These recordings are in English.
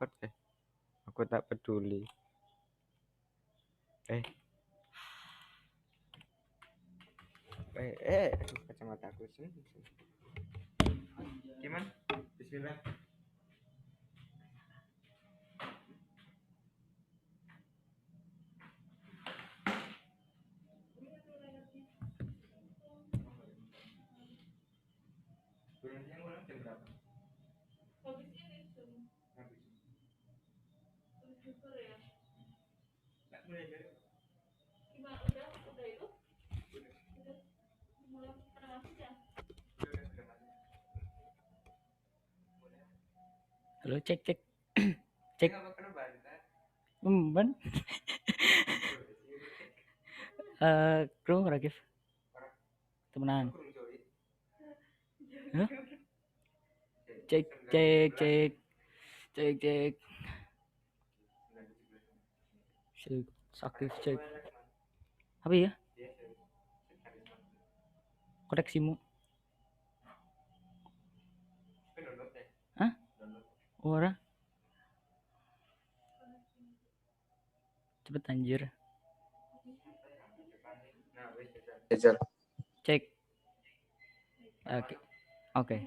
record ya. Aku tak peduli. Aduh, kacamata aku sih. Gimana? Bismillah. Durasinya mulai jam berapa? Habis ini Habis. Ya. Nggak mulai dari gimana? Udah itu? Udah. Mulai masuk ya? Halo, cek. Cek. Ban. Kru Rakif. Temenan. Hah? Cek. Sakit cek. Apa ya? Koreksimu. Hah? Ora. Cepet anjir. Cek. Oke.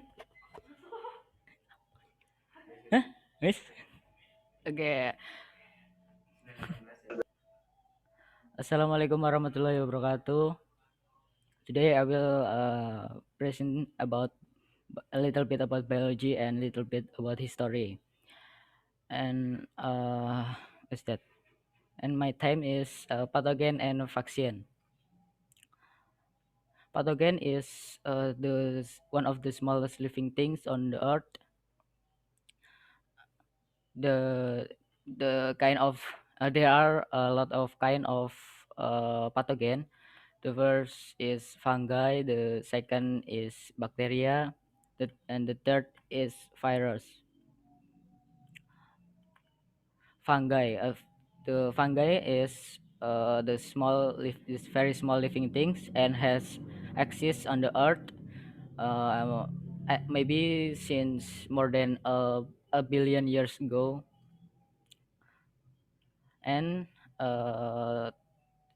Hah? Guys? Oke. Assalamualaikum warahmatullahi wabarakatuh. Today I will present about a little bit about biology and a little bit about history. And what's that? And my time is pathogen and vaccine. Pathogen is one of the smallest living things on the earth. The kind of there are a lot of kind of pathogen. The first is fungi, the second is bacteria, and the third is virus. Fungi. The fungi is this very small living things and has exists on the earth maybe since more than a billion years ago, and uh,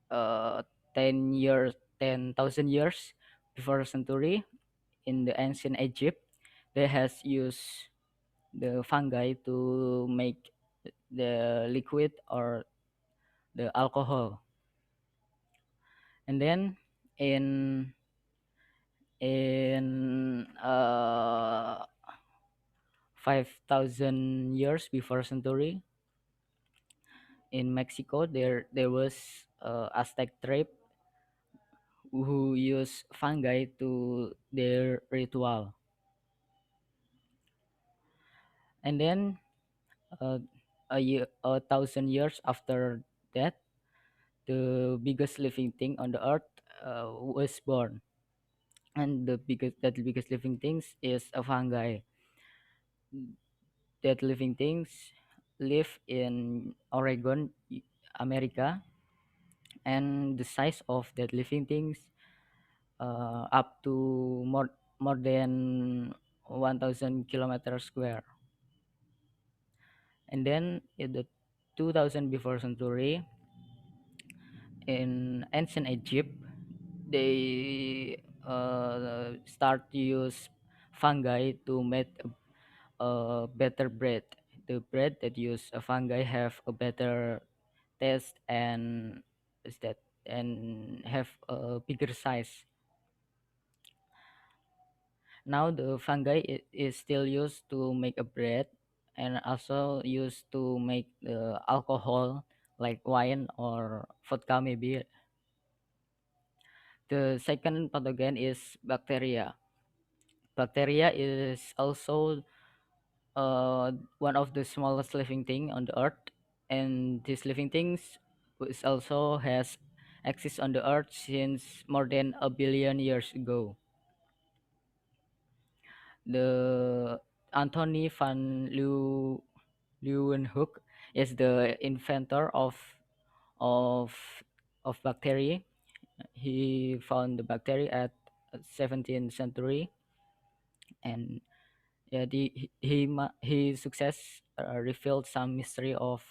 uh, 10,000 years before century in the ancient Egypt, they has used the fungi to make the liquid or the alcohol. And then in 5,000 years before century, in Mexico there was Aztec tribe who use fungi to their ritual. And then a thousand years after that, the biggest living thing on the earth was born, and the biggest living things is a fungi. That living things live in Oregon, America, and the size of that living things up to more than 1,000 kilometers square. And then in the 2000 before century, in ancient Egypt, they start to use fungi to make a better bread. The bread that use a fungi have a better taste and have a bigger size. Now the fungi is still used to make a bread and also used to make alcohol like wine or vodka maybe. The second pathogen is bacteria. Bacteria is also one of the smallest living thing on the earth, and these living things which also has exist on the earth since more than a billion years ago. The Anthony van Leeuwenhoek is the inventor of bacteria. He found the bacteria at 17th century, and yeah, he success revealed some mystery of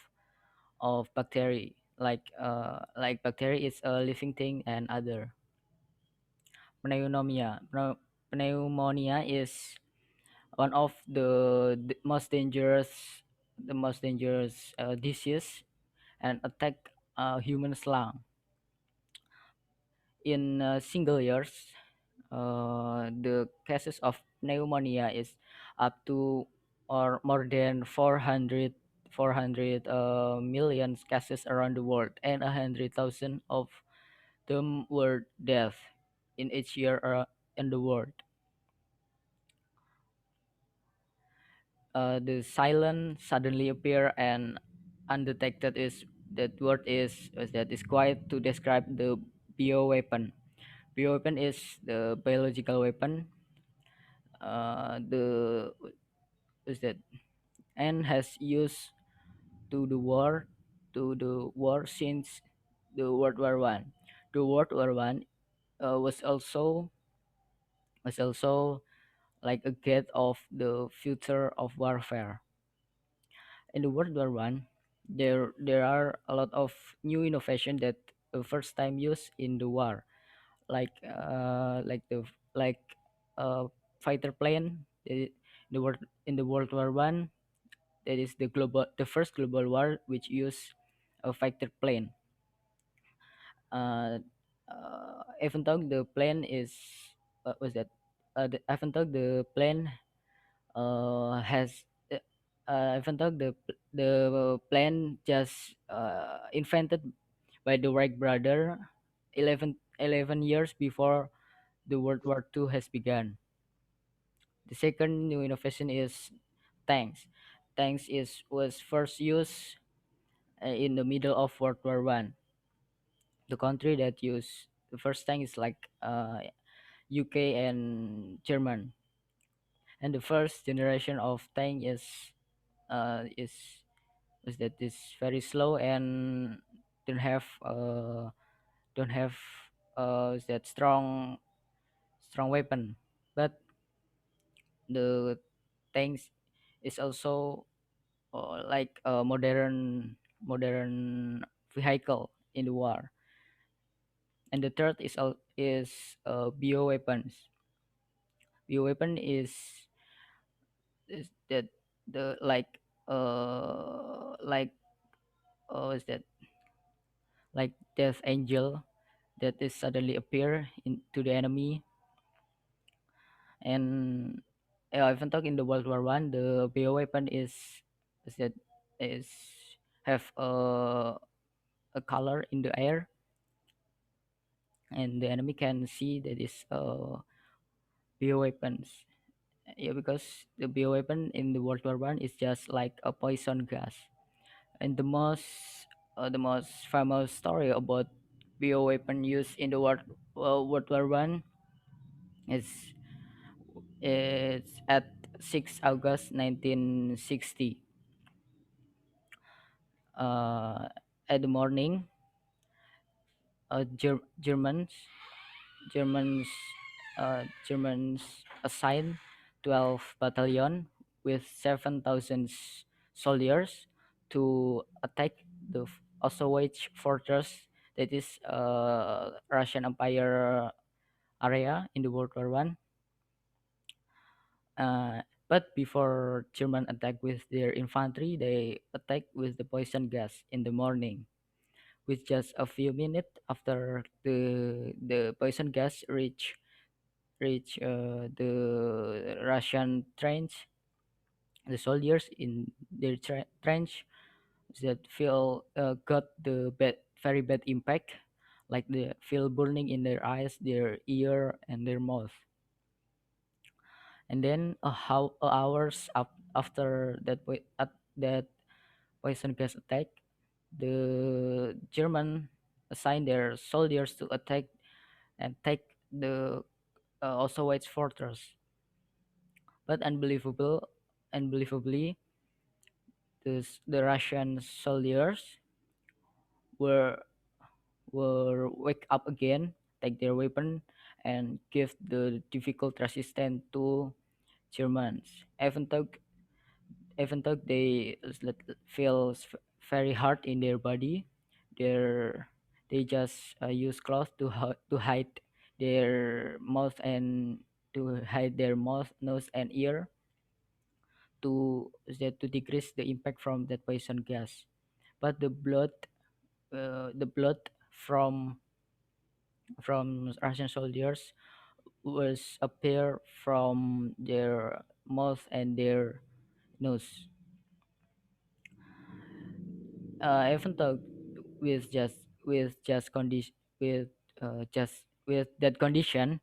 bacteria, like bacteria is a living thing and other. Pneumonia. Pneumonia is one of the most dangerous disease and attack human lung. In single years, the cases of pneumonia is up to or more than 400 million cases around the world, and 100,000 of them were death in each year in the world. The silent suddenly appear and undetected is that word is that is quite to describe the bioweapon. Bioweapon is the biological weapon. The is that and has used to the war since the World War I. The World War I was also like a gate of the future of warfare. In the World War I, there are a lot of new innovation that first time used in the war, like the like fighter plane. The world in the World War I, that is the first global war which used a fighter plane. Uh, Even though the plane is was that even though the plane has even though the plane just invented by the Wright brother 11 years before the World War II has begun. The second new innovation is tanks. Tanks is was first used in the middle of World War I. The country that used the first tank is like UK and German, and the first generation of tank is that is very slow and don't have uh, don't have is that strong weapon, but the tanks is also like a modern vehicle in the war. And the third is bioweapons. Bioweapon is that the like is that like death angel that is suddenly appear into the enemy. And even though in the World War I, the bioweapon is that is have a color in the air, and the enemy can see that is bioweapons. Yeah, because the bioweapon in the World War I is just like a poison gas. And the most famous story about bioweapon used in the World War I is at 6 August 1960. Uh, at the morning, Germans Germans assigned 12 battalion with 7,000 soldiers to attack the Auschwitz fortress, that is Russian Empire area in the World War I. But before German attack with their infantry, they attack with the poison gas in the morning. With just a few minutes after the poison gas reach the Russian trench, the soldiers in their trench that feel got the very bad impact, like they feel burning in their eyes, their ear, and their mouth. And then hours after that poison gas attack, the German assigned their soldiers to attack and take the Auschwitz fortress. But unbelievably, the Russian soldiers were wake up again, take their weapon, and give the difficult resistance to Germans. even though feels very hard in their body, their they just use cloth to hide their mouth and to hide their mouth, nose, and ear to decrease the impact from that poison gas. But the blood from Russian soldiers was appear from their mouth and their nose. Even though with just condition with that condition,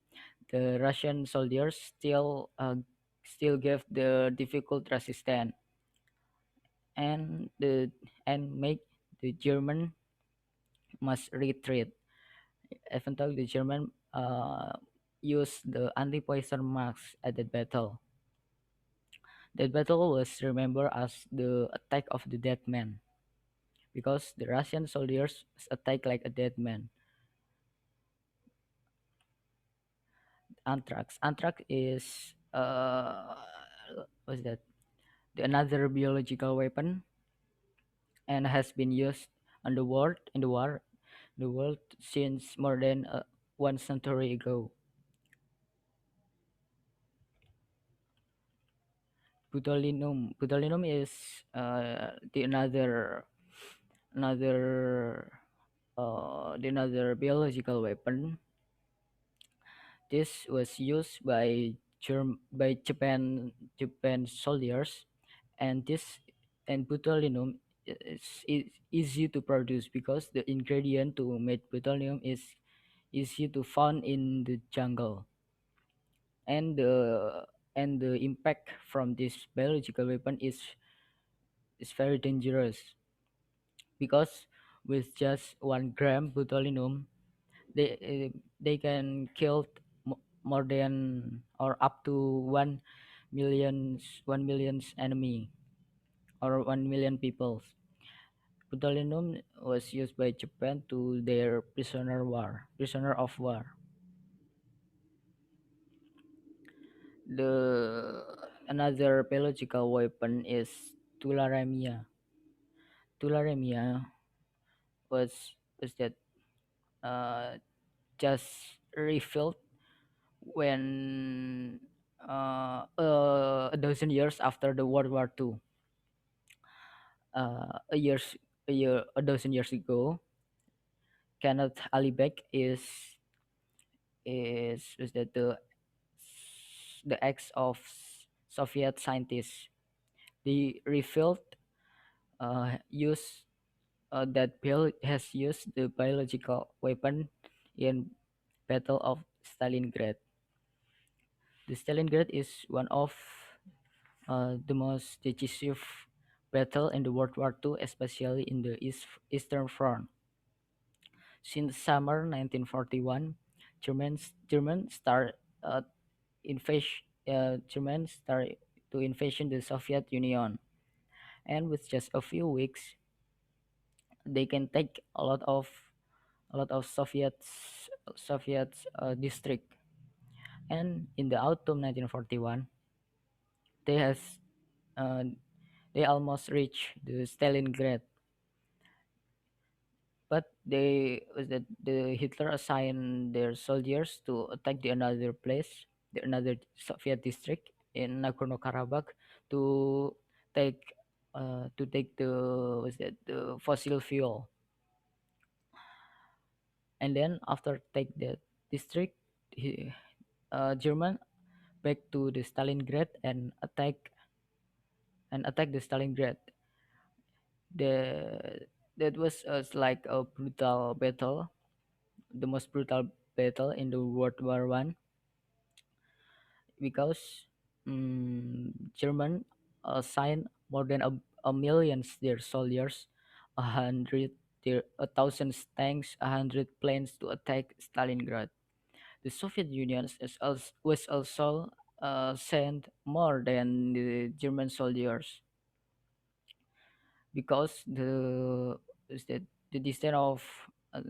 the Russian soldiers still gave the difficult resistance and the and make the German must retreat. Even though the German used the anti-poison marks at that battle. That battle was remembered as the attack of the dead man because the Russian soldiers attacked like a dead man. Anthrax. Anthrax is what's that? Another biological weapon and has been used on the world since more than 1 century ago. Botulinum is another another biological weapon. This was used by Japan soldiers, and botulinum is easy to produce because the ingredient to make botulinum is easy to find in the jungle, and the impact from this biological weapon is very dangerous because with just 1 gram botulinum they can kill more than or up to 1 million's enemy or 1 million people. Botulinum was used by Japan to their prisoner of war. The another biological weapon is tularemia. Tularemia was that uh, just refilled when a dozen years after the World War II. A years a dozen years ago, Kenneth Alibek is that the ex of Soviet scientists. They refilled use that Bill has used the biological weapon in Battle of Stalingrad. The Stalingrad is one of the most decisive battle in the World War II, especially in the Eastern Front. Since summer 1941, Germans start invasion. Germans start to invasion the Soviet Union, and with just a few weeks, they can take a lot of Soviet district. And in the autumn 1941, they has uh, they almost reach the Stalingrad, but they was that the Hitler assigned their soldiers to attack the another place, the another Soviet district in Nagorno-Karabakh to take the was that the fossil fuel, and then after take that district, German back to the Stalingrad and attack the Stalingrad. The that was like a brutal battle, the most brutal battle in the World War I, because German assigned more than a million their soldiers, 1,000 tanks, 100 planes to attack Stalingrad. The Soviet Union was also sent more than the German soldiers because is that the distance of uh,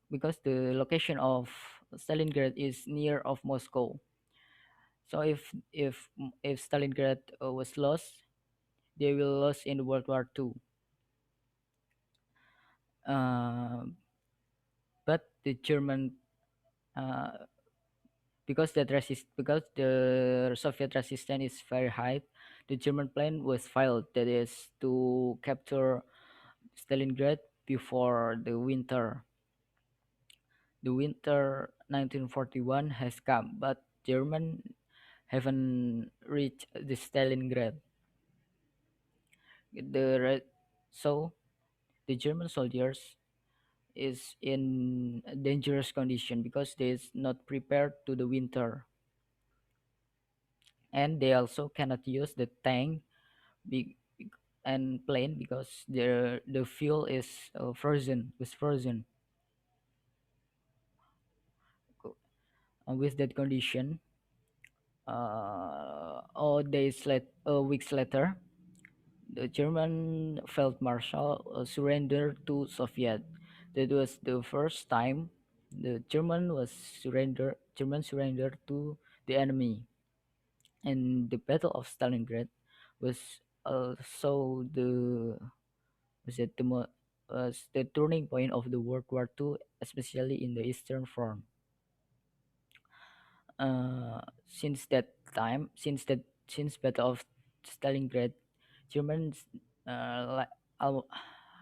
because the location of Stalingrad is near of Moscow. So if Stalingrad was lost, they will lose in World War II. Uh, but the German, uh, because the Soviet resistance is very high, the German plan was failed. That is to capture Stalingrad before the winter. The winter 1941 has come, but German haven't reached the Stalingrad. The re- so the German soldiers is in a dangerous condition because they is not prepared to the winter, and they also cannot use the tank be, and plane because the fuel is frozen. With that condition, weeks later, the German Field Marshal surrendered to Soviet. That was the first time the German surrendered to the enemy. And the Battle of Stalingrad was also was it the mo- was the turning point of the World War II, especially in the Eastern Front. Since that time, since Battle of Stalingrad, Germans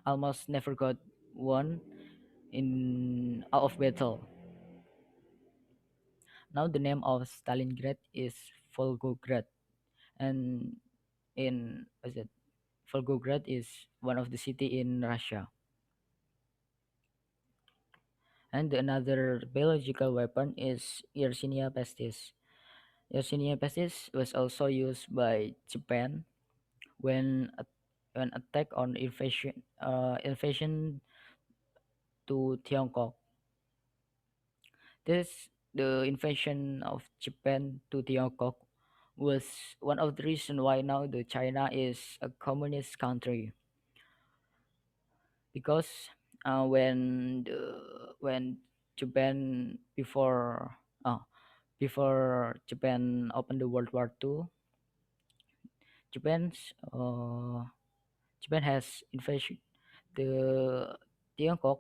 almost never got won in out of battle. Now the name of Stalingrad is Volgograd, and in was it Volgograd is one of the city in Russia. And another biological weapon is Yersinia pestis. Yersinia pestis was also used by Japan when when attack on invasion to Tiongkok. The invasion of Japan to Tiongkok was one of the reasons why now the China is a communist country, because when Japan before Japan opened the World War II, Japan's Japan has invaded the Tiongkok,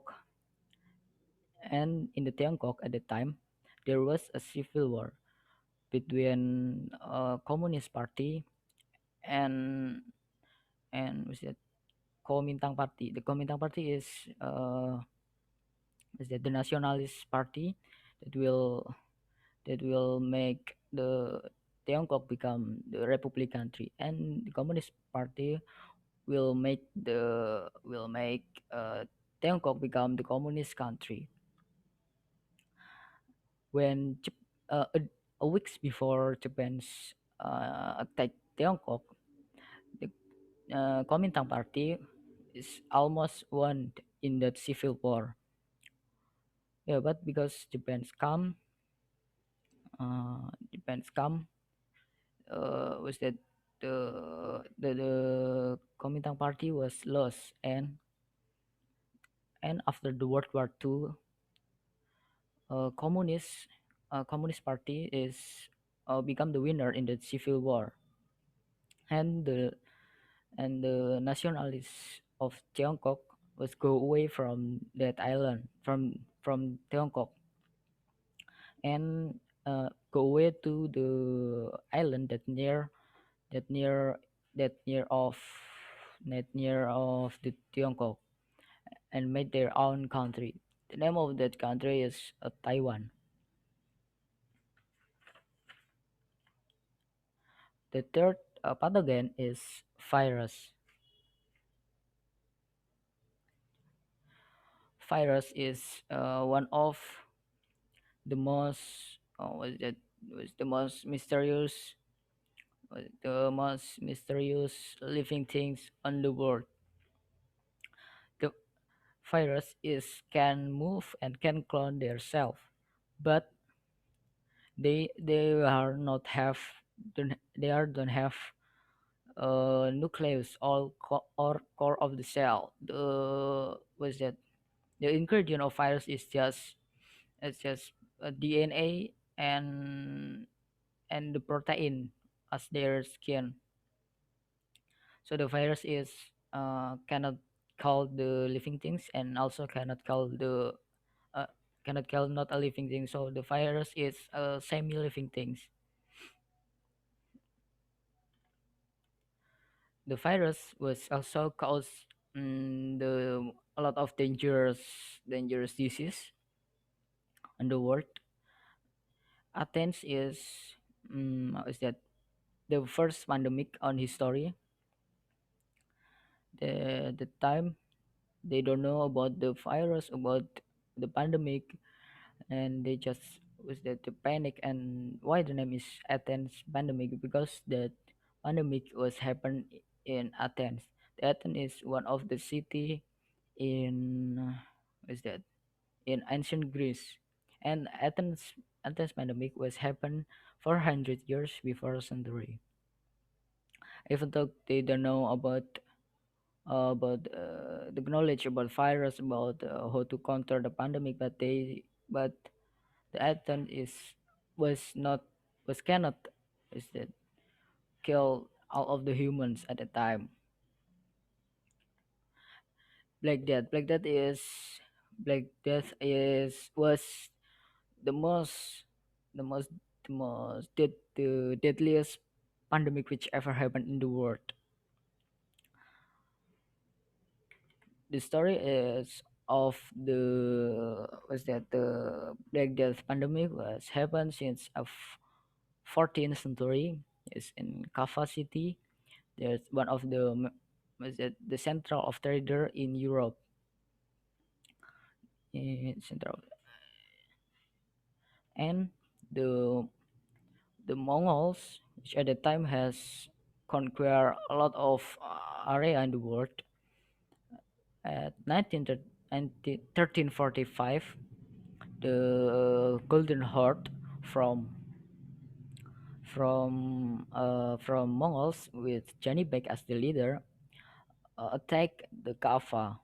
and in the Tiongkok at the time there was a civil war between Communist Party and was it Kuomintang Party. The Kuomintang Party is that the nationalist party that will make the Tiongkok become the republic country, and the Communist Party will make Tiongkok become the communist country. When a weeks before Japan's attack Tiongkok, the Kuomintang Party is almost won in that civil war. Yeah, but because Japan's come was that the Kuomintang Party was lost, and after the World War II, uh, communist Communist Party is become the winner in the civil war, and the nationalists of Tiongkok was go away from that island from Tiongkok, and go away to the island that near that near of near of the Tiongkok, and made their own country. The name of that country is Taiwan. The third pathogen is virus. Virus is one of the most was the most mysterious living things on the world. The virus is can move and can clone themselves, but they are not have don't have nucleus or core of the cell. The was that the ingredient of virus is just DNA and the protein as their skin. So the virus is cannot call the living things, and also uh, cannot kill not a living thing. So the virus is semi-living things. The virus was also cause the a lot of dangerous disease in the world. Athens is that the first pandemic on history. The time they don't know about the virus, about the pandemic, and they just was that the panic. And why the name is Athens Pandemic? Because that pandemic was happened in Athens. Athens is one of the city in is that in ancient Greece, and Athens Pandemic was happened 400 years before century. Even though they don't know about the knowledge about virus, about how to counter the pandemic, but the Athens was not was cannot is that kill all of the humans at the time. Black Death. Black Death is was the most the most the deadliest pandemic which ever happened in the world. The story is of the was that the Black Death pandemic was happened since 14th century. Is in Kava city. There's one of the was that the central of trader in Europe, in central. And the the Mongols, which at the time has conquered a lot of area in the world. At 1345, the Golden Horde from from Mongols with Johnny Bek as the leader attacked the Kaffa.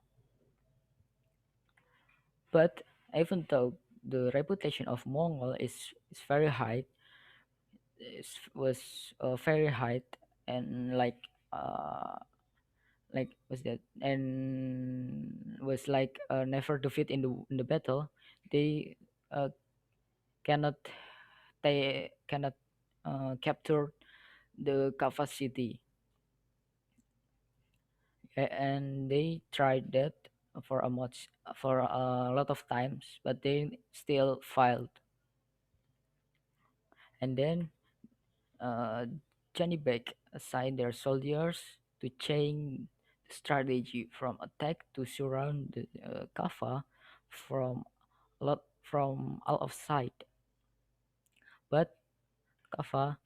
But even though the reputation of Mongol is very high, was very high, and like was that and was like never defeat in the battle. They uh, cannot they cannot capture the Kava city. And they tried that for a lot of times, but they still failed. And then uh, Johnny Beck assigned their soldiers to change the strategy from attack to surround the Kaffa from from all of sight. But Kaffa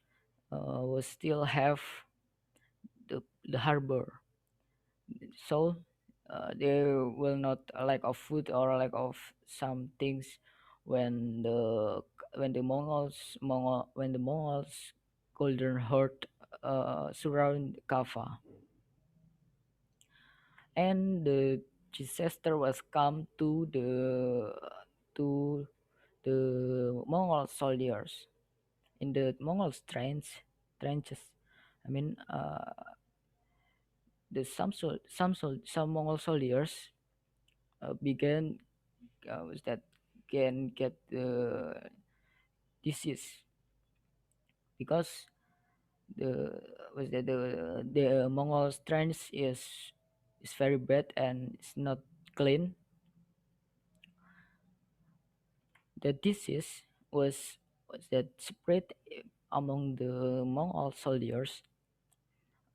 will still have the harbor, so there will not a lack of food or a lack of some things when the Mongols Golden Horde surround Kaffa. And the disaster was come to the Mongol soldiers in the Mongol trenches. I mean, some Mongol soldiers began was that can get the disease because the was that the Mongol trench is very bad and it's not clean. The disease was that spread among the Mongol soldiers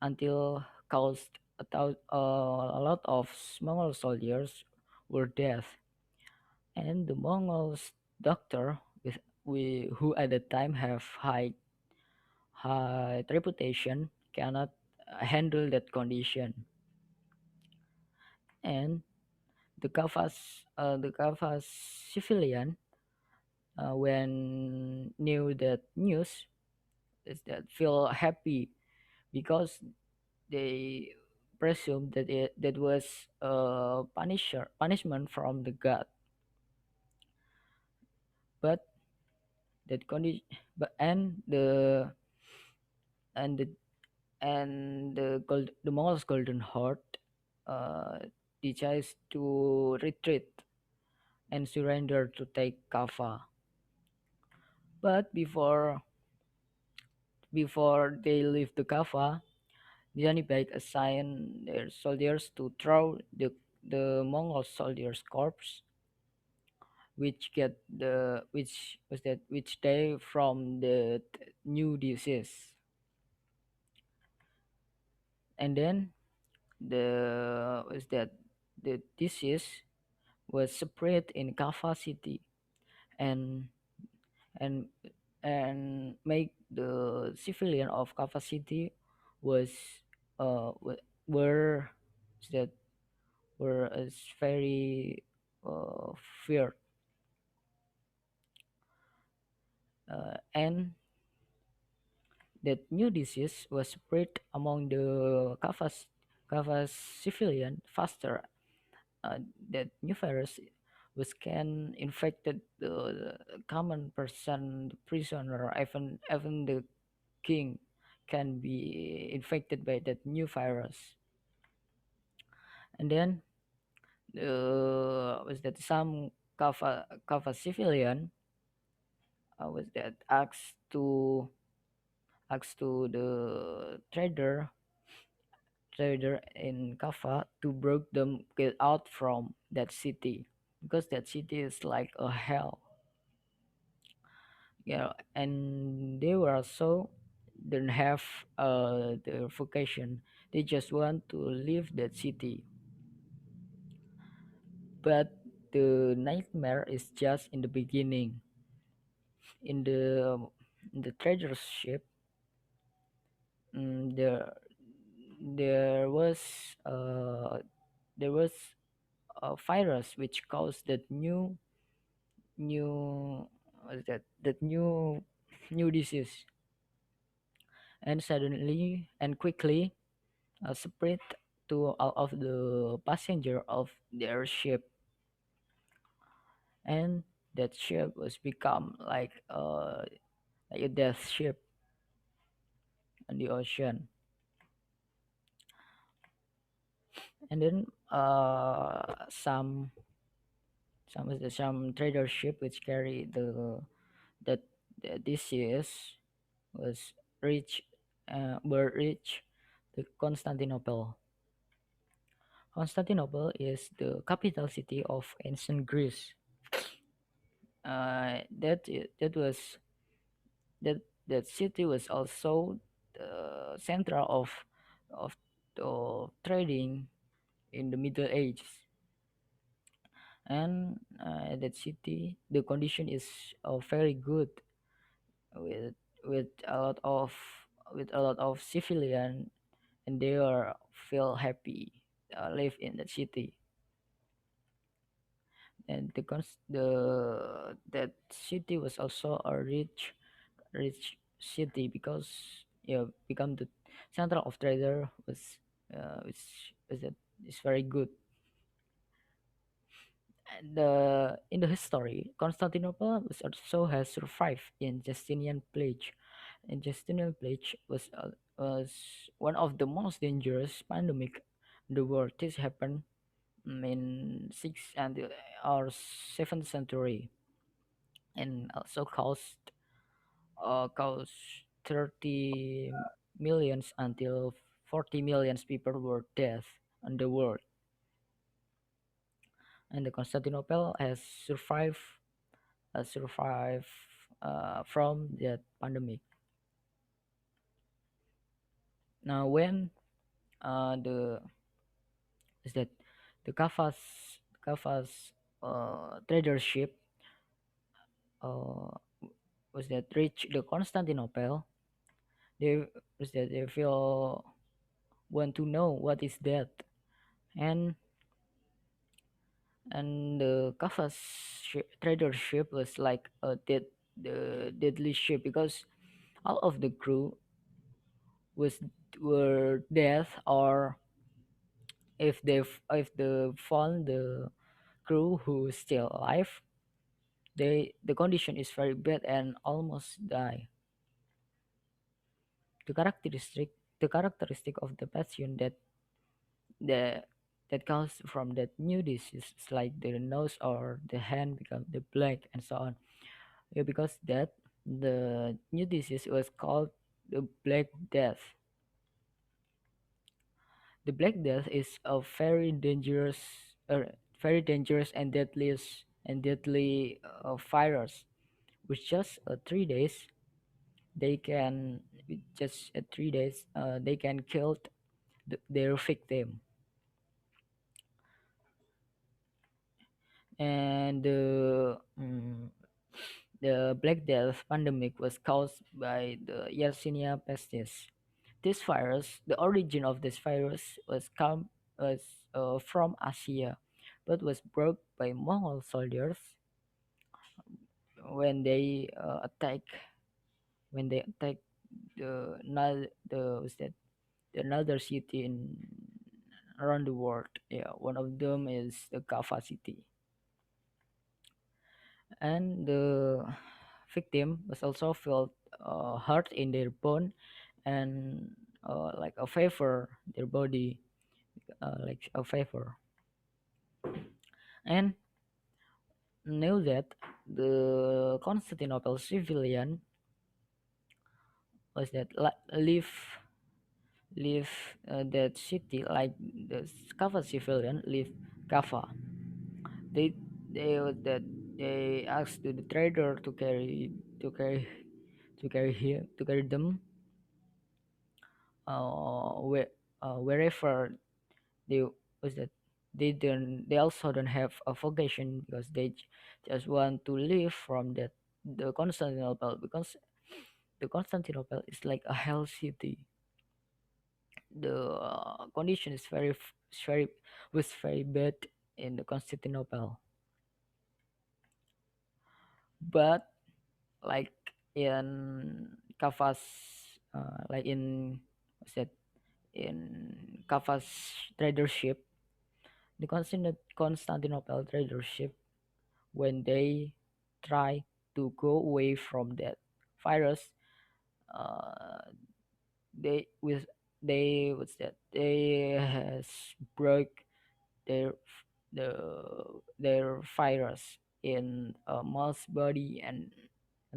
until caused a lot of Mongol soldiers were dead, and the Mongols doctor who at the time have high reputation cannot handle that condition. And the Kafas civilian when knew that news is that feel happy because they presumed that that was a punishment from the god. But that condition but and the and the Mongols' Golden Horde uh, decides to retreat and surrender to take Kaffa. But before they leave the Kaffa, Janibek assigned their soldiers to throw the Mongol soldiers' corpse, which day from the new disease, and then the was that the disease was spread in Kaffa city and and make the civilian of Kaffa city was were that were is very feared, and that new disease was spread among the Kaffa civilian faster. That new virus was can infected the common person, the prisoner, even the king can be infected by that new virus. And then was that some Kaffa civilian was that asked to the trader in Kaffa to break them get out from that city, because that city is like a hell. Yeah, and they were also didn't have their vocation. They just want to leave that city. But the nightmare is just in the beginning. In the treasure ship, mm, there was uh, there was a virus which caused that new that new disease, and suddenly and quickly spread to all of the passenger of their ship, and that ship was become like a death ship on the ocean. And then some trader ship which carry that the disease was reach were reach the Constantinople. Constantinople is the capital city of ancient Greece. That was that city was also the center of trading in the Middle Ages, and that city the condition is very good with with a lot of a lot of civilian, and they are feel happy live in that city. And the that city was also a rich city because become the center of trader which is that is very good. And in the history, Constantinople was also has survived in Justinian plague. And Justinian plague was one of the most dangerous pandemic in the world. This happened in 6th and or 7th century, and also caused 30 millions until 40 millions people were dead in the world. And the Constantinople has survived from that pandemic. Now, when the is that the Kaffa's trader ship uh, was that reach the Constantinople, they was that they feel want to know what is that, and the Kaffa's trader ship was like the deadly ship because all of the crew was were dead, or if they found the crew who is still alive, the condition is very bad and almost die. The the characteristic of the patient the that comes from that new disease, like the nose or the hand become the black and so on. Yeah, because that the new disease was called the Black Death. The Black Death is a very dangerous and deadly virus. With just 3 days, they can with just 3 days they can kill their victim. And the Black Death pandemic was caused by the Yersinia pestis. This virus, the origin of this virus was from Asia, but was brought by Mongol soldiers when they attack the was that another city in around the world. Yeah, one of them is the Kava city, and the victim was also felt hurt in their bone and like a fever their body like a fever, and knew that the Constantinople civilian was that leave that city like the Kava civilian leave Kava. They that they asked the trader to carry to carry them where wherever they was that they also don't have a vocation because just want to live from that the Constantinople, because the Constantinople is like a hell city. The condition is very was very bad in the Constantinople, but like in Kafas like in what's that in Kafas tradership, the Constantinople tradership, when they try to go away from that virus, uh, they with they what's that they has broke their the their virus in a mouse body and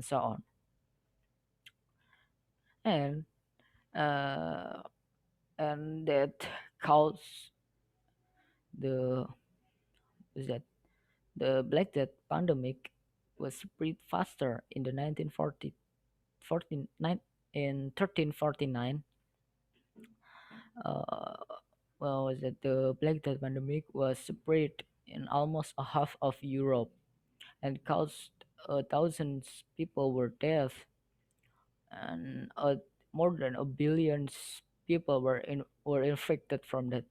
so on, and uh, and that caused the is that the Black Death pandemic was spread faster in the 1949 in 1349. uh, well, was that the Black Death pandemic was spread in almost a half of Europe and caused thousands people were dead, and more than a billion people were infected from that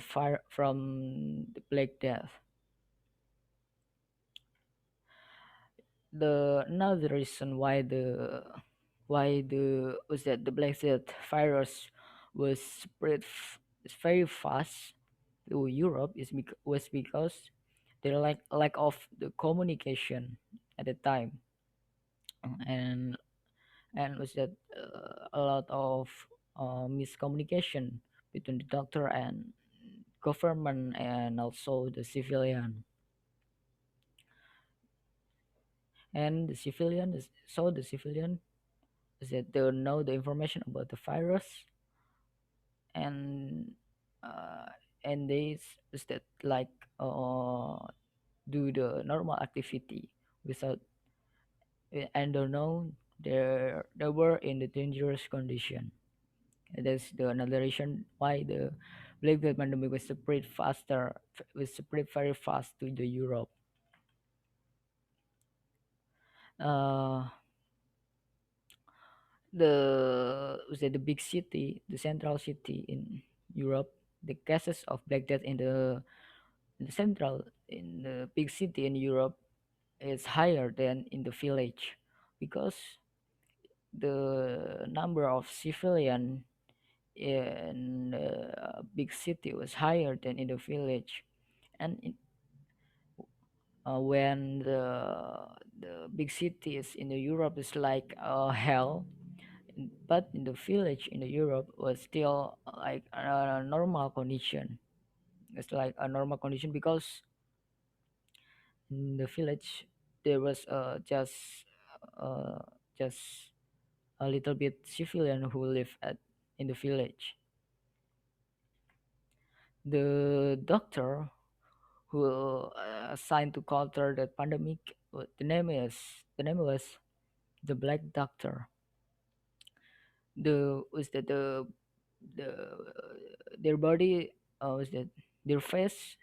fire from the Black Death. The another reason why the was that the Black Death virus was spread very fast to Europe was because there lack of the communication at the time, and was that a lot of miscommunication between the doctor and government and also the civilian, and the civilian is that they know the information about the virus, and uh, they is that like uh, do the normal activity without and don't know they were in the dangerous condition. And that's the another reason why the Black Death pandemic was spread very fast to the Europe. uh the big city, the central city in Europe, the cases of Black Death in the big city in Europe is higher than in the village, because the number of civilian in the big city was higher than in the village, and when the big cities in the Europe is like hell, but in the village in the Europe was still like a normal condition. It's like a normal condition because in the village there was uh, just a little bit civilian who live at in the village. The doctor who assigned to counter the pandemic, the name was the Black Doctor. The was that the their body was that their face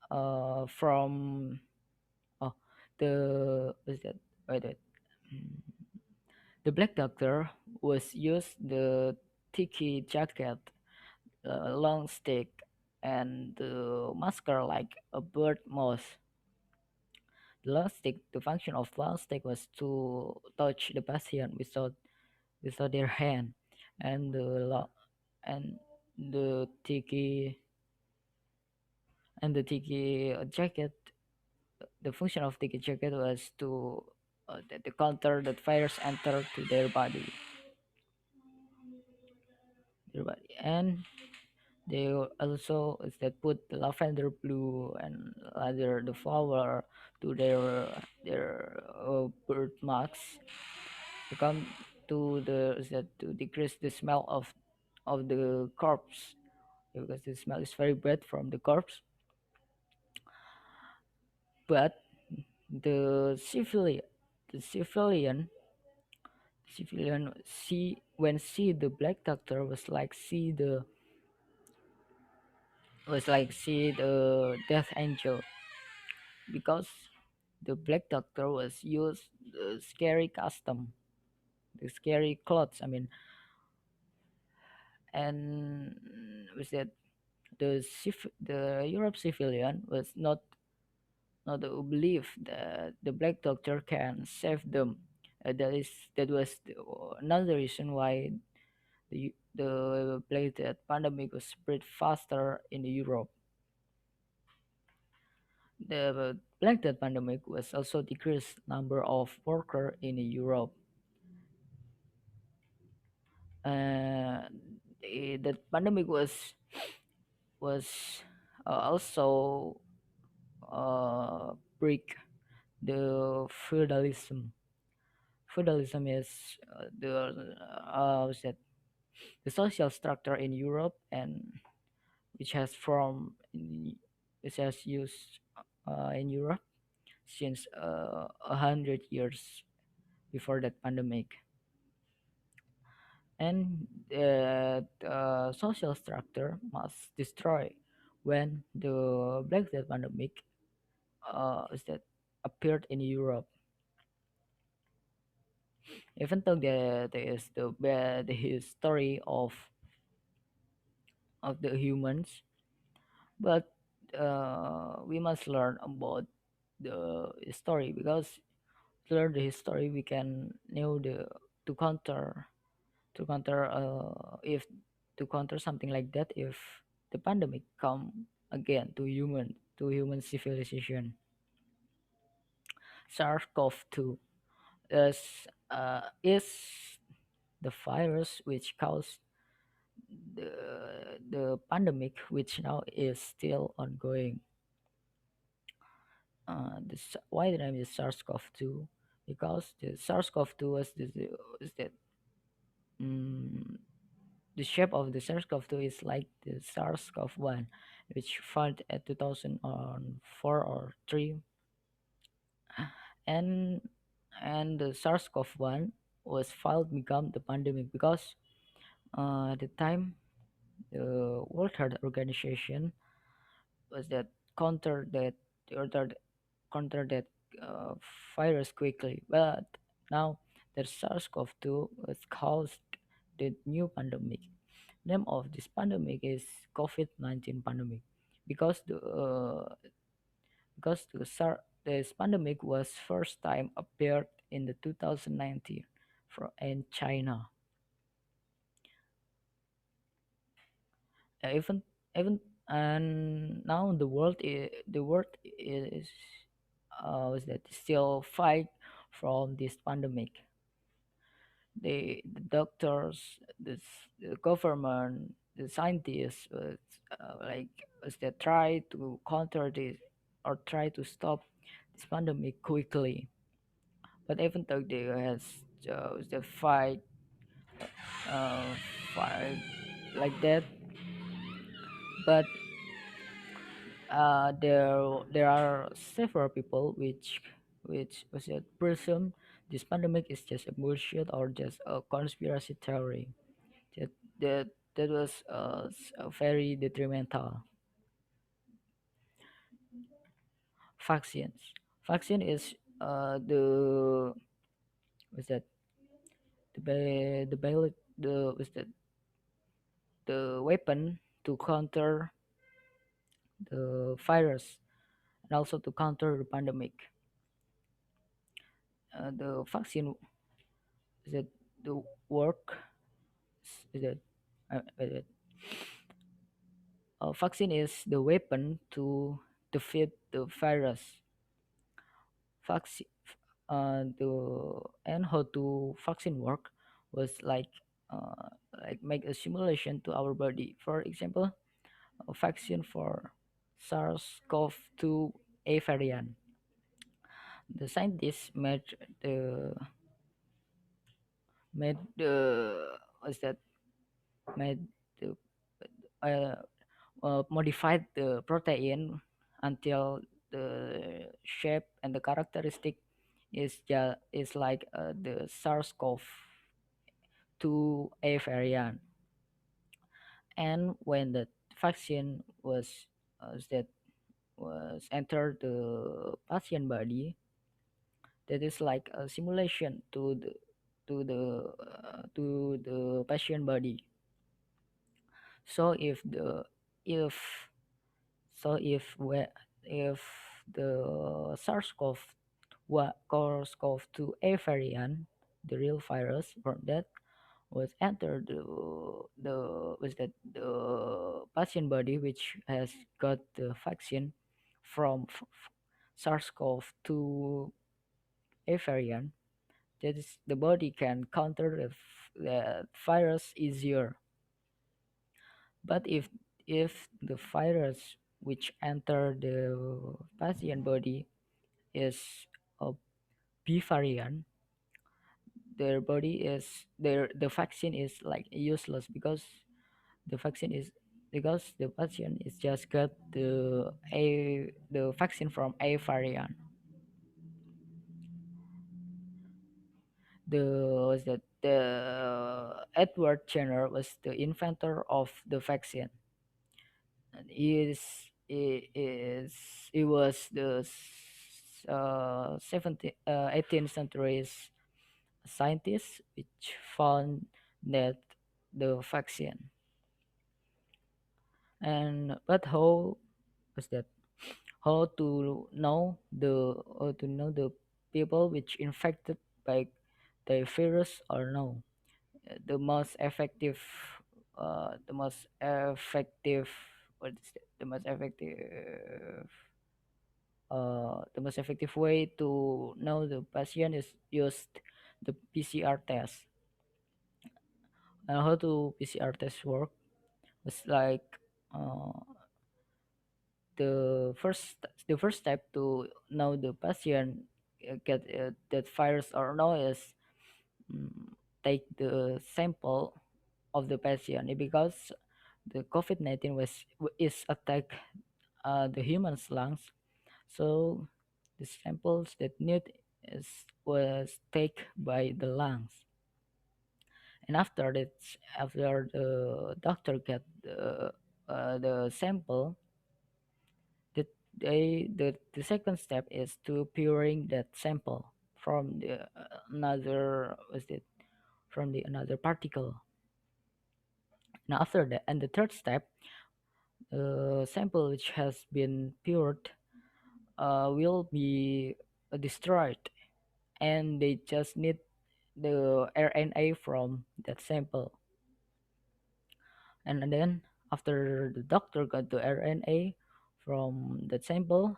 from oh the was that wait wait mm, the Black Doctor was used the thicky jacket, long stick, and the masker like a bird mouse. The long stick, the function of long stick was to touch the patient without their hand, and and the tiki tiki jacket. The function of tiki jacket was to to counter that virus enter to their body, and they also is that put the lavender blue and other the flower to their birthmarks to come to the is that to decrease the smell of the corpse because the smell is very bad from the corpse. But the the civilian see when see the Black Doctor was like see the death angel because the Black Doctor was used the scary costume, the scary clothes. I mean, and was that the Europe civilian was not to believe that the Black Doctor can save them. That was another reason why the Black Death pandemic was spread faster in Europe. The Black Death pandemic was also decreased number of worker in Europe. Uh, the pandemic was also break the feudalism. Feudalism is what's that? The social structure in Europe and which has formed which has used in Europe since 100 years before that pandemic. And the social structure must destroy when the Black Death pandemic is that appeared in Europe. Even though there is the history of the humans, but we must learn about the story because to learn the history we can know the to counter to counter if to counter something like that if the pandemic come again to human civilization. SARS-CoV-2 is the virus which caused the pandemic which now is still ongoing. Why the name is SARS-CoV-2? Because the SARS-CoV-2 is that mm, the shape of the SARS-CoV-2 is like the SARS-CoV-1, which found at 2004 or 3, and the SARS-CoV-1 was filed become the pandemic because at the time the World Health Organization was that counter that counter counter that uh, virus quickly, but now the SARS-CoV-2 was caused the new pandemic. Name of this pandemic is COVID-19 pandemic because this pandemic was first time appeared in the 2019 in China. Even even and now the world is was that still fight from this pandemic. the doctors, the government, the scientists, like they try to counter this or try to stop this pandemic quickly. But even though they has the uh, fight like that, but there are several people which was it presume this pandemic is just a bullshit or just a conspiracy theory. That that was very detrimental. Vaccines. Vaccine is the what's that the the what's that the weapon to counter the virus and also to counter the pandemic. The vaccine is that the work is that wait, wait. Vaccine is the weapon to defeat the virus. Vaccine the and how to vaccine work was like make a simulation to our body. For example, a vaccine for SARS-CoV-2 A variant. The scientists made the what's that made the uh, modified the protein until the shape and the characteristic is like the SARS-CoV-2 A variant. And when the vaccine that was entered the patient body, that is like a simulation to the patient body. So if if the SARS-CoV-2 A variant, the real virus from that was entered the was that the patient body which has got the vaccine from SARS-CoV-2 A variant, that is the body can counter the virus easier. But if the virus which enter the patient body is a B variant, their body is the vaccine is like useless the vaccine is because the patient is just got the vaccine from A variant. The was that the Edward Jenner was the inventor of the vaccine. And he was the 18th century's scientist which found that the vaccine. And but how was that how to know the people which infected by the virus or no. The most effective the most effective what is that? The most effective way to know the patient is used the PCR test. And how to PCR test work was like uh, the first step to know the patient get that virus or no is mm, take the sample of the patient because the COVID-19 is attack the human's lungs. So the samples that need is was taken by the lungs. And after the doctor get the sample, the the second step is to puring that sample from the another was it from the another particle. Now after that, and the third step, the sample which has been pured will be destroyed, and they just need the RNA from that sample. And then after the doctor got the RNA from that sample,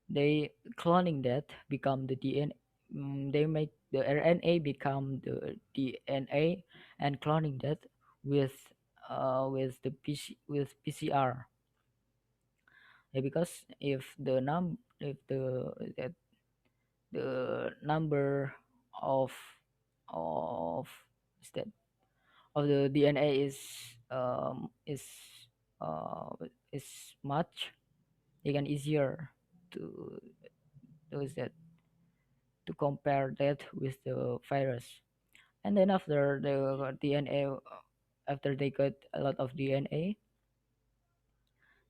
they cloning that become the DNA, they make the RNA become the DNA and cloning that with the with PCR. Yeah, because if the number of of is that of the DNA uh, is much, they can easier to do is that to compare that with the virus. And then after the DNA, after they got a lot of DNA,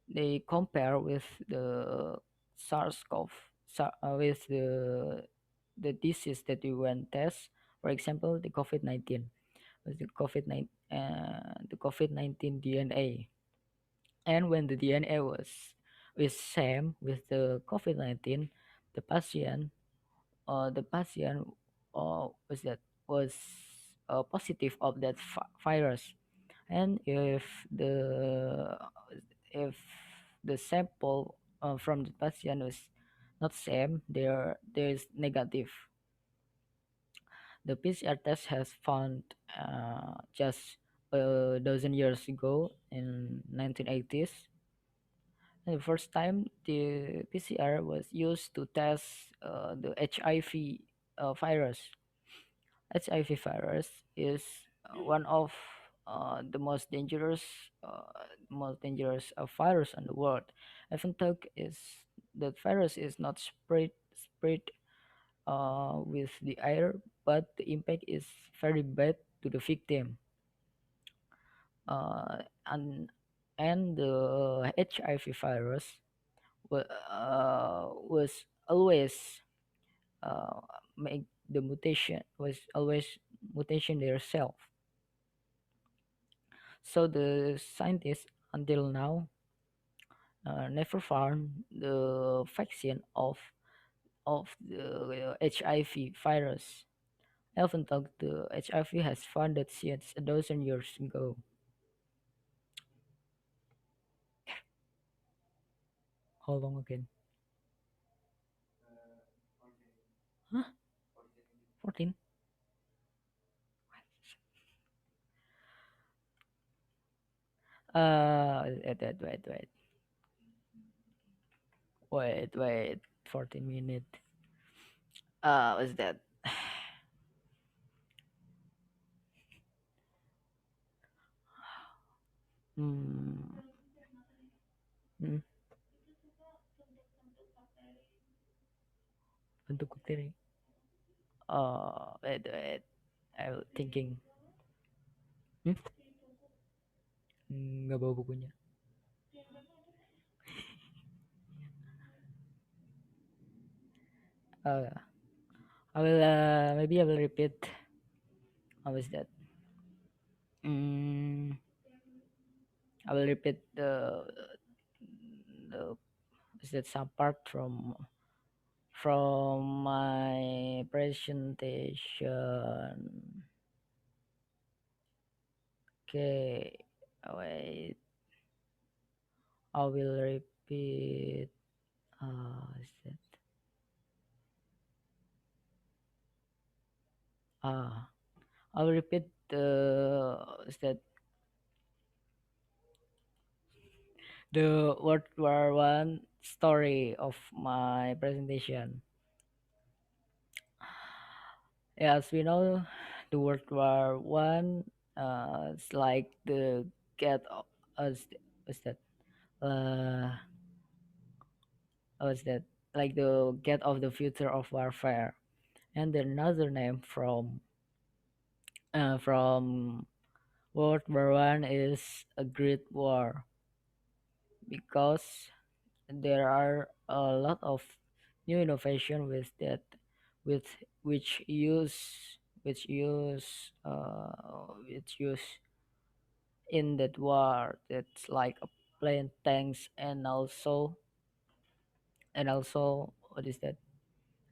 they compare with the SARS-CoV, with the disease that you went test. For example, the COVID-19 with the COVID-19 DNA. And when the DNA was same with the COVID-19, the patient the patient was that was positive of that virus. And if the sample from the patient was not same, there is negative. The PCR test has found just a dozen years ago in 1980s. And the first time the PCR was used to test the HIV virus. HIV virus is one of the most dangerous virus in the world. Even though is that virus is not spread with the air, but the impact is very bad to the victim. Uh, and the HIV virus was always uh, make the mutation was always mutation themselves. So the scientists until now never found the vaccine of the HIV virus. Even though the HIV has founded since a dozen years ago. How long again? Huh? 14? Wait. Wait. 14 minutes. What's that? Hmm. Hmm. Bentuk bakteri. Wait. I'm thinking. Hmm? Nggak bawa bukunya. Uh, maybe I will repeat. How was that? Mm, I will repeat the is that some part from my presentation. Okay, wait. I will repeat. Is that ah? I will repeat the is that the World War One story of my presentation. As we know, the World War One it's like the get us what's that uh what's that like the get of the future of warfare. And another name from World War One is a Great War, because there are a lot of new innovation with that, with which use in that war. That's like a plane, tanks, and also what is that?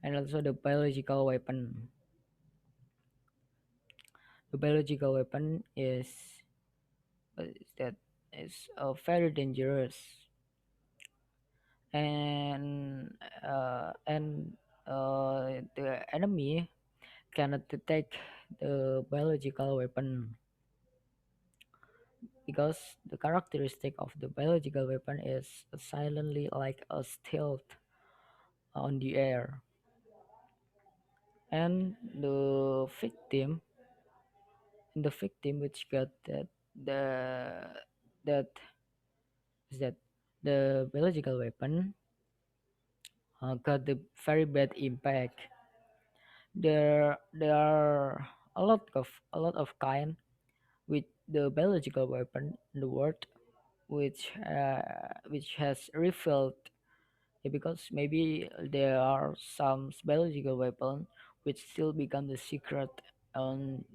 And also the biological weapon. The biological weapon is what is that? Is very dangerous, and the enemy cannot detect the biological weapon because the characteristic of the biological weapon is silently like a stealth on the air, and the victim which got the that is that the biological weapon got the very bad impact. There are a lot of kind with the biological weapon in the world which has revealed, because maybe there are some biological weapon which still become the secret on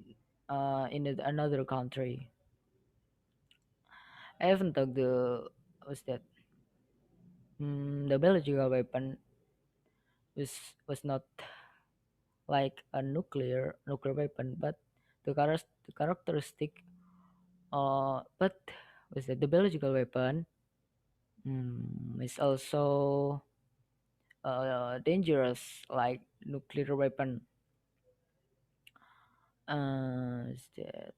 in another country. Even though was that the biological weapon was was not like a nuclear weapon, but the characteristic but was that the biological weapon is also dangerous like nuclear weapon. Is that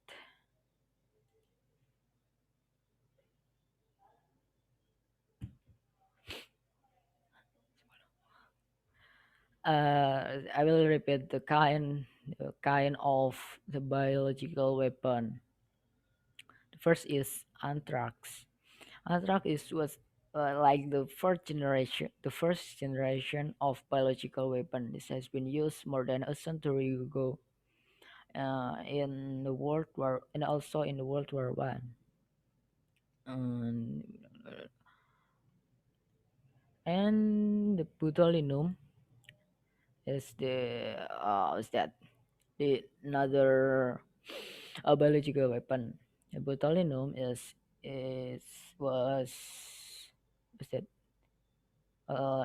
I will repeat the kind of the biological weapon. The first is anthrax. Anthrax was like the first generation of biological weapon. This has been used more than a century ago in the World War and also in the World War I. And, and the botulinum is that the another biological weapon. The botulinum is was was that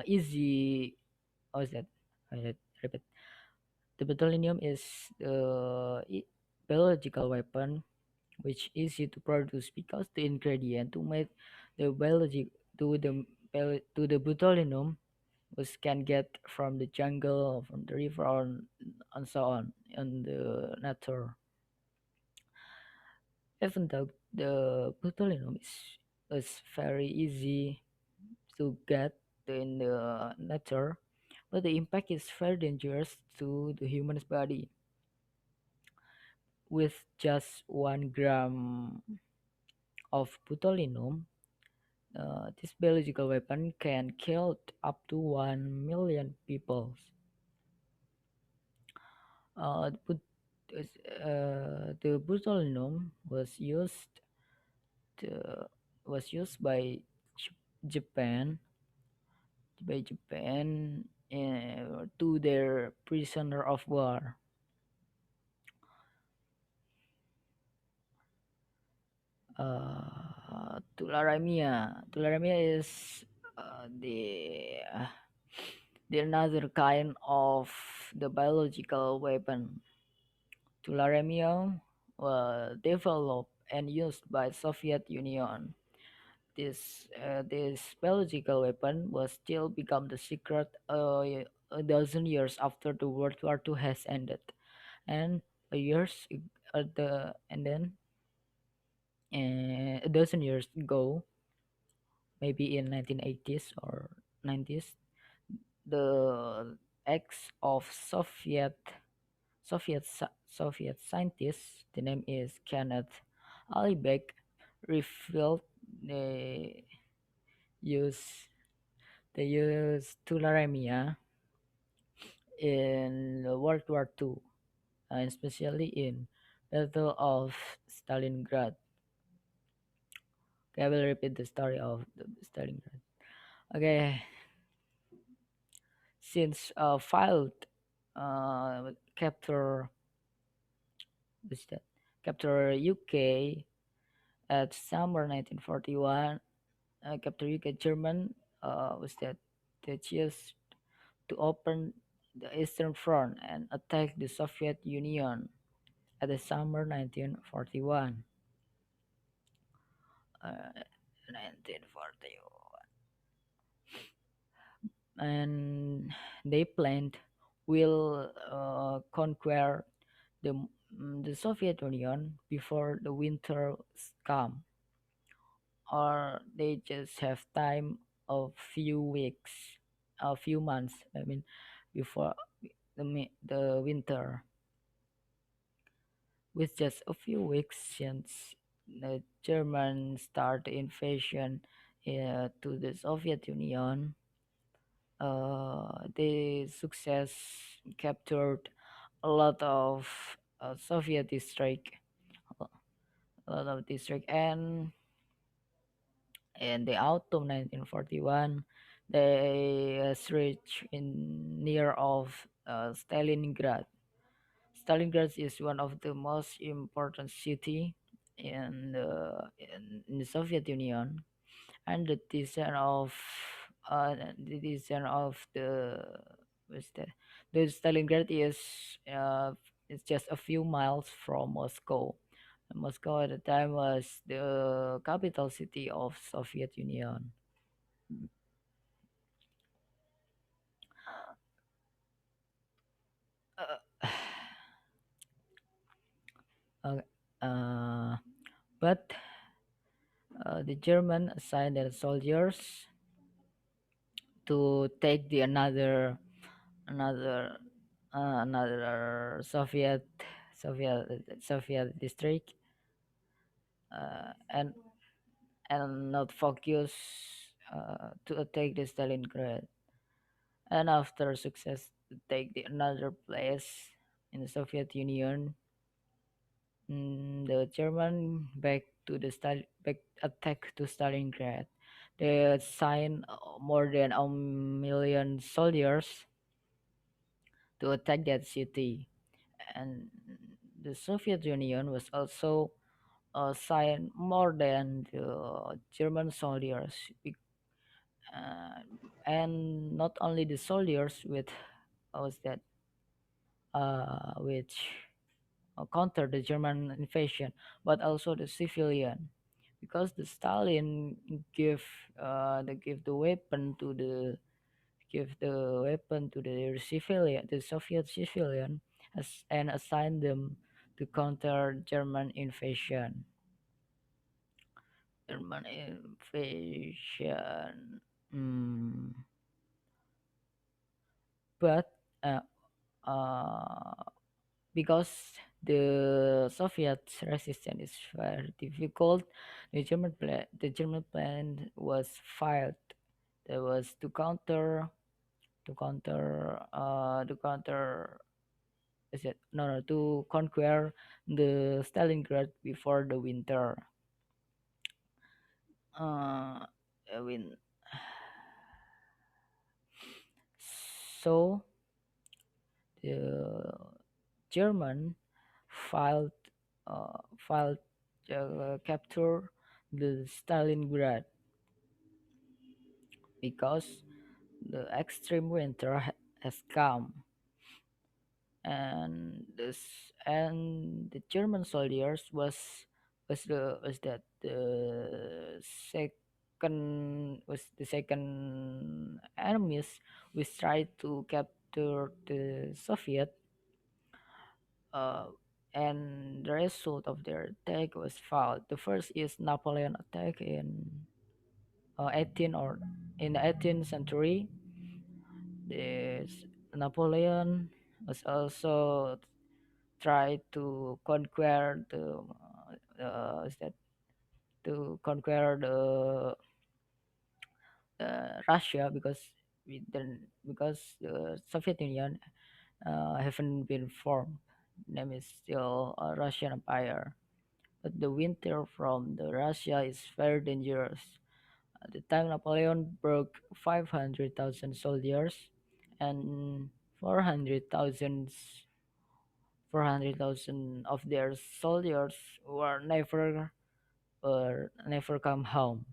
easy. What is that? Repeat. The botulinum is the biological weapon which easy to produce because the ingredient to make the biologic to the botulinum was can get from the jungle, from the river, and so on in the nature. Even though the botulinum is very easy to get in the nature, but the impact is very dangerous to the human's body. With just 1 gram of botulinum, this biological weapon can kill up to 1 million people. The botulinum uh, was used Japan Japan to their prisoner of war. Tularemia is the another kind of the biological weapon. Tularemia was developed and used by Soviet Union. This biological weapon was still become the secret a dozen years after the World War II has ended, and a years the and then a dozen years ago, maybe in 1980s or 90s, the ex of Soviet scientist, the name is Kenneth Alibek, revealed they use they use tularemia in World War II, and especially in Battle of Stalingrad. Okay, I will repeat the story of the Stalingrad. Okay, since failed capture what's that? Capture UK at summer 1941. Capture UK German was that they chose to open the Eastern Front and attack the Soviet Union at the summer 1941. 1941, and they planned will conquer the Soviet Union before the winter come, or they just have time of few weeks, a few months. I mean, before the winter, with just a few weeks since the Germans start the invasion to the Soviet Union. They success captured a lot of Soviet district, a lot of district, and in the autumn 1941, they reached in near of Stalingrad. Stalingrad is one of the most important city in the Soviet Union, and the design of the what's that? The Stalingrad is just a few miles from Moscow. Moscow at the time was the capital city of Soviet Union. Uh, uh, uh, but the German assigned their soldiers to take the another another Soviet district, and not focus to attack the Stalingrad. And after success to take the another place in the Soviet Union, the German back attack to Stalingrad. They assigned more than a million soldiers to attack that city, and the Soviet Union was also assigned more than the German soldiers, uh, and not only the soldiers with was that which counter the German invasion, but also the civilian, because the Stalin give they give the weapon to the civilian, the Soviet civilian, and assign them to counter German invasion. German invasion. Mm, but uh, uh, because the Soviet resistance is very difficult, the German plan was filed. There was to counter is it no to conquer the Stalingrad before the winter. Uh, I mean, so the German filed filed capture the Stalingrad because the extreme winter has come, and the German soldiers was that the second enemies which tried to capture the Soviet, uh, and the result of their attack was found. The first is Napoleon attack in 18 or in the 18th century. This Napoleon was also tried to conquer is that to conquer the Russia, because the Soviet Union haven't been formed. Name is still a Russian Empire, but the winter from the Russia is very dangerous. At the time, Napoleon broke 500,000 soldiers, and 400,000 400,000 of their soldiers were never come home.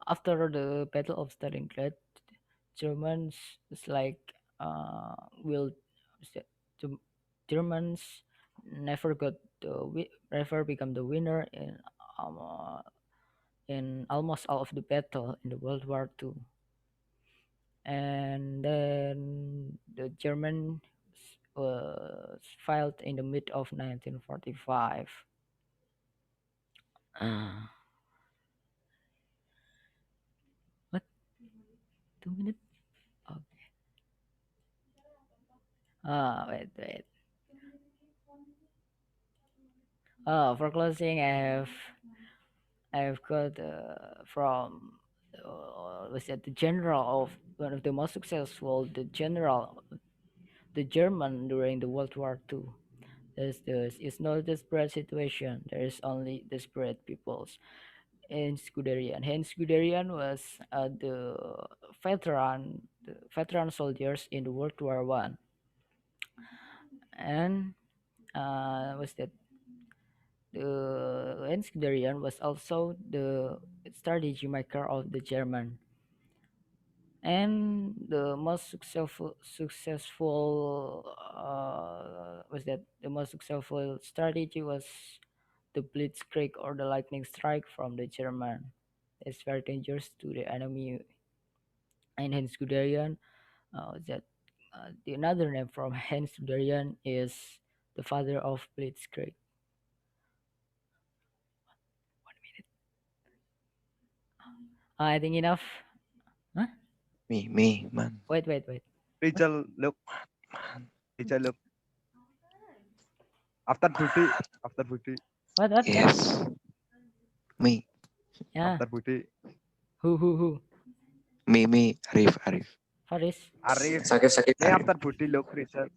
After the Battle of Stalingrad, Germans is like will Gem- Germans never never become the winner in almost all of the battle in the World War II. and then the German was filed in the mid of 1945. Uh, what? 2 minutes? Oh, wait. For closing, I've got from was that the general of one of the most successful, the German during the World War II. It's not a desperate situation. There is only desperate peoples. Heinz Guderian. Heinz Guderian was the veteran soldiers in the World War One, and was that the Heinz Guderian was also the strategy maker of the German, and the most successful was that the most successful strategy was the blitzkrieg or the lightning strike from the German. It's very dangerous to the enemy. And Heinz Guderian, that the another name from Heinz Guderian is the father of blitzkrieg. I think enough. Huh? Me, man. Wait. Rachel, look, Rachel, look. After Bhuti, What? Yes. Me. Yeah. after Bhuti, Who? Me. Arif. Faris. Arif. Sakit. Hey, after Bhuti, look, Rachel.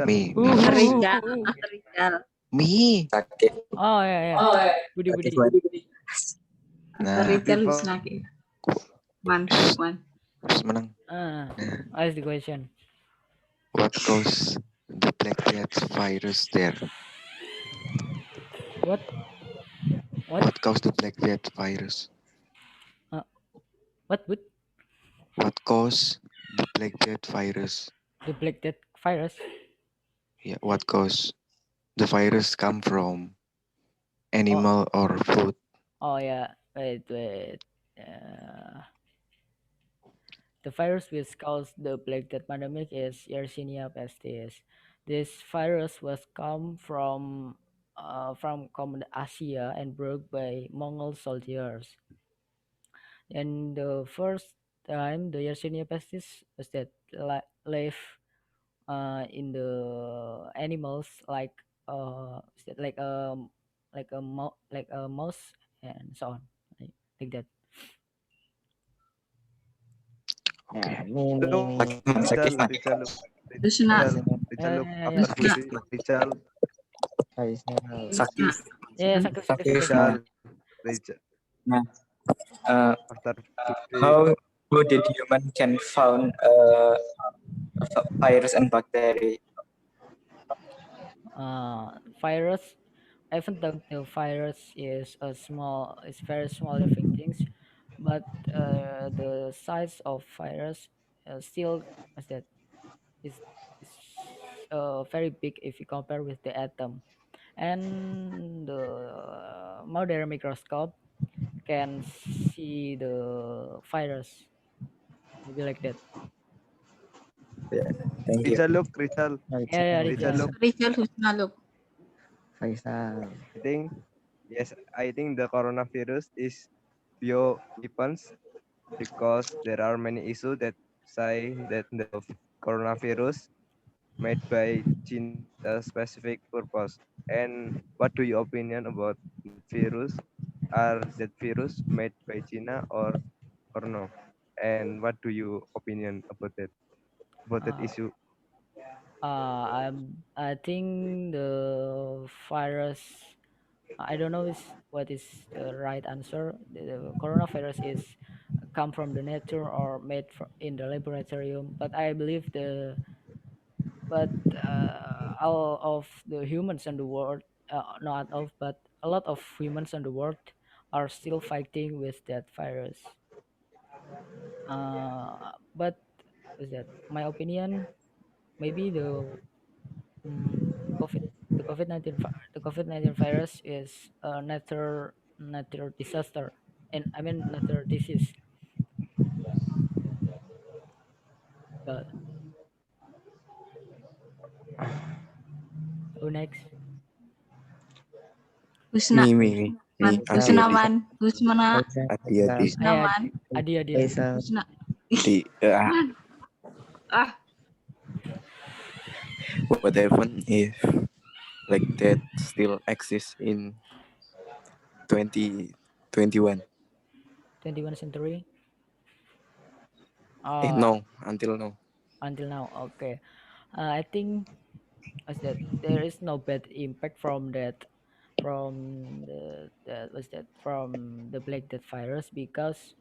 Me. Who? Rizal, after Rizal. Me. Sakit. Oh yeah. Budi. Sakit banget. After Nah, Rizal, who's before lagi? Lukman. Terus menang. Nah. Ask the question. What caused the Black Death virus there? What? What caused the Black Death virus? What? What caused the Black Death virus? The Black Death virus. Yeah, what caused the virus come from? Animal or food? Oh yeah. Wait. Uh, the virus which caused the Black Death pandemic is Yersinia pestis. This virus was come from common Asia and brought by Mongol soldiers. And the first time the Yersinia pestis was that live in the animals like is that like a mouse and so on, like that. Okay. look, Sakit man. Rachel, look, Rizna. Rachel, look, Yeah. after Rizna. Bhuti, Rachel, Sakit. Yeah, sakit. Rachel, Rachel, Nah, uh, after Bhuti. how did human can found virus and bacteria? Virus, even though the virus is very small living things, but the size of virus still is that is very big if you compare with the atom. And the modern microscope can see the virus, maybe like that. Yeah, thank you. Rachel, look, Rachel, Yeah, Rachel, Rizal. look. Rizal, who's look? I think, yes, I think the coronavirus is bio weapons because there are many issues that say that the coronavirus made by China with a specific purpose. And what do your opinion about that virus? Are that virus made by China or no? And what do you opinion about that uh, issue? I think the virus, I don't know what is the right answer. The coronavirus is come from the nature or made in the laboratorium, but I believe but all of the humans in the world, not of, but a lot of humans in the world are still fighting with that virus. But is that my opinion? Maybe COVID the COVID-19 virus is a natural disaster, and I mean natural disease. Got. Who next? Husna. Me. Faisal. Husnaman. Husmana. Faisal. Adi. Husnaman. Adi. Faisal. Husna. Di. Man. Ah. What happened if like that still exists in 2021? 21st century. No, until now. Until now. Okay. I think as that there is no bad impact from that from the Black Death virus, because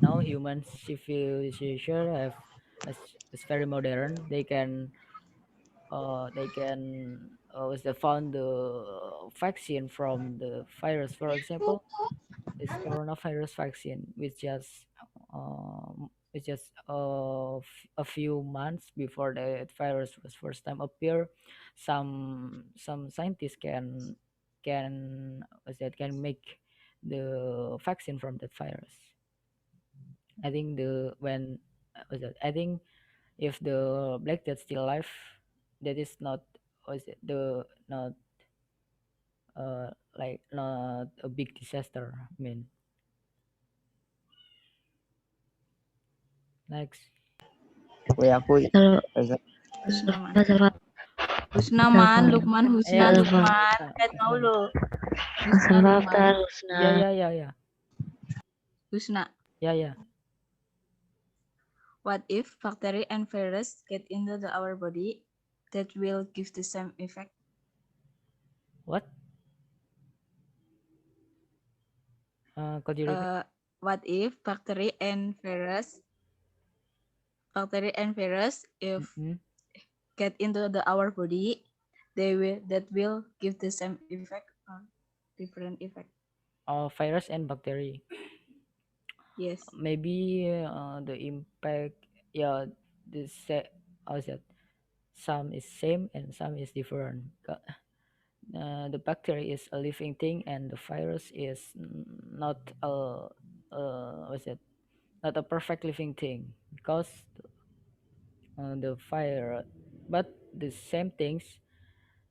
now human civilization is very modern. They can found the vaccine from the virus. For example, this coronavirus vaccine, a few months before the virus was first time appear, some scientists can make the vaccine from that virus. I think the when was that I think if the Black Death still alive, that is not was it the not not a big disaster. I mean, next. Aku Sal- Faisal. Husnaman. Salva. Husnaman. Salva. Lukman. Husna. Eh, Salva. Lukman. Kat mau Usman. lu. Husna. Salva Lukman. after Husna. Yeah. Husna. Yeah. What if bacteria and virus get into our body that will give the same effect? What? Could you repeat? What if bacteria and virus if Mm-hmm. get into our body, that will give the same effect or different effect? Virus and bacteria. Yes. Maybe the impact. Yeah, how is that? Some is same and some is different. The bacteria is a living thing, and the virus is not a what's that? Not a perfect living thing, because the fire, but the same things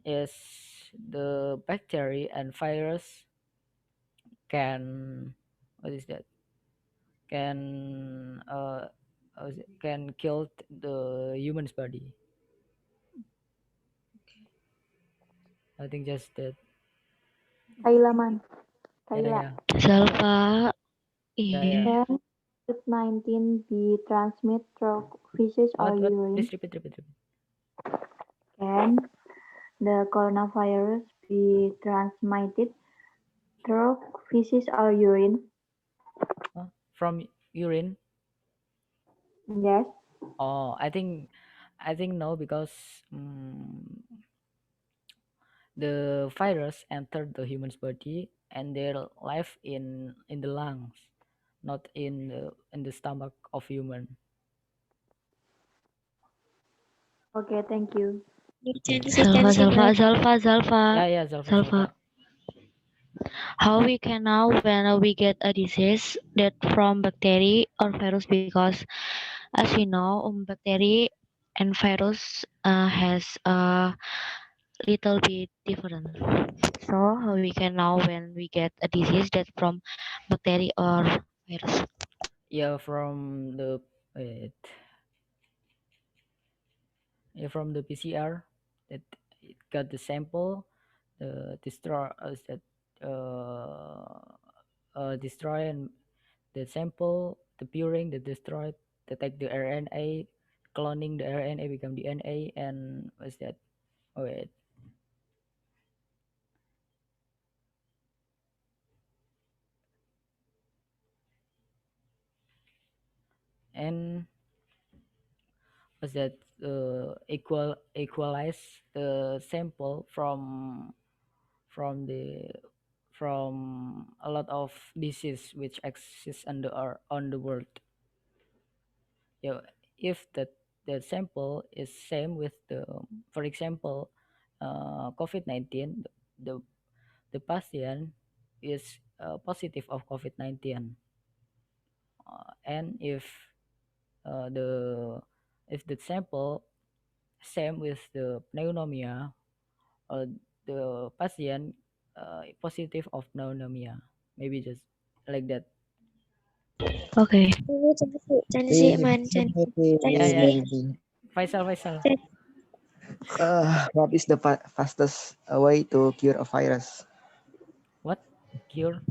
is the bacteria and virus can what is that can can kill the human's body. I think just that. Kailaman. Yeah. Salva. Yeah. Iya. Can COVID-19 be transmitted through feces or What? urine? Please repeat. Can the coronavirus be transmitted through feces or urine? From urine? Yes. Oh, I think no, because the virus entered the human's body and they live in the lungs, not in the stomach of human. Okay, thank you. Salva. Yeah, Zalfa. How we can know when we get a disease that from bacteria or virus, because as we know bacteria and virus has a little bit different. So how we can know when we get a disease that from bacteria or virus? Yeah, from the wait. Yeah, from the PCR that it got the sample, destroy that destroy and the sample, the purine, the destroy, detect the RNA, cloning the RNA become DNA, and what's that? Oh wait. And what's that? Equalize the sample from the from a lot of disease which exists on the world. Yeah, if that sample is same with the, for example, COVID-19, the the patient is positive of COVID-19, and if the if the sample same with the pneumonia, the patient positive of pneumonia, maybe just like that. Okay. We very, Yeah, yeah. very. Faisal. What is the fastest way to cure a virus? What? Cure?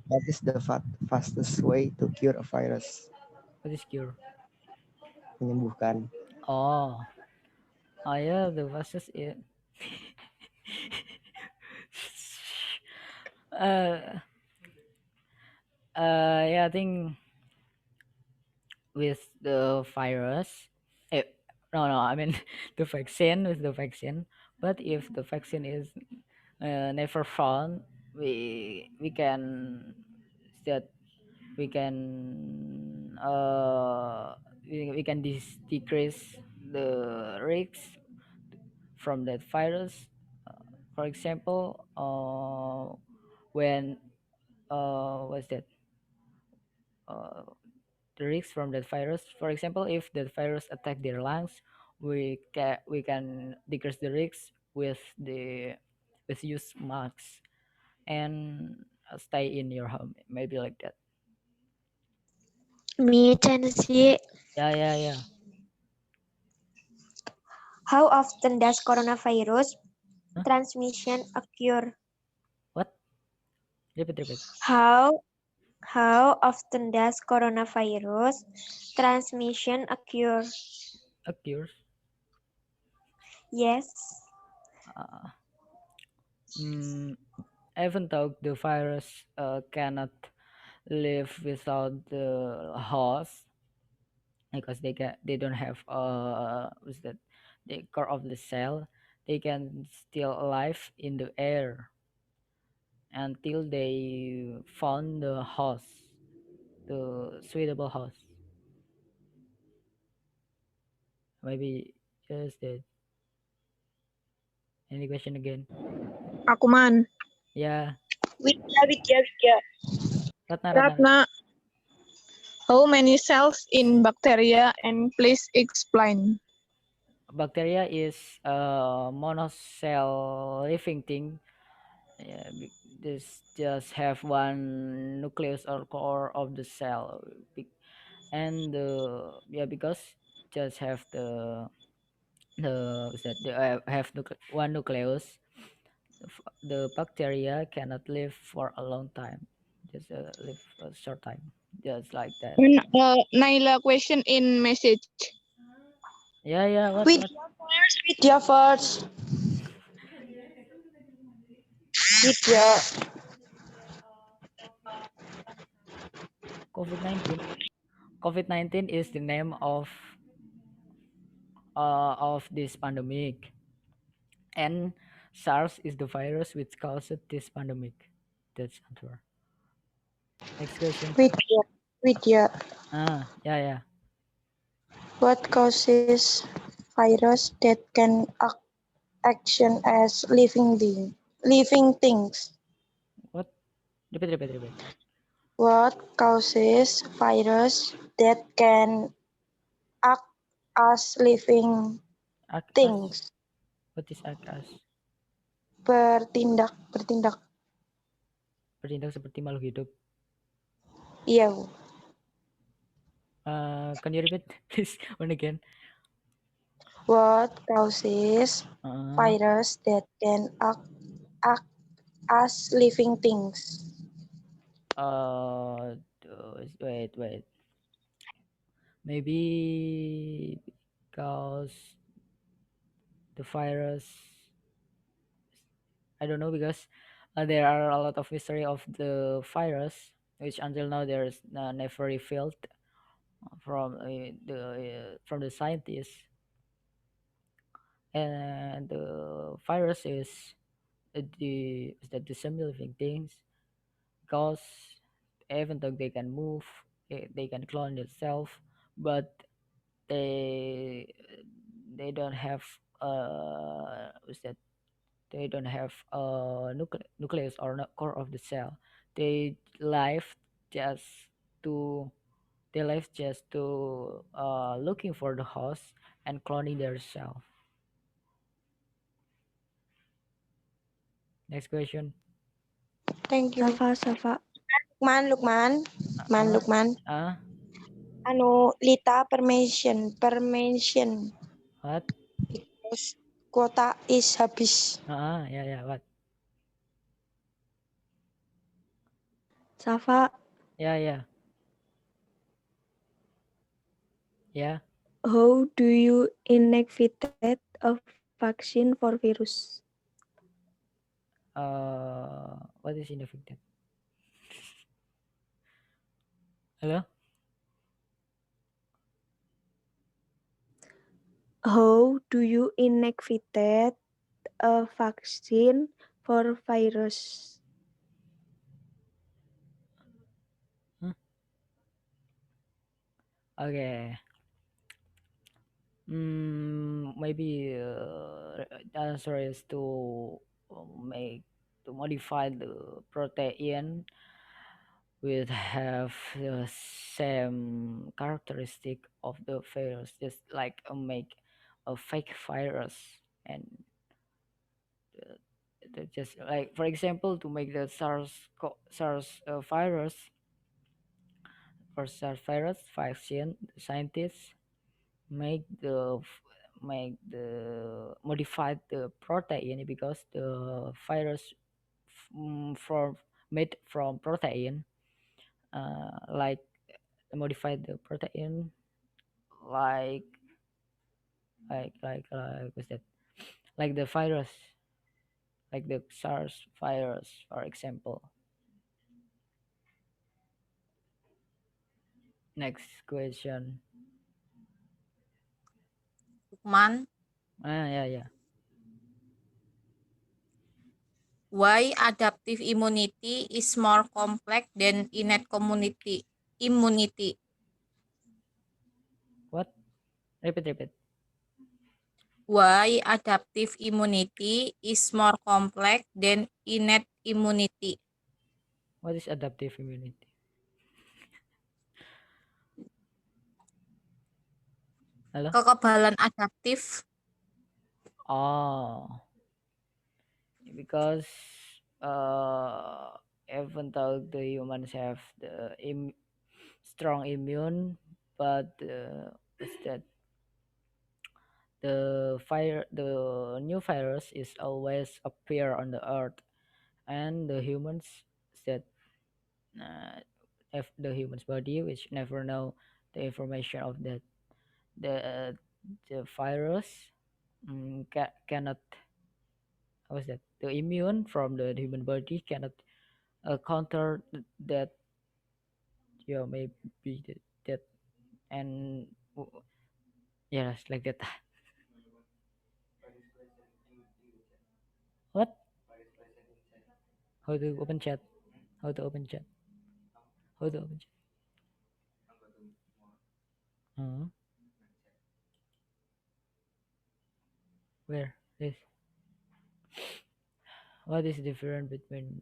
What is the fastest way to cure a virus? What is cure? Menyembuhkan. Oh, oh yeah, the fastest is uh yeah, I think with the virus, eh, no, I mean the vaccine, with the vaccine. But if the vaccine is never found, we can that we can we can decrease the risks from that virus. For example, when what's that? Uh, the risks from that virus. For example, if that virus attack their lungs, we can decrease the risks with use masks and stay in your home, maybe like that. Me, Tennessee. Yeah. How often does coronavirus Huh? transmission occur? What? Repeat. How often does coronavirus transmission occur? Occurs. Yes. Uh, mm, Even though the virus cannot live without the host, because they don't have what's that, the core of the cell, they can still alive in the air until they found the host, the suitable host. Maybe just that. Any question again? Akuman. Yeah. Widya. Ratna. Ratna. How many cells in bacteria and please explain? Bacteria is a monocell living thing. Yeah, this just have one nucleus or core of the cell. And yeah, because just have the what's that, they have one nucleus. The bacteria cannot live for a long time, just live a short time, just like that. Naila question in message. Yeah, what Widya first. Widya. COVID-19 is the name of this pandemic, and SARS is the virus which caused this pandemic. That's answer. Next question. Widya. Yeah. What causes virus that can action as living things? What? Repeat. What causes virus that can act as living Akas. things? What is akas? Bertindak. Bertindak seperti makhluk hidup. Iya. Can you repeat please one again? What causes virus that can act as living things? Wait. Maybe because the virus, I don't know, because there are a lot of history of the virus which until now there's never revealed from the scientists. And the virus is that the same living things, because even though they can move, they can clone themselves, but they they don't have what's that, they don't have a nucleus or core of the cell. They live just to They live just to looking for the host and cloning themselves. Next question. Thank you. Safa. Lukman. Ah, Lita permission. what? Because quota is habis. Yeah, what? Safa, Yeah. how do you inactivate a vaccine for virus? What is ineffective? Hello? How do you inactivate a vaccine for virus? Okay. Maybe the answer is to modify the protein will have the same characteristic of the virus, just like make a fake virus and just like, for example, to make the SARS virus for SARS virus vaccine, scientists make the modified the protein because the virus from made from protein, like modified the protein like what's that, like the virus, like the SARS virus, for example. Next question. Luqman, Yeah. why adaptive immunity is more complex than innate immunity? What? Repeat. Why adaptive immunity is more complex than innate immunity? What is adaptive immunity? Halo? Kekebalan adaptif. Oh, because even though the humans have the strong immune, but what's that, the new virus is always appear on the earth, and the humans that have the human's body which never know the information of that, the virus cannot, how is that, the immune from the human body cannot counter that, maybe that, and yes, like that. What? How to open chat? How to open chat? How to open chat? Where? This. What is the difference between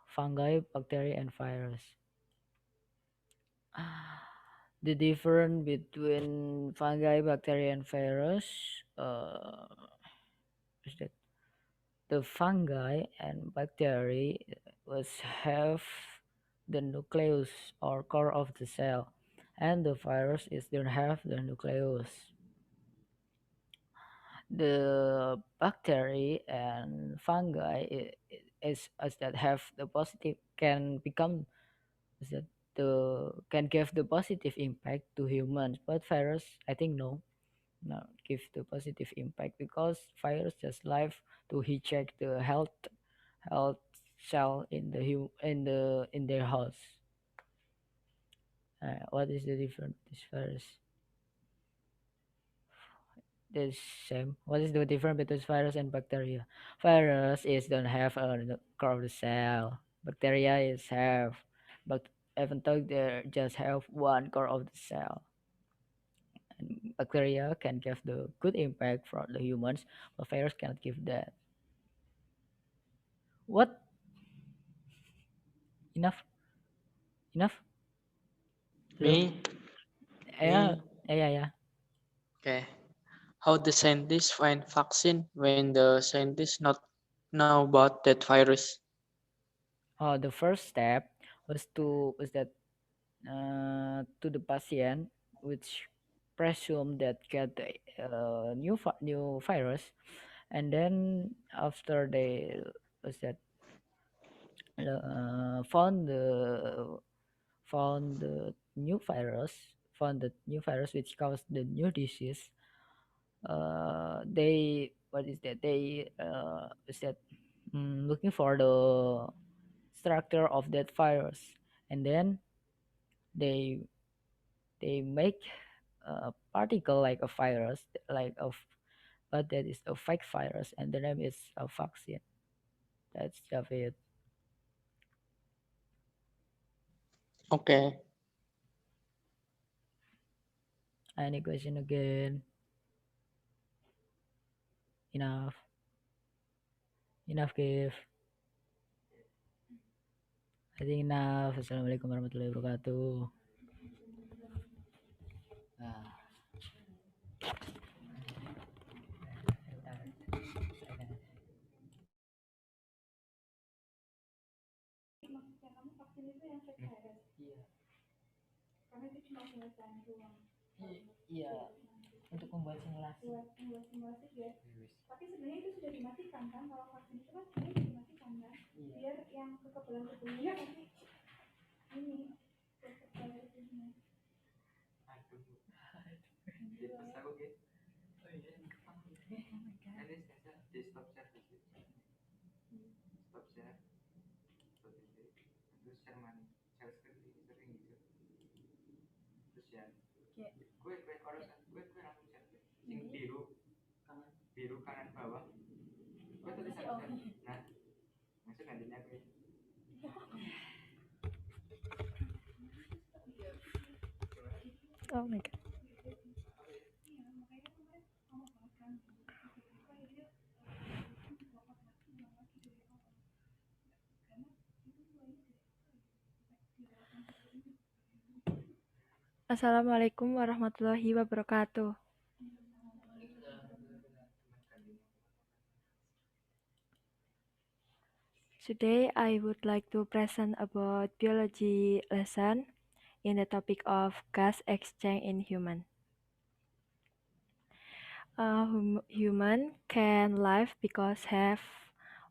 fungi, bacteria, and virus? The difference between fungi, bacteria, and virus. Is that the fungi and bacteria was have the nucleus or core of the cell, and the virus is don't have the nucleus. The bacteria and fungi is that have the positive, can become, is that the can give the positive impact to humans, but virus, I think no, not give the positive impact, because virus just live to hijack the health cell in the in their house. What is the difference with this virus? The same. What is the difference between virus and bacteria? Virus is don't have a core of the cell. Bacteria is have, but even though they just have one core of the cell. And bacteria can give the good impact for the humans, but virus cannot give that. What? Enough? Hello? Me? Yeah, Me? yeah. Okay. How the scientists find vaccine when the scientists not know about that virus? The first step was that to the patient which presume that get the new virus, and then after they was that found the new virus which caused the new disease. They what is that they is that looking for the structure of that virus, and then they make a particle like a virus, like of but that is a fake virus, and the name is a vaccine. That's David. Okay. Any question again? Enough. Enough, give. I think enough. Assalamualaikum warahmatullahi wabarakatuh. Ah. Maksudnya kamu vaksin itu yang fake virus. Iya. Karena itu cuma simulasi doang. Iya. Untuk membuat simulasi. Membuat simulasi ya. Tapi sebenarnya itu sudah dimatikan kan, kalau vaksin itu kan sebenarnya sudah dimatikan kan. Biar yang kekebalan tubuhnya nanti ini kekebalan tubuhnya. Aduh. Terus aku gitu. Oh iya. Nanti saya di stop share di situ. Stop share. Terus share mana? Share screen gitu. Terus ya. Gue orang gue langsung share. Sing biru kanan bawah. Gue tulisan share. Nah, langsung gantinya gue. Oh my god. Assalamualaikum warahmatullahi wabarakatuh. Today I would like to present about biology lesson in the topic of gas exchange in human. Human can live because have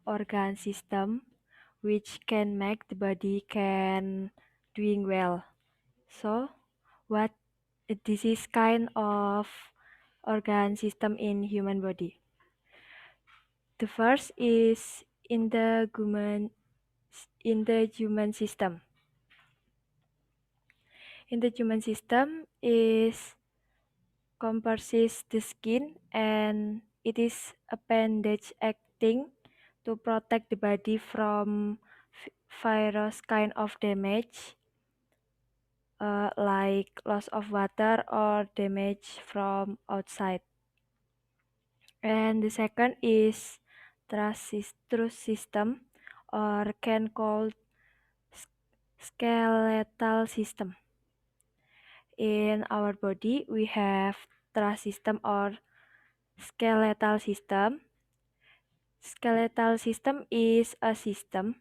organ system which can make the body can doing well. So what this is kind of organ system in human body. The first is in the human system. In the human system is comprises the skin, and it is appendage acting to protect the body from various kind of damage, like loss of water or damage from outside. And the second is truss system, or can called skeletal system. In our body, we have truss system or skeletal system. Skeletal system is a system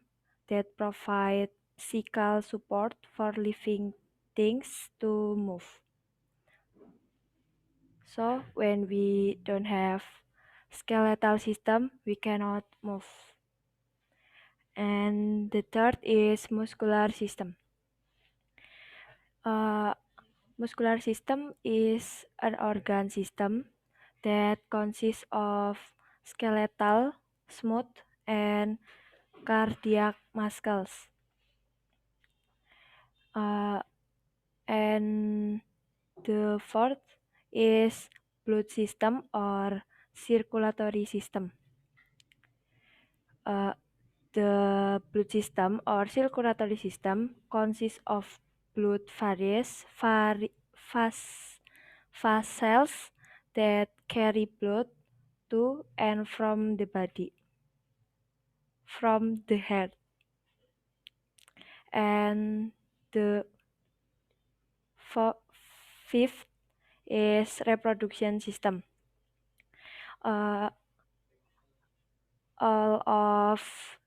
that provides physical support for living things to move. So when we don't have skeletal system, we cannot move. And the third is muscular system. Muscular system is an organ system that consists of skeletal, smooth, and cardiac muscles. And the fourth is blood system or circulatory system. The blood system or circulatory system consists of blood vessels that carry blood to and from the body, from the head. And the Fifth is reproduction system. All of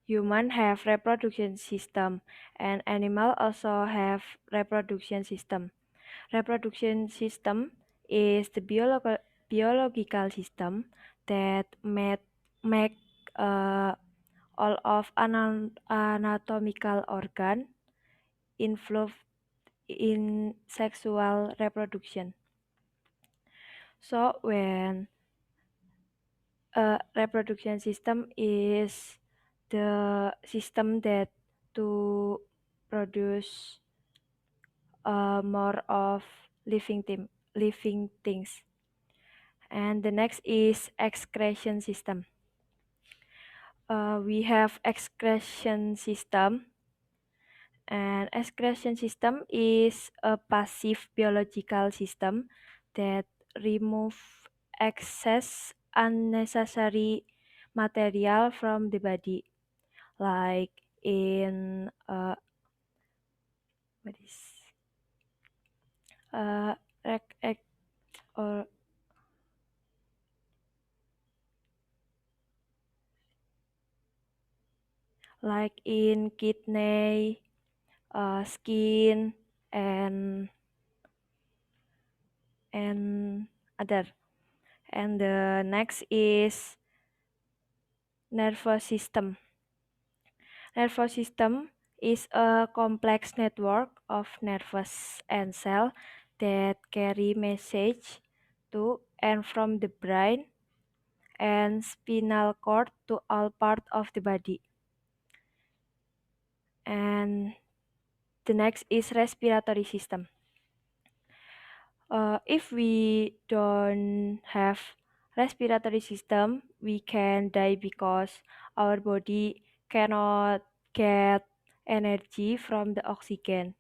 human have reproduction system, and animal also have reproduction system. Reproduction system is the biological system that make all of anatomical organ involved in sexual reproduction. So when reproduction system is the system that to produce more of living things. And the next is excretion system. We have excretion system, and excretion system is a passive biological system that remove excess unnecessary material from the body, like in what is or like in kidney, skin, and other. And the next is nervous system. Nervous system is a complex network of nerves and cells that carry message to and from the brain and spinal cord to all parts of the body. And the next is respiratory system. If we don't have respiratory system, we can die because our body cannot get energy from the oxygen.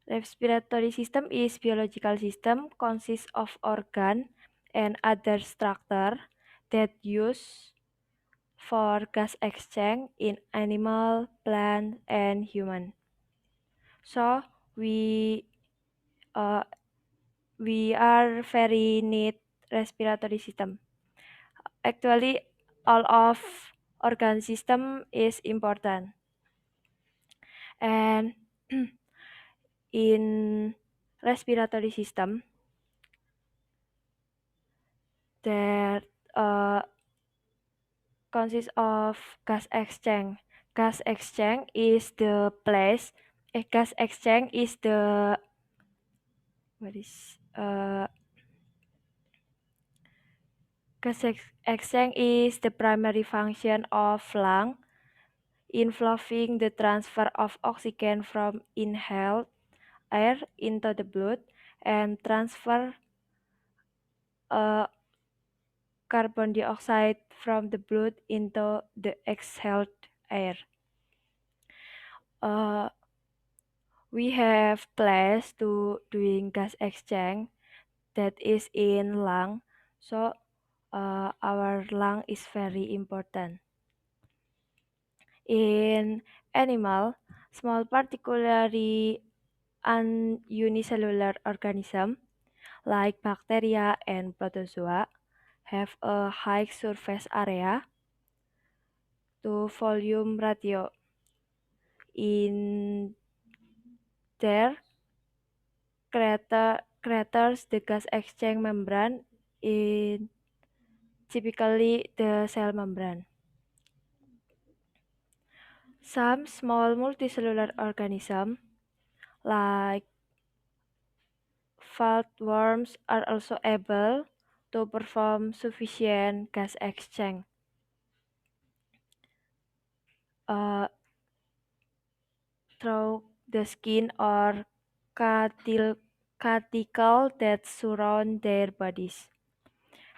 Respiratory system is biological system consists of organ and other structure that use for gas exchange in animal, plant, and human. So we are very need respiratory system. Actually, all of organ system is important. And in respiratory system, there consists of gas exchange. Gas exchange is the place. Gas exchange is the gas exchange is the primary function of lung, involving the transfer of oxygen from inhaled air into the blood and transfer carbon dioxide from the blood into the exhaled air. We have place to doing gas exchange that is in lung, so our lung is very important. In animal, small particularly unicellular organism like bacteria and protozoa have a high surface area to volume ratio. In their craters the gas exchange membrane in typically the cell membrane. Some small multicellular organisms like flatworms are also able to perform sufficient gas exchange. Through the skin or cuticle that surround their bodies.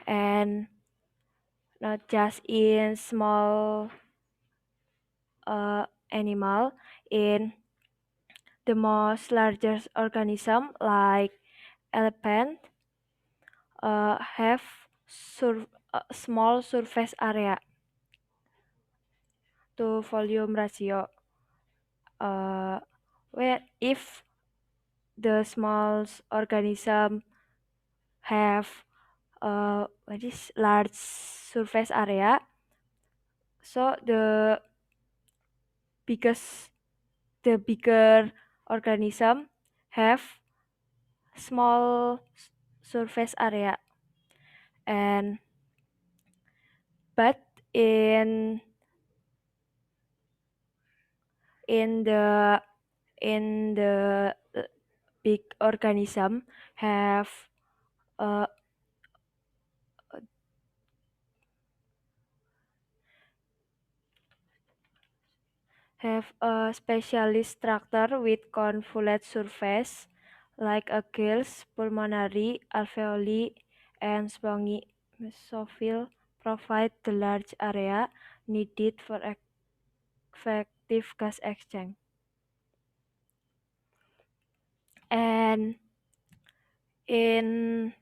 And not just in small animal, in the most largest organism like elephant have small surface area to volume ratio. Where if the small organism have large surface area. So the bigger organism have small surface area, and but in the big organism have uh, a specialist structure with convolute surface like a gills, pulmonary, alveoli, and spongy mesophyll provide the large area needed for effective gas exchange. And in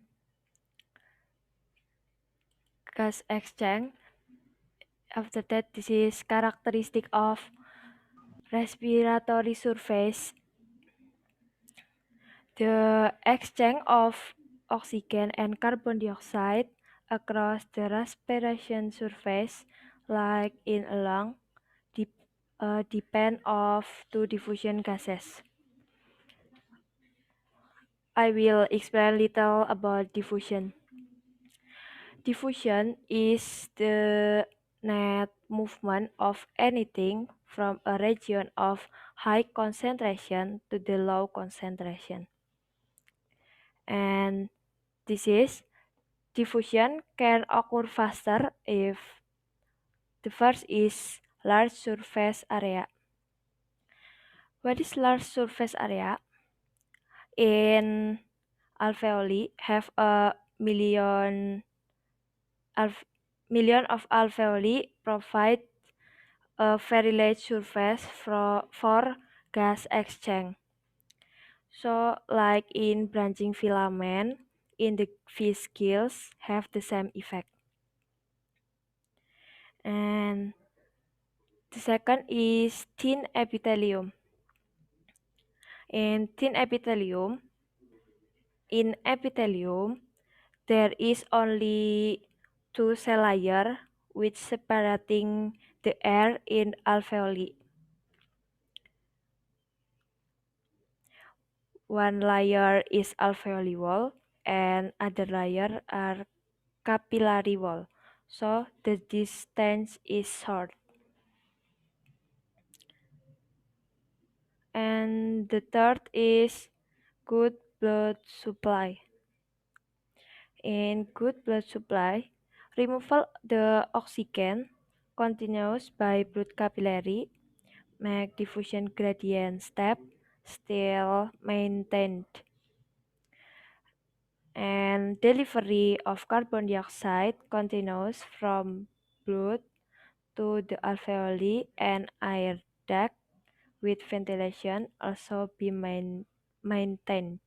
gas exchange, after that, this is characteristic of respiratory surface. The exchange of oxygen and carbon dioxide across the respiration surface, like in a lung, depend of two diffusion gases. I will explain little about diffusion. Diffusion is the net movement of anything from a region of high concentration to the low concentration. And diffusion can occur faster if the first is large surface area. What is large surface area? In alveoli have a million of alveoli provide a very large surface for gas exchange. So like in branching filament, in the fish gills have the same effect. And the second is thin epithelium. In epithelium, there is only two cell layer which separating the air in alveoli. One layer is alveoli wall and other layer are capillary wall. So the distance is short. And the third is good blood supply. In good blood supply, removal the oxygen continues by blood capillary make diffusion gradient step still maintained. And delivery of carbon dioxide continues from blood to the alveoli and air duct with ventilation also be maintained.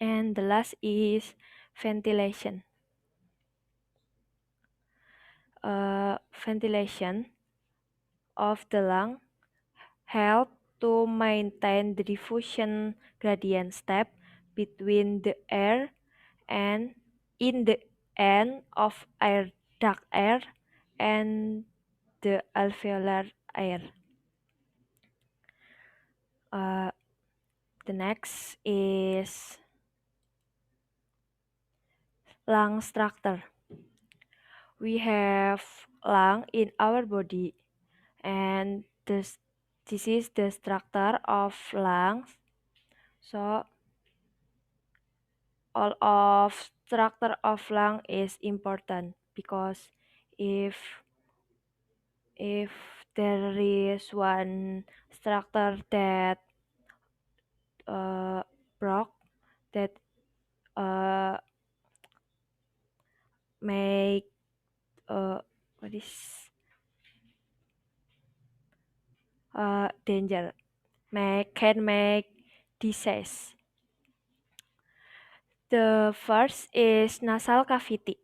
And the last is ventilation. Ventilation of the lung help to maintain the diffusion gradient step between the air and in the end of air duct air and the alveolar air. The next is lung structure. We have lung in our body, and this is the structure of lungs. So all of structure of lung is important because if there is one structure that broke, that make danger, can make disease. The first is nasal cavity.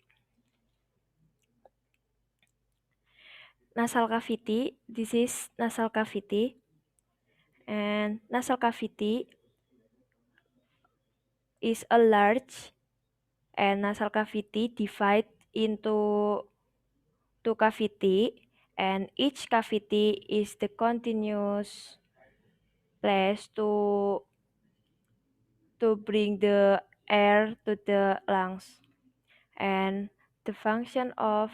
Nasal cavity, this is nasal cavity, And nasal cavity is a large and nasal cavity divide into two cavity, and each cavity is the continuous place to bring the air to the lungs. And the function of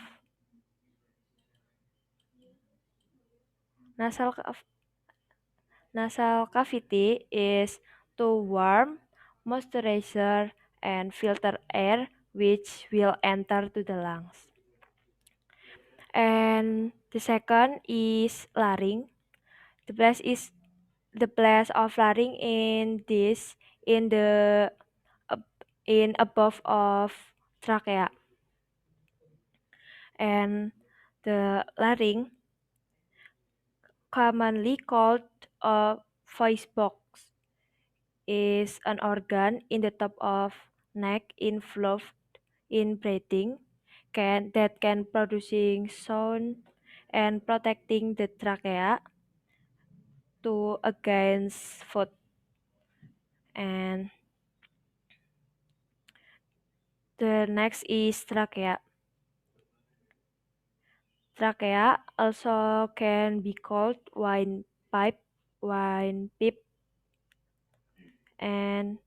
nasal cavity is to warm, moisturize, and filter air which will enter to the lungs. And the second is larynx. The place of larynx in the above of trachea. And the larynx, commonly called a voice box, is an organ in the top of neck involved in breathing that can producing sound and protecting the trachea to against food. And the next is trachea. Trachea also can be called windpipe, and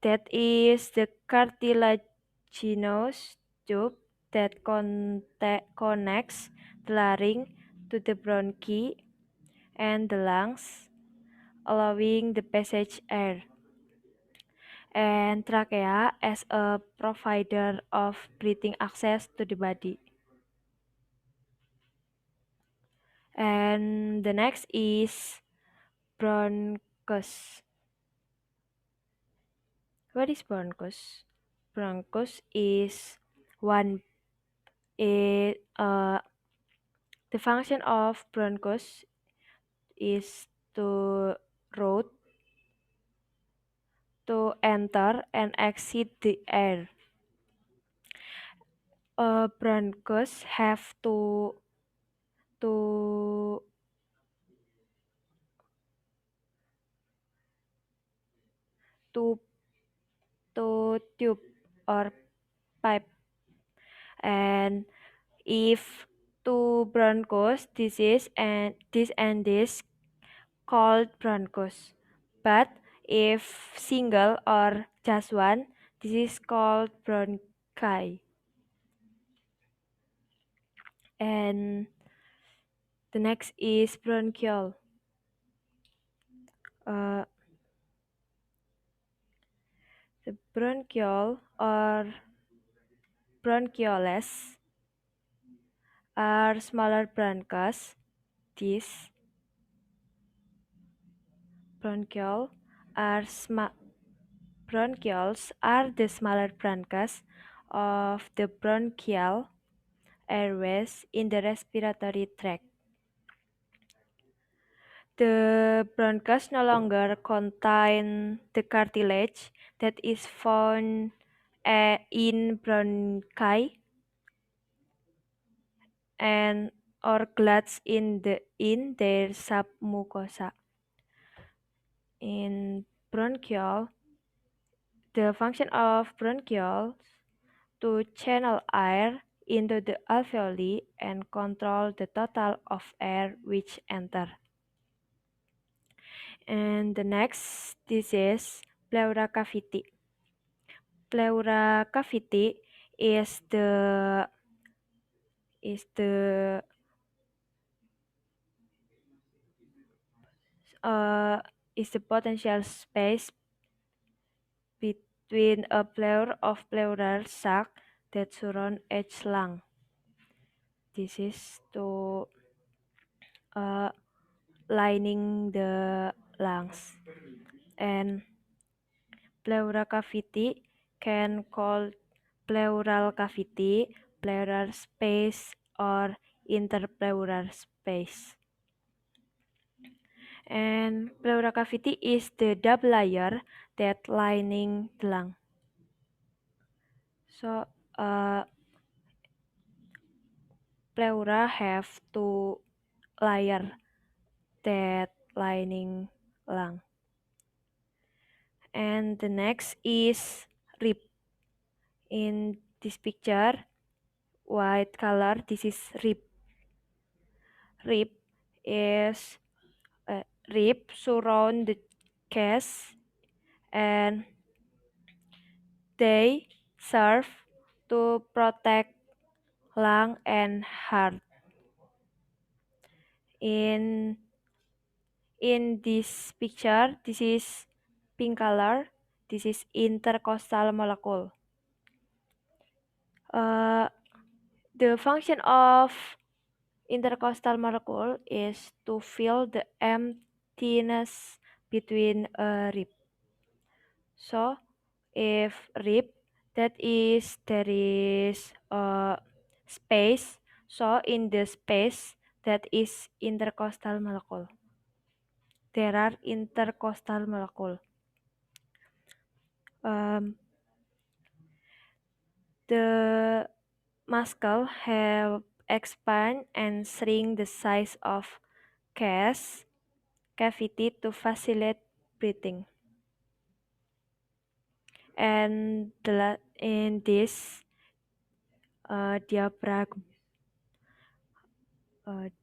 that is the cartilaginous tube that connects the larynx to the bronchi and the lungs, allowing the passage air. And trachea as a provider of breathing access to the body. And the next is bronchus. What is bronchus? Bronchus is the function of bronchus is to route, to enter and exit the air. Bronchus have two tube or pipe, and if two bronchus, this called bronchus. But if single or just one, this is called bronchi. And the next is bronchiole. The bronchiole or bronchioles are smaller bronchus. These bronchioles are the smaller bronchus of the bronchial airways in the respiratory tract. The bronchus no longer contain the cartilage that is found in bronchi and or glands in their submucosa. In bronchiole, the function of bronchioles to channel air into the alveoli and control the total of air which enter. And the next, this is pleura cavity. Pleura cavity is the potential space between a pair of pleural sac that surround each lung. This is to lining the lungs. And pleura cavity can called pleural cavity, pleural space, or interpleural space. And pleura cavity is the double layer that lining the lung. So pleura have two layer that lining lung. And the next is rib. In this picture, white color, this is rib. Rib is rib surround the chest and they serve to protect lung and heart. In this picture, this is pink color. This is intercostal molecule. The function of intercostal molecule is to fill the emptiness between a rib. So, if rib there is a space, so in the space that is intercostal molecule. There are intercostal molecule. The muscle have expand and shrink the size of cavity to facilitate breathing. And in this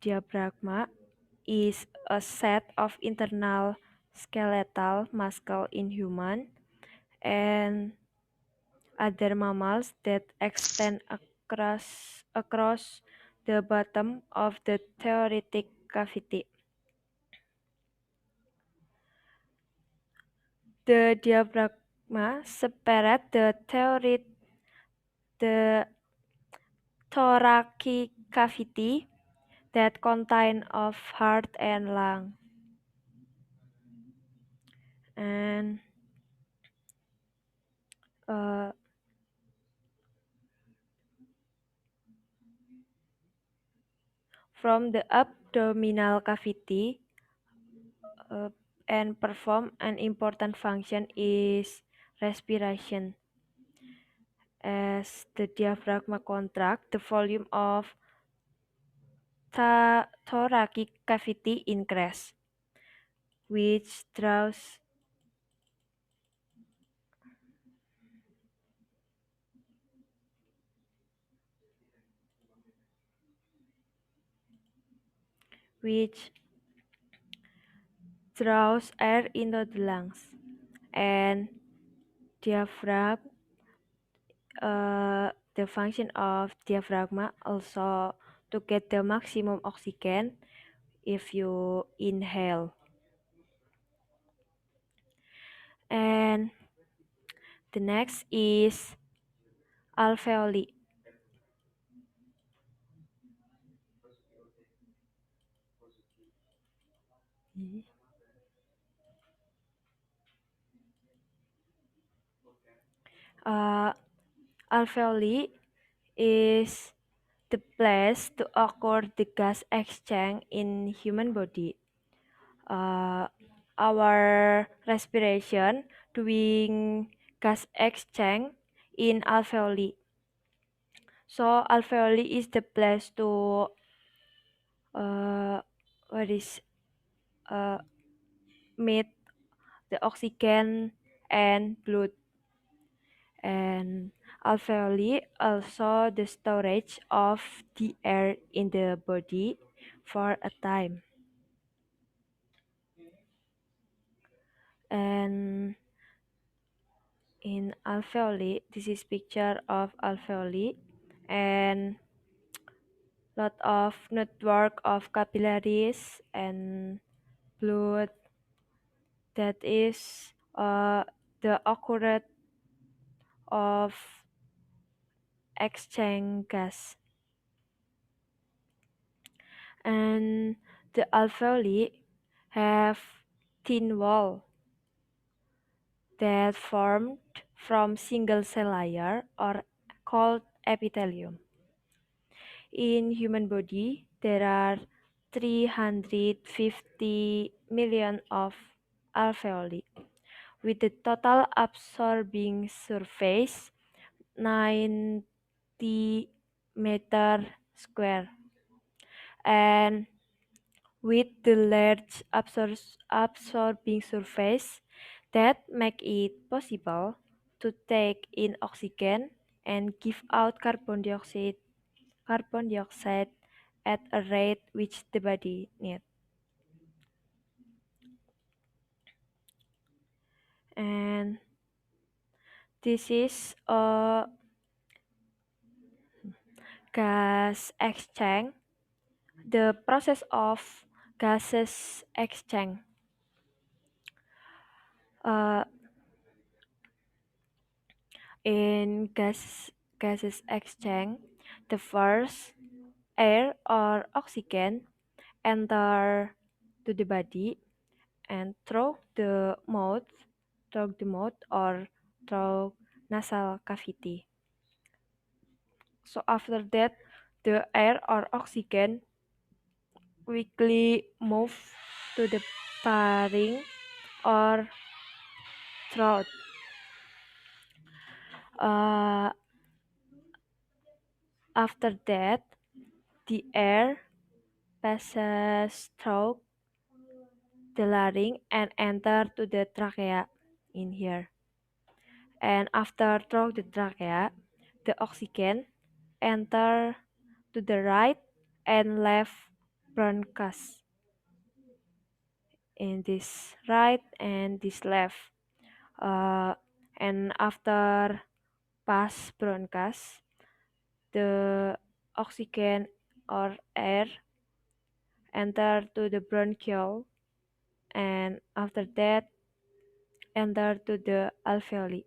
diaphragma is a set of internal skeletal muscle in human and other mammals that extend across the bottom of the thoracic cavity. The diaphragma separates the thoracic cavity that contain of heart and lung. And from the abdominal cavity and perform an important function is respiration. As the diaphragm contract, the volume of thoracic cavity increase, which draws air into the lungs. And diaphragm, the function of diaphragm also to get the maximum oxygen if you inhale. And the next is alveoli. Alveoli is the place to occur the gas exchange in human body. Our respiration doing gas exchange in alveoli. So alveoli is the place to meet the oxygen and blood. And alveoli also the storage of the air in the body for a time. And in alveoli, this is picture of alveoli and lot of network of capillaries and blood that is the occurrence of exchange gas. And the alveoli have thin wall that formed from single cell layer or called epithelium. In human body, there are 350 million of alveoli, with the total absorbing surface 90 meter square. And with the large absorbing surface that make it possible to take in oxygen and give out carbon dioxide at a rate which the body needs. And this is a gas exchange, the process of gases exchange. In gases exchange, the first air or oxygen enter to the body and through the mouth or through nasal cavity. So after that, the air or oxygen quickly move to the pharynx or throat. After that, the air passes through the larynx and enter to the trachea in here. And after through the trachea, the oxygen enter to the right and left bronchus. In this right and this left. And after pass bronchus, the oxygen or air enter to the bronchiole, and after that enter to the alveoli.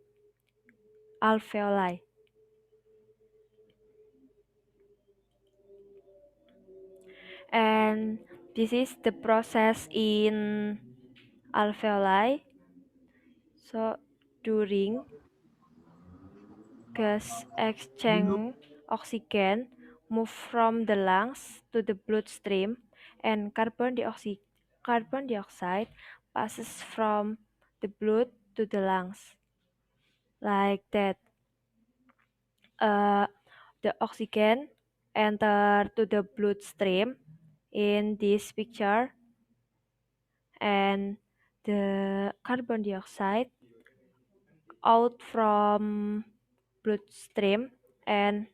And this is the process in alveoli. So during gas exchange, oxygen move from the lungs to the bloodstream, and carbon dioxide passes from the blood to the lungs. Like that. The oxygen enter to the bloodstream in this picture, and the carbon dioxide out from bloodstream and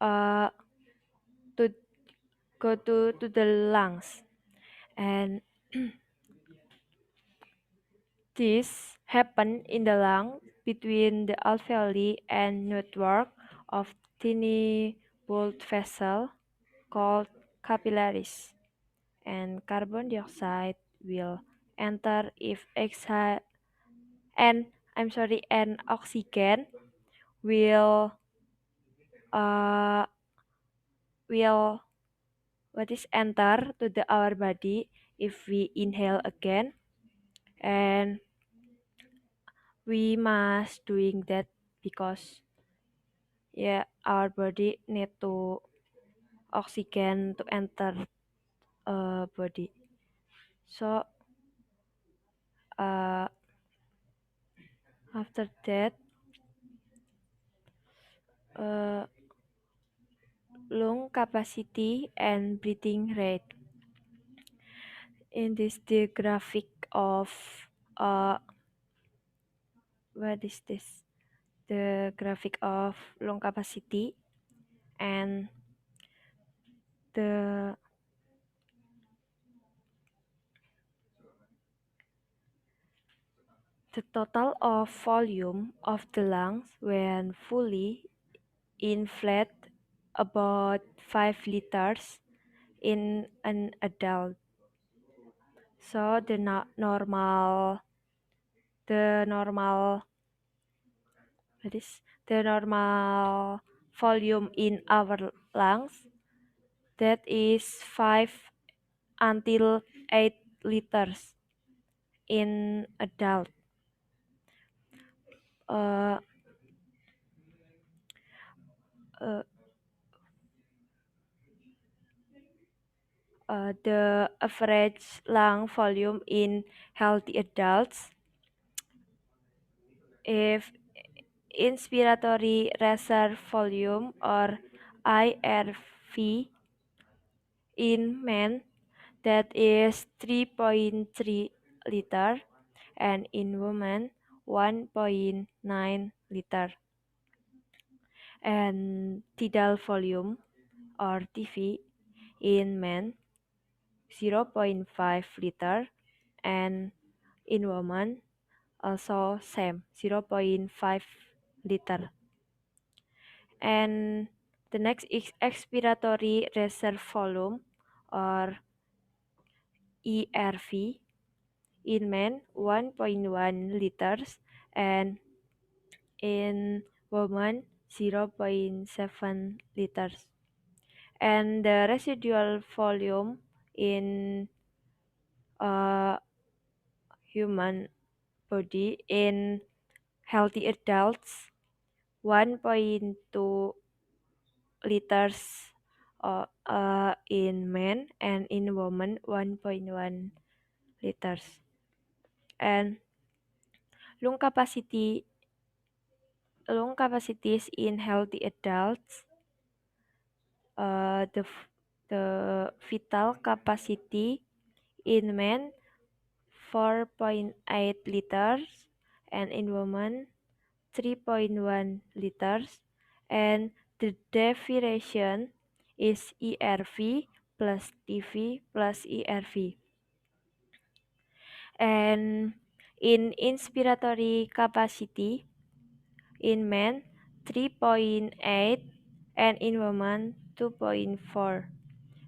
to go to the lungs. And this happen in the lung between the alveoli and network of tiny blood vessels called capillaries. And carbon dioxide will enter if and oxygen will enter to our body if we inhale again, and we must doing that because our body need to oxygen to enter body. So after that, lung capacity and breathing rate. In this the graphic of the graphic of lung capacity, and the total of volume of the lungs when fully inflated about 5 liters in an adult. So the normal volume in our lungs, that is 5 until 8 liters in adult. The average lung volume in healthy adults, if inspiratory reserve volume or IRV, in men that is 3.3 liter, and in women 1.9 liter. And tidal volume or TV in men 0.5 liter, and in women also same 0.5 liter. And the next is expiratory reserve volume or ERV in men 1.1 liters, and in women 0.7 liters. And the residual volume in human body in healthy adults 1.2 liters in men, and in women 1.1 liters. And lung capacities in healthy adults, the vital capacity in men 4.8 liters, and in women 3.1 liters. And the deviation is ERV plus TV plus ERV. And in inspiratory capacity in men 3.8, and in women 2.4.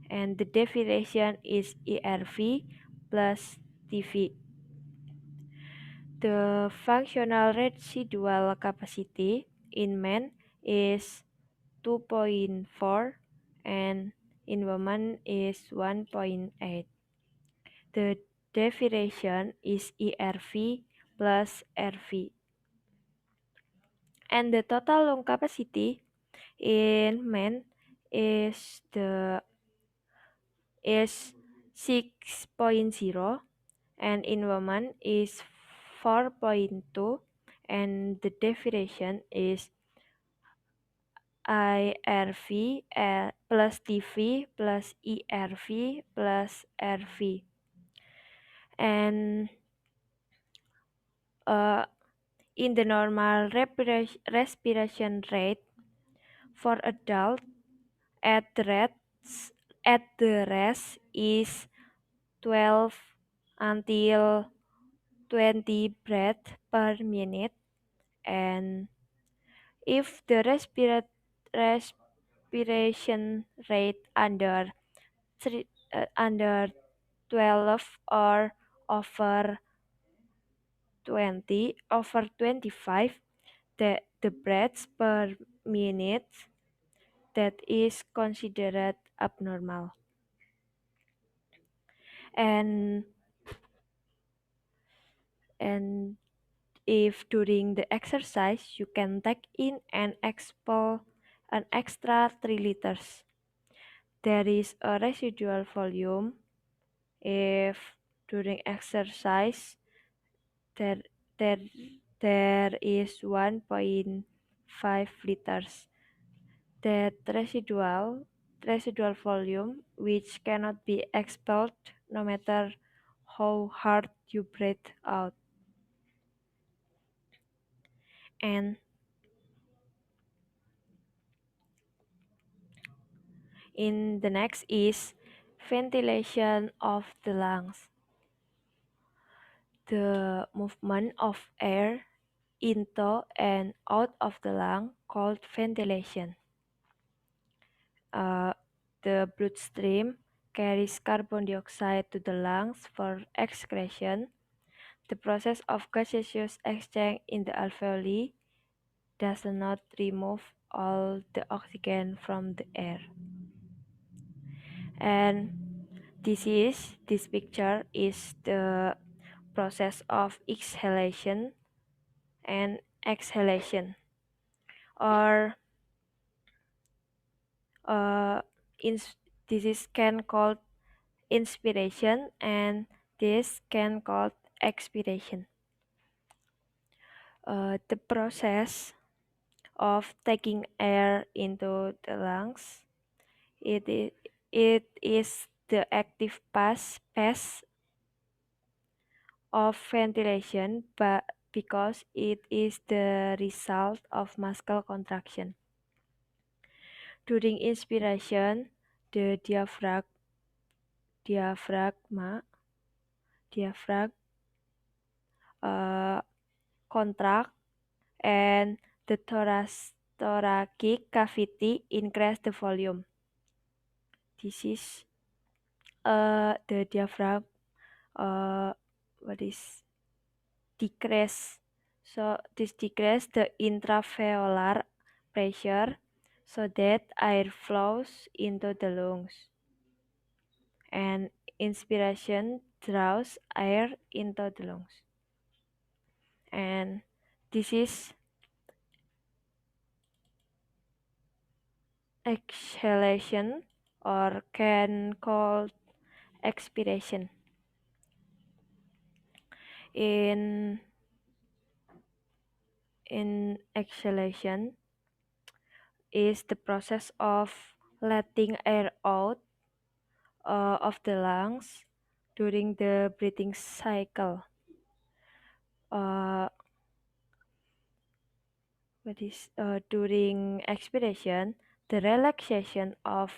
And the deviation is ERV plus TV. The functional residual capacity in men is 2.4, and in women is 1.8. The deviation is ERV plus RV. And the total lung capacity in men is 6.0, and in women is 4.2, and the deviation is IRV plus TV plus ERV plus RV. And in the normal respiration rate for adult at the rest is 12 until 20 breaths per minute. And if the respiration rate under 12 or over 25, the breaths per minute that is considered abnormal. And if during the exercise you can take in and expel an extra 3 liters, there is a residual volume. If during exercise there is 1.5 liters, that residual volume which cannot be expelled no matter how hard you breathe out. And in the next is ventilation of the lungs. The movement of air into and out of the lung called ventilation. The bloodstream carries carbon dioxide to the lungs for excretion. The process of gaseous exchange in the alveoli does not remove all the oxygen from the air. And this picture is the process of exhalation and exhalation, or this is can called inspiration, and this can called expiration. The process of taking air into the lungs, it It is the active path of ventilation, but because it is the result of muscle contraction. During inspiration, the diaphragm contract, and the thoracic cavity increase the volume. This is the diaphragm decrease. So this decrease the intraveolar pressure so that air flows into the lungs. And inspiration draws air into the lungs. And this is exhalation, or can called expiration. In exhalation is the process of letting air out of the lungs during the breathing cycle. During expiration, the relaxation of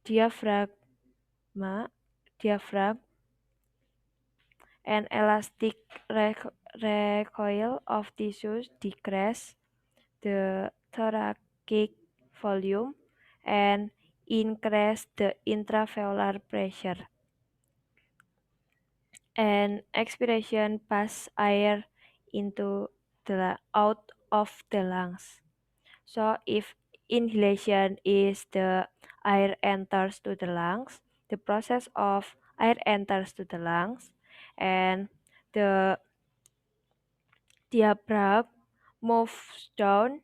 diaphragm and elastic recoil of tissues decrease the thoracic volume and increase the intraveolar pressure. And expiration pass air out of the lungs. So if inhalation is the air enters to the lungs, the process of air enters to the lungs, and the diaphragm moves down,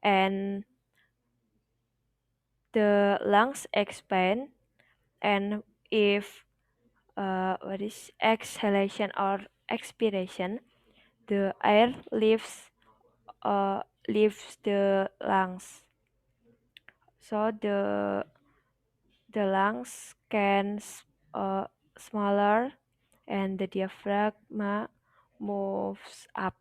and the lungs expand. And if exhalation or expiration, the air leaves the lungs. So the lungs can smaller, and the diaphragm moves up.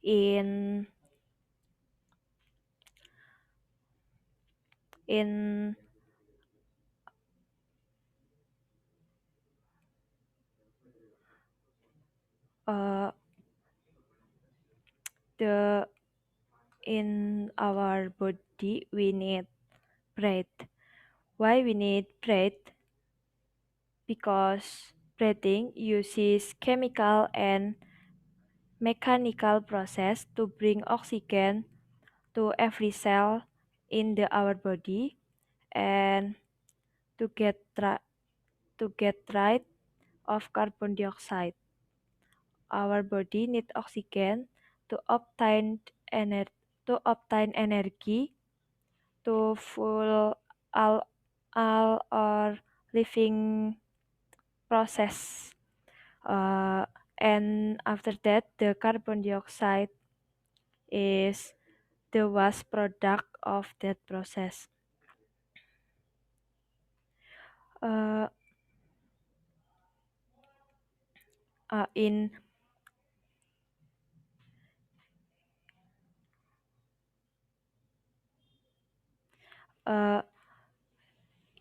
In in our body we need breath. Why we need breath? Because breathing uses chemical and mechanical process to bring oxygen to every cell in our body, and to get rid of carbon dioxide. Our body needs oxygen to obtain energy to fuel all our living process. And after that, the carbon dioxide is the waste product of that process.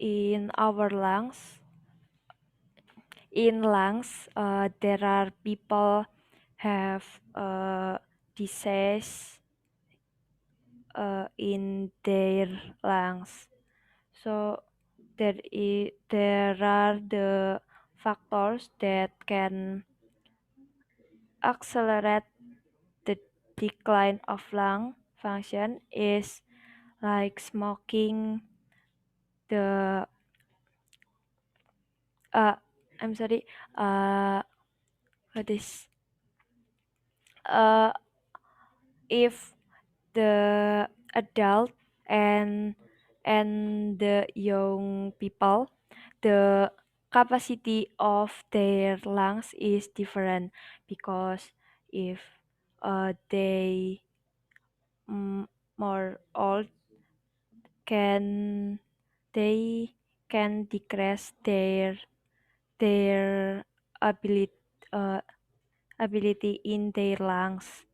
In our lungs, there are people have disease in their lungs. So there are the factors that can accelerate the decline of lung function, is like smoking, the if the adult and the young people, the capacity of their lungs is different, because if they more old, can they can decrease their ability ability in their lungs.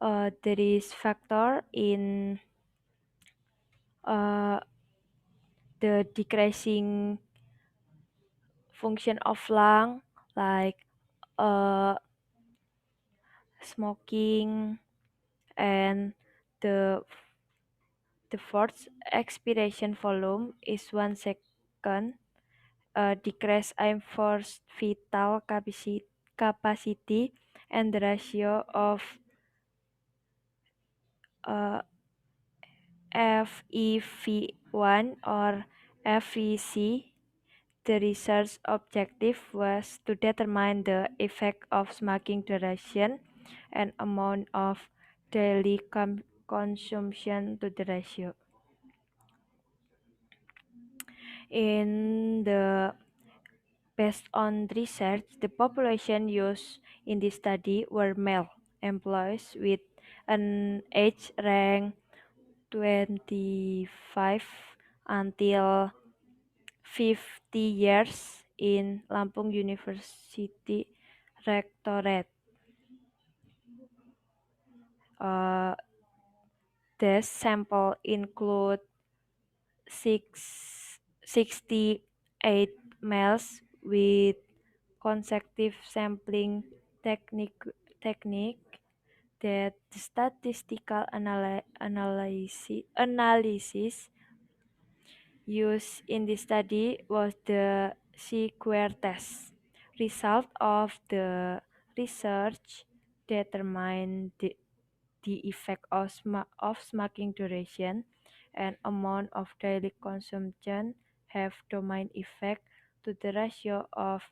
There is factor in the decreasing function of lung, like smoking, and the fourth expiration volume is 1 second. Decrease aim force vital capacity, and the ratio of FEV1 or FVC. The research objective was to determine the effect of smoking duration and amount of daily consumption to the ratio. Based on research, the population used in this study were male employees with an age range 25 until 50 years in Lampung University Rectorate. The sample include 68 males with consecutive sampling technique that the statistical analysis used in this study was the square test. Result of the research determined the effect of smoking duration and amount of daily consumption have domain effect to the ratio of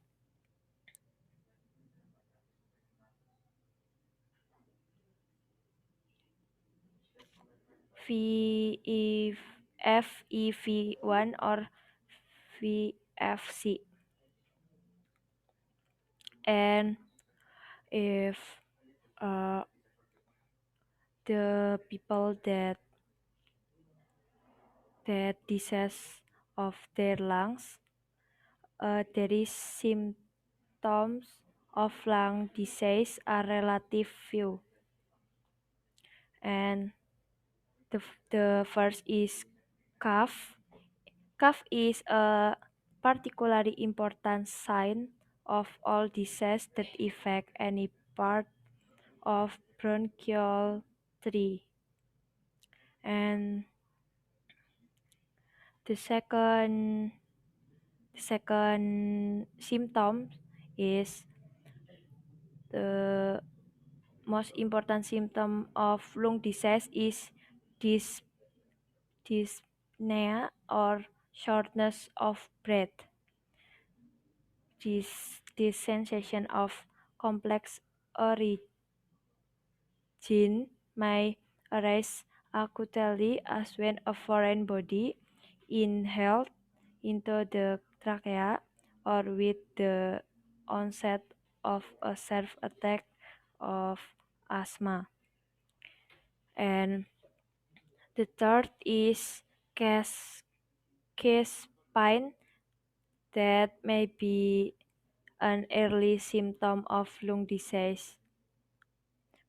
FEV1 or VFC. And if the people that disease of their lungs, there is symptoms of lung disease are relative few. And the first is cough. Cough is a particularly important sign of all disease that affect any part of bronchial tree. And the second symptom is the most important symptom of lung disease is dyspnea or shortness of breath. This sensation of complex origin may arise acutely as when a foreign body inhaled into the trachea or with the onset of a self attack of asthma. And the third is chest pain that may be an early symptom of lung disease,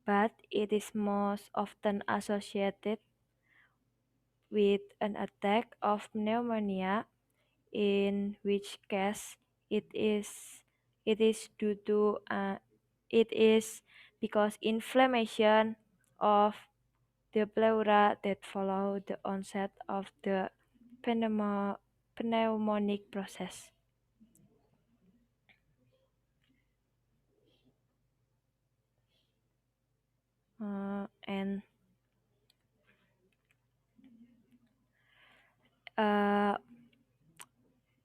but it is most often associated with an attack of pneumonia, in which case it is due to it is because inflammation of the pleura that follow the onset of the pneumonic process. And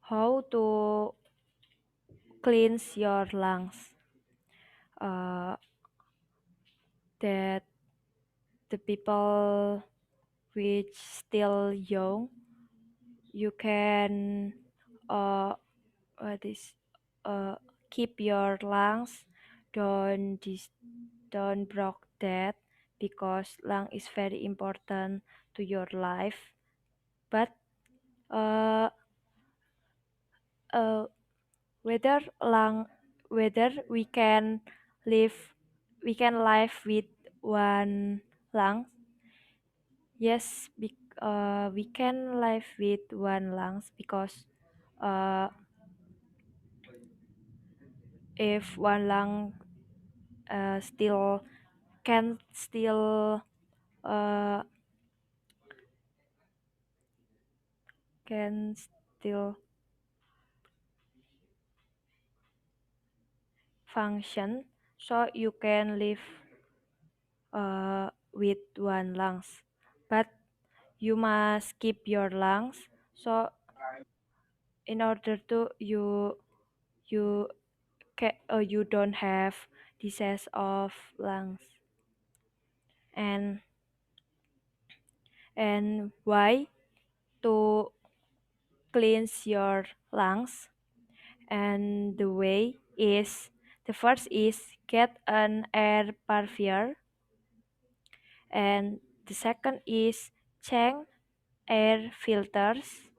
how to cleanse your lungs? That the people which still young, you can keep your lungs, don't broke that, because lung is very important to your life. But whether we can live with one lung. Yes, we can live with one lungs, because if one lung still can still function, so you can live with one lungs. But you must keep your lungs, so in order to you don't have disease of lungs. And why to cleanse your lungs? And the first is get an air purifier, and the second is change air filters,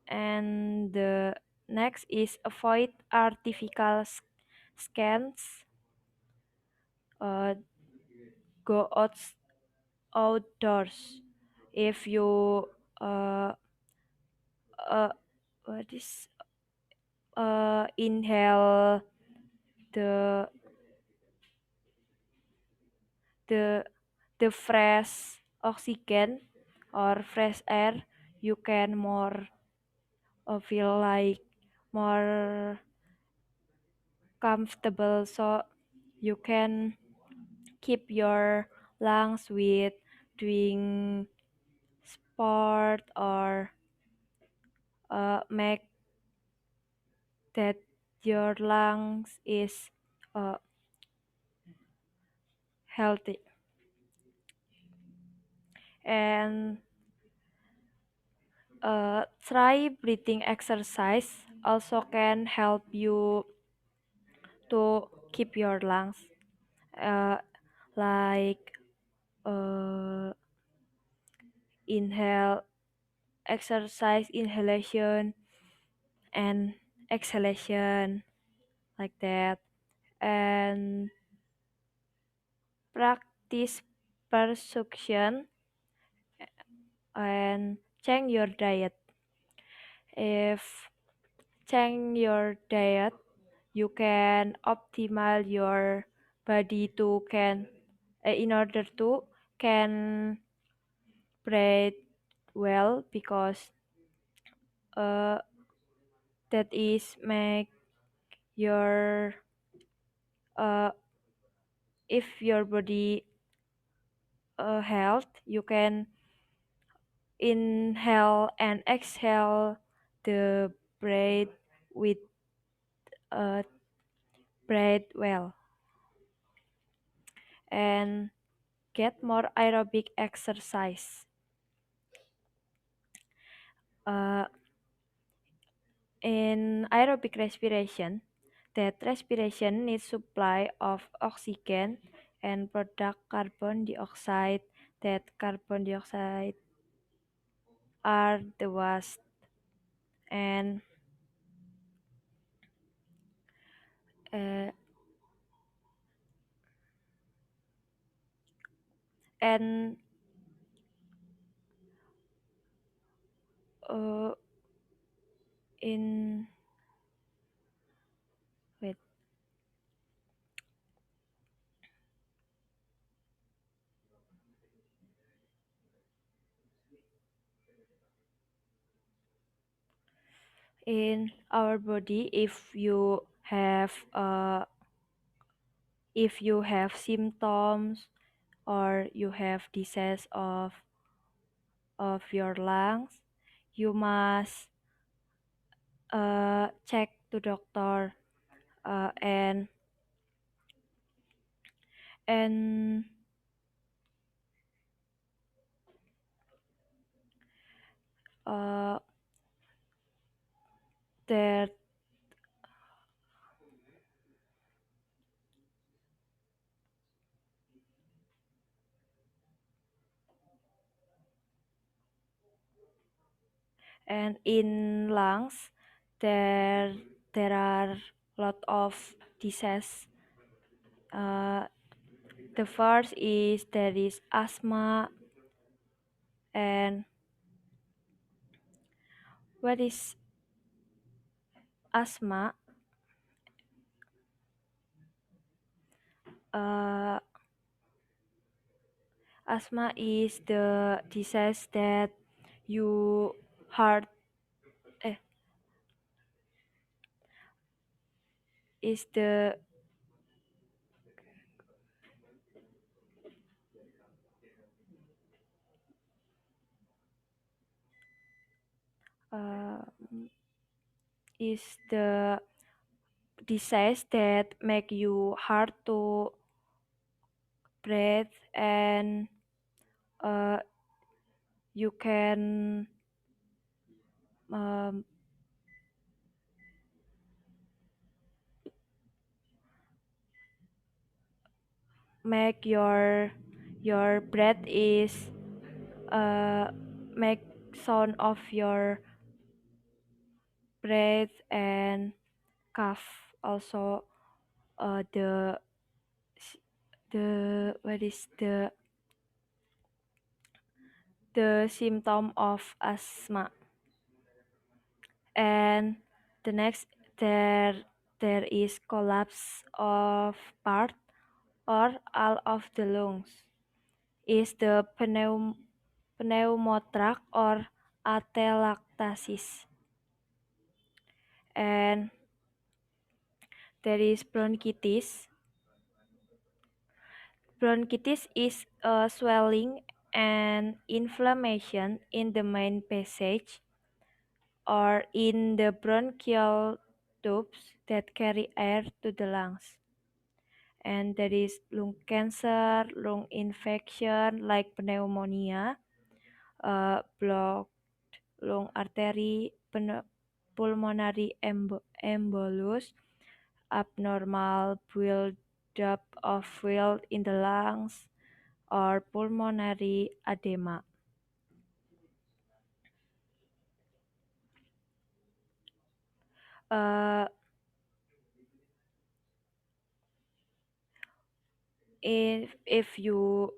and the next is avoid artificial scans, go outdoors if you inhale the fresh oxygen or fresh air, you can more feel like more comfortable, so you can keep your lungs with doing sport, or make that your lungs is healthy. And try breathing exercise also can help you to keep your lungs, like inhalation and exhalation, like that. And practice persuasion and change your diet. If change your diet, you can optimize your body to in order to can breathe well, because that is make your if your body health, you can inhale and exhale the breath with breathe well, and get more aerobic exercise. In aerobic respiration, that respiration needs supply of oxygen and product carbon dioxide. That carbon dioxide are the waste, and uh, and in wait in our body, if you have symptoms or you have disease of your lungs, you must check to doctor, and uh, that and in lungs there are lot of disease. The first is there is asthma, and what is asthma? Asthma is the disease that you heart is the is the disease that make you hard to breathe, and you can make your breath is make sound of your breath and cough also. The what is the symptom of asthma. And the next there is collapse of part or all of the lungs, is the pneumothorax or atelectasis. And there is bronchitis. Bronchitis is a swelling and inflammation in the main passage or in the bronchial tubes that carry air to the lungs. And there is lung cancer, lung infection like pneumonia, blocked lung artery, pulmonary embolus, abnormal buildup of fluid in the lungs, or pulmonary edema. If you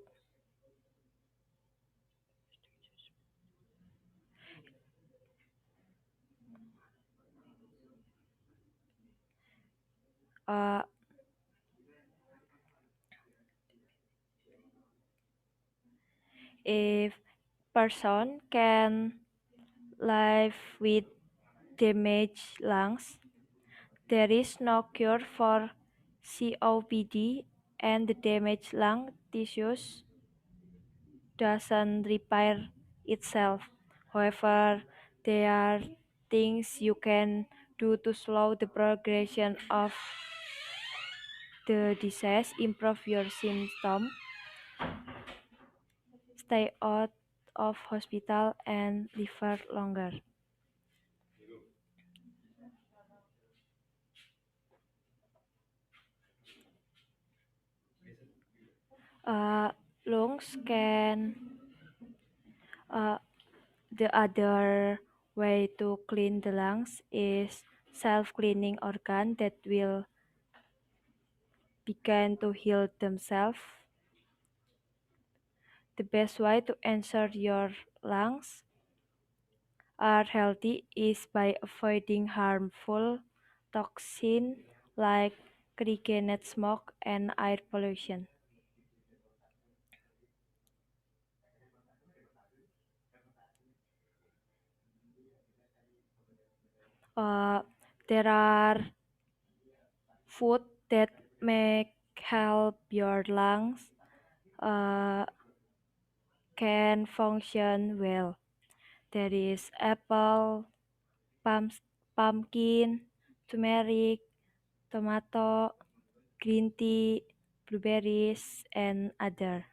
if person can live with damaged lungs, there is no cure for COPD, and the damaged lung tissues doesn't repair itself. However, there are things you can do to slow the progression of the disease, improve your symptoms, stay out of hospital, and live longer. Lungs can the other way to clean the lungs is self-cleaning organ that will begin to heal themselves. The best way to ensure your lungs are healthy is by avoiding harmful toxins like carcinogenic smoke and air pollution. There are food that may help your lungs can function well. There is apple, pumpkin, turmeric, tomato, green tea, blueberries, and other.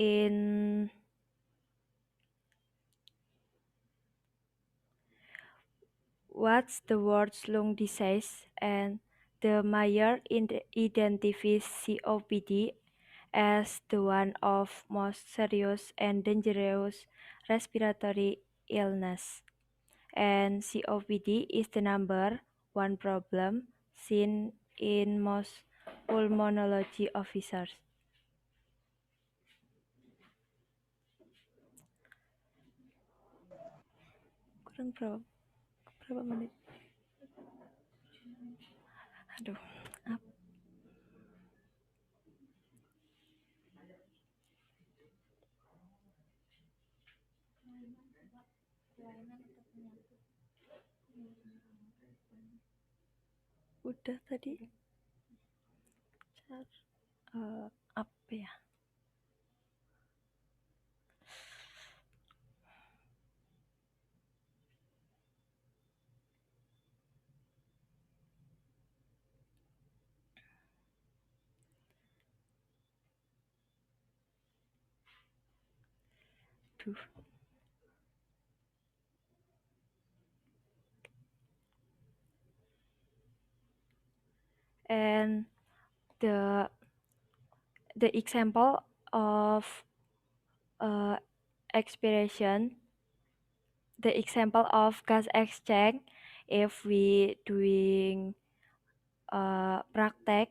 in what's the word's lung disease, and the Mayer identifies COPD as the one of most serious and dangerous respiratory illness. And COPD is the number one problem seen in most pulmonology officers. Kurang berapa menit? Aduh, udah tadi. Apa ya? Duh. And the example of expiration, the example of gas exchange, if we doing praktek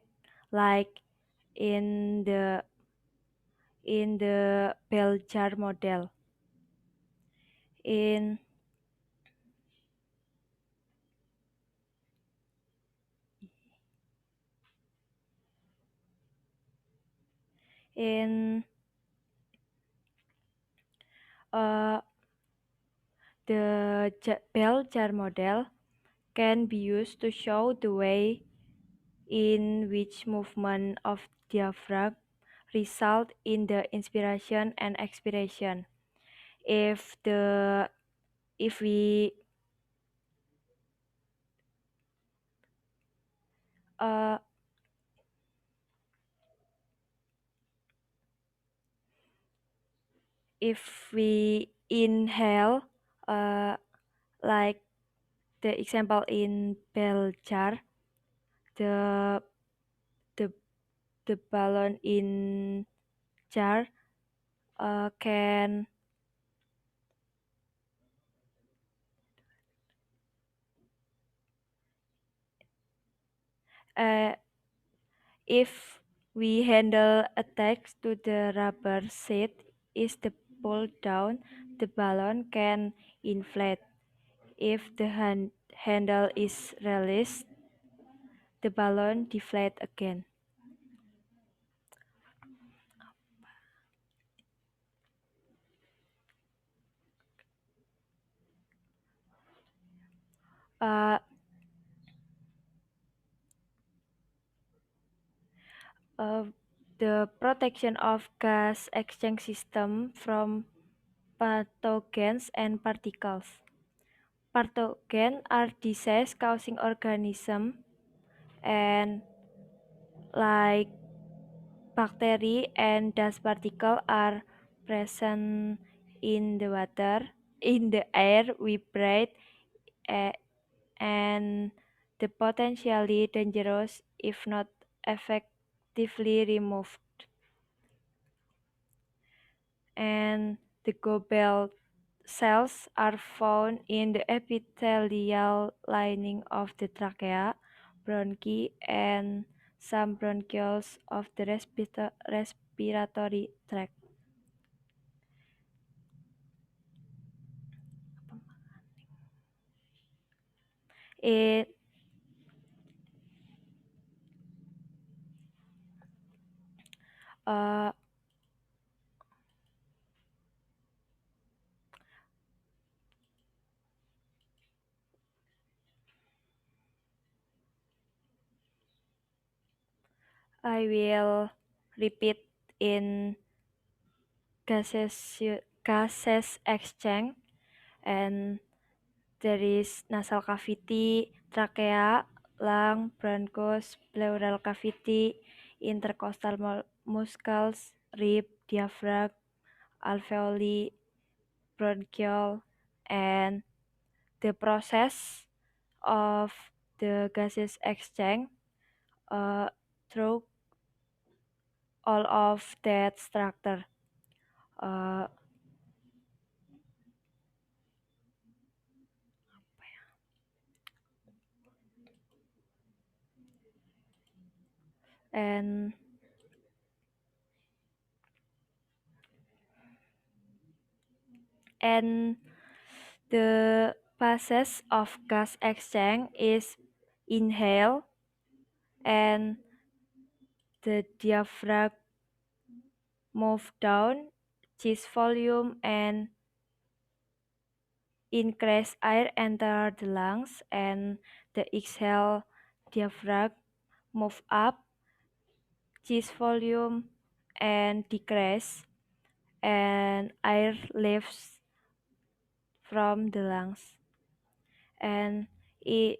like in the bell jar model. In the bell jar model can be used to show the way in which movement of diaphragm result in the inspiration and expiration. If we inhale like the example in bell jar, the balloon in jar can if we handle attached to the rubber sheet is the pull down, the balloon can inflate. If the handle is released, the balloon deflate again. The protection of gas exchange system from pathogens and particles. Pathogens are disease-causing organisms and like bacteria and dust particles are present in the water, in the air we breathe, and the potentially dangerous if not effectively removed. And the goblet cells are found in the epithelial lining of the trachea, bronchi, and some bronchioles of the respiratory tract. I will repeat in gases exchange, and there is nasal cavity, trachea, lung, bronchus, pleural cavity, intercostal muscles, rib, diaphragm, alveoli, bronchiole, and the process of the gases exchange through all of that structure. And the process of gas exchange is inhale, and the diaphragm move down, chest volume, and increase air enter the lungs, and the exhale diaphragm move up, chest volume, and decrease, and air leaves from the lungs. And the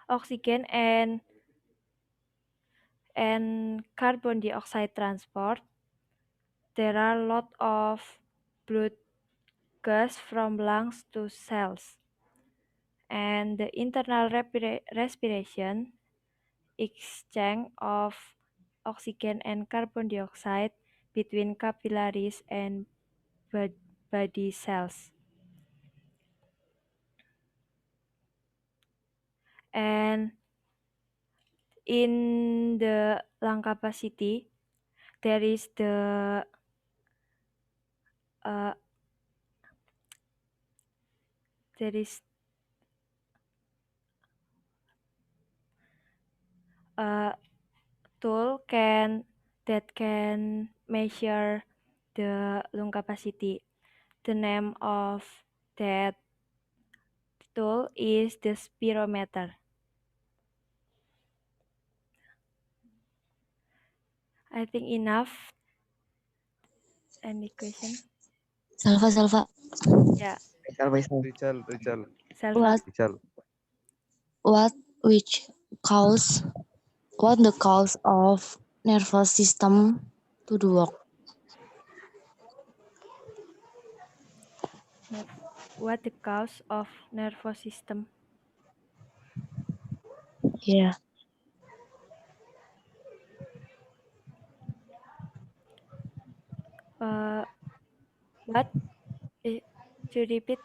oxygen and carbon dioxide transport, there are a lot of blood gas from lungs to cells. And the internal respiration, exchange of oxygen and carbon dioxide between capillaries and body cells. And in the lung capacity, there is the a tool that can measure the lung capacity. The name of that tool is the spirometer. I think enough. Any question? Salva. Yeah. Richard. Salva. What the cause of nervous system to do work? What the cause of nervous system? Yeah. What? To repeat?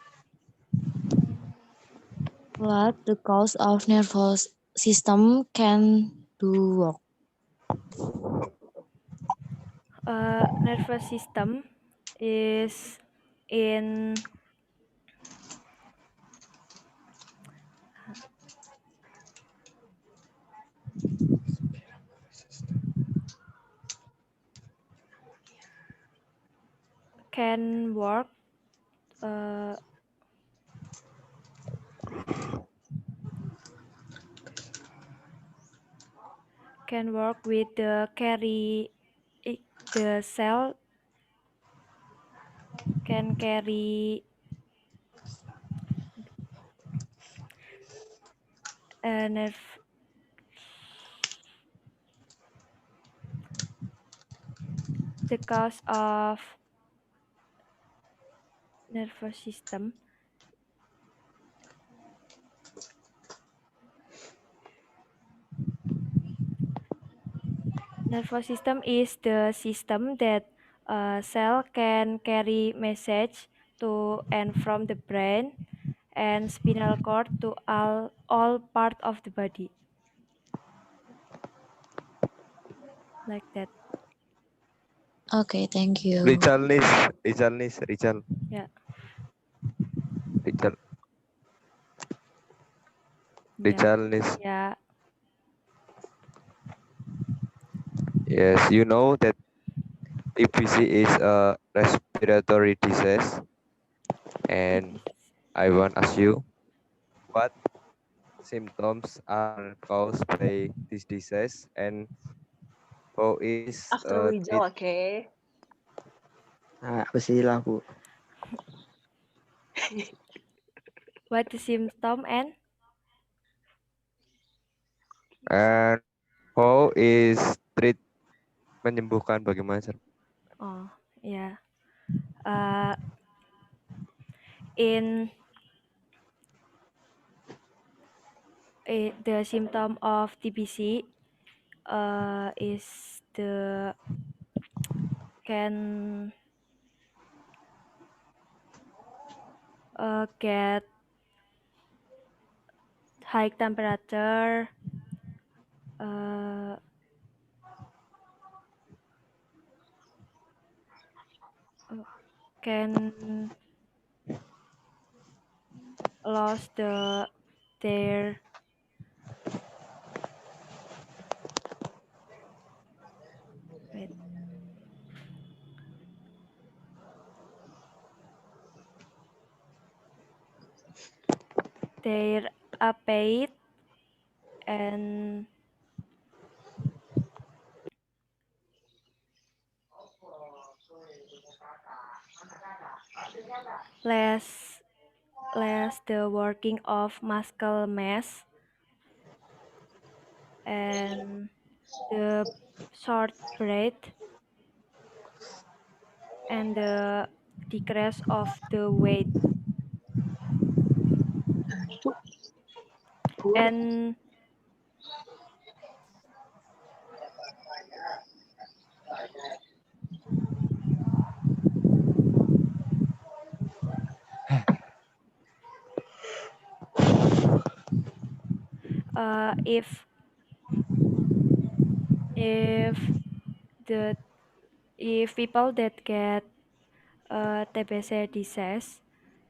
What the cause of nervous system can do work? Nervous system is in can work with the cell can carry a nerve. The cause of nervous system. Nervous system is the system that a cell can carry message to and from the brain and spinal cord to all part of the body. Like that. Okay, thank you. Richard. Yeah. Richard. Yeah. Yes, you know that TBC is a respiratory disease, and I want to ask you, what symptoms are caused by this disease, and how is After Rizal, okay. Apa sih lah, Bu? What the symptom and how is treat Menyembuhkan bagaimana cara? Oh, yeah. In the symptom of TBC is the can get high temperature, can lose their wait, their appetite and less the working of muscle mass and the short breath and the decrease of the weight and if the if people that get TBC disease,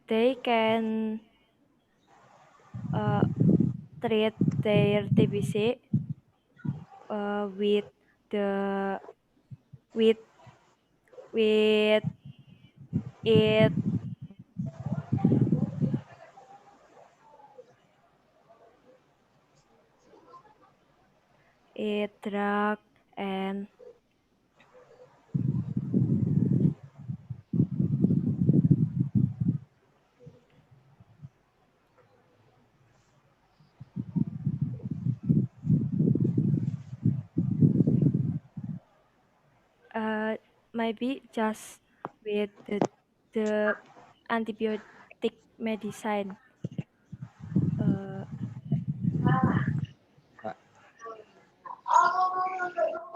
they can treat their TBC with the with with it drug and maybe just with the antibiotic medicine.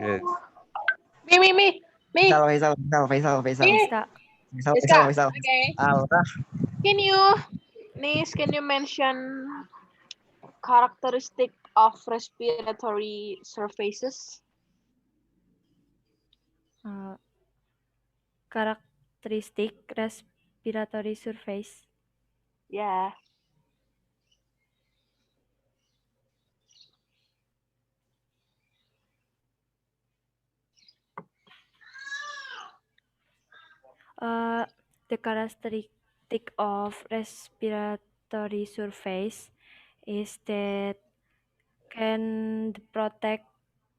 Yes. Me. Faisal. Me. Nisa. Faisal. Okay. Aura. Can you mention characteristic of respiratory surfaces? Characteristic respiratory surface. Yeah. The characteristic of respiratory surface is that can protect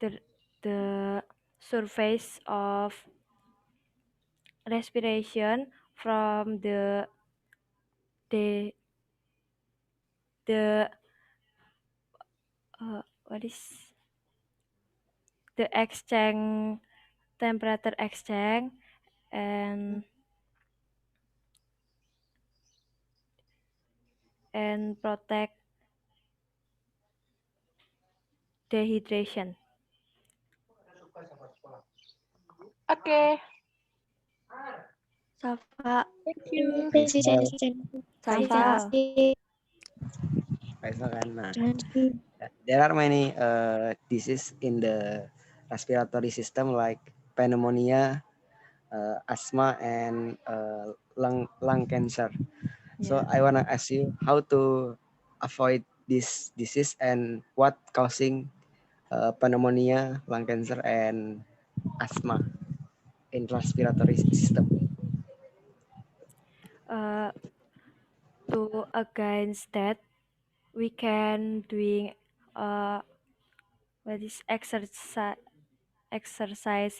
the surface of respiration from the what is the exchange temperature exchange and protect dehydration. Okay. Safa. Thank you. Safa. Faisal kan. Nah, there are many disease in the respiratory system like pneumonia, asthma, and lung cancer. So Yeah. I wanna ask you how to avoid this disease and what causing pneumonia, lung cancer, and asthma in respiratory system. To against that, we can doing what is exercise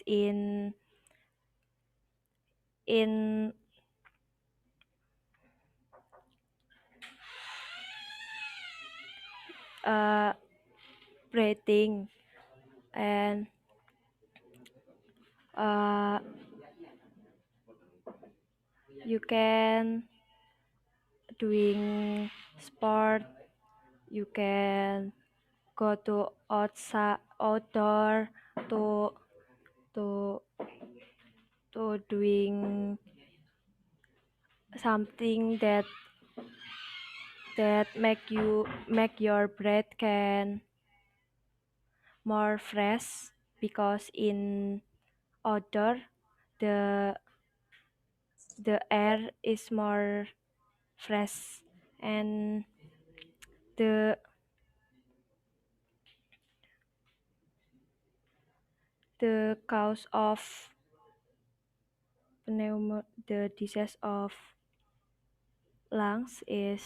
in breathing and you can doing sport, you can go to outside outdoor to to doing something that make your breath can more fresh, because in outdoor the air is more fresh, and the cause of the disease of lungs is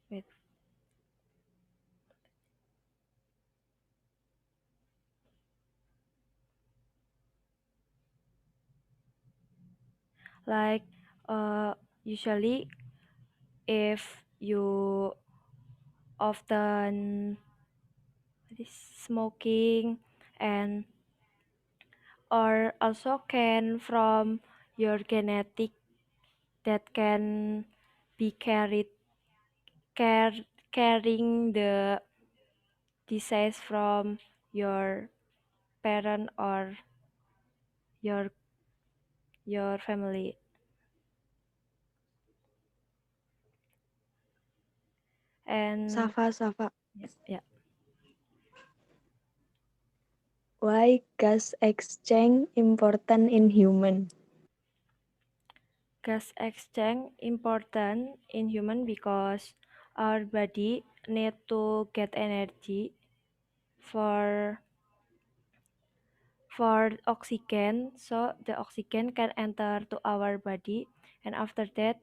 wait, like usually if you often smoking, and or also can from your genetic that can be carrying the disease from your parent or your family. And Safa. yeah. Why gas exchange important in human? Gas exchange important in human because our body need to get energy for oxygen, so the oxygen can enter to our body, and after that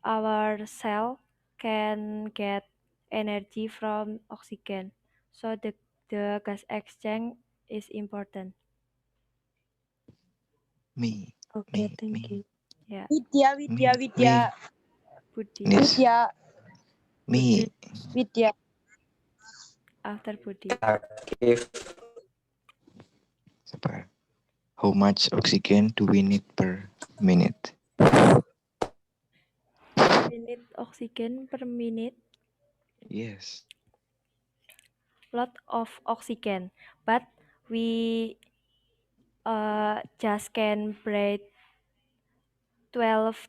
our cell can get energy from oxygen, so the gas exchange is important. Me. Okay, thank you. Yeah. Vidya. Budi. Yes. Me. Vidya. After Budi. Sabar. How much oxygen do we need per minute? We need oxygen per minute. Yes. Lot of oxygen, but we just can breathe 12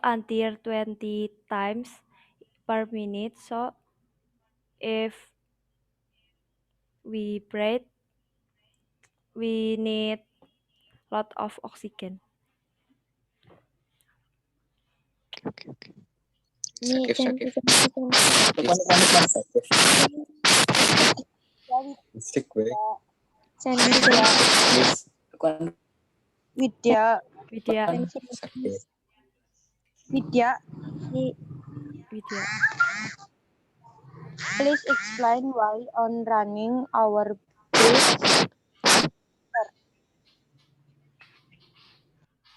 until 20 times per minute. So if we breathe, we need lot of oxygen. Okay. Vidya. Please explain why on running our breath.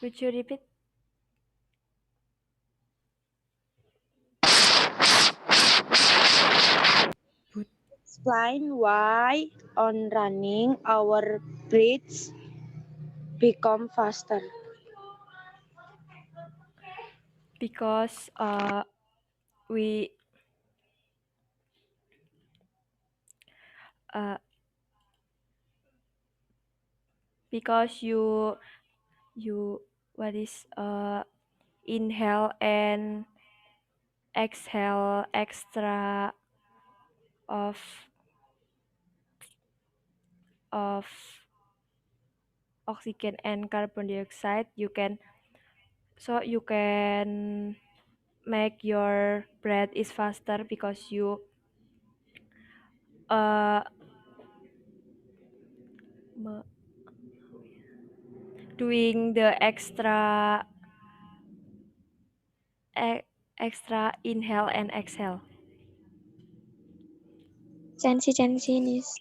Would you repeat? Explain why on running our breaths become faster. Because we because you what is inhale and exhale extra of oxygen and carbon dioxide, you can make your breath is faster because you doing the extra inhale and exhale. Chansi nis.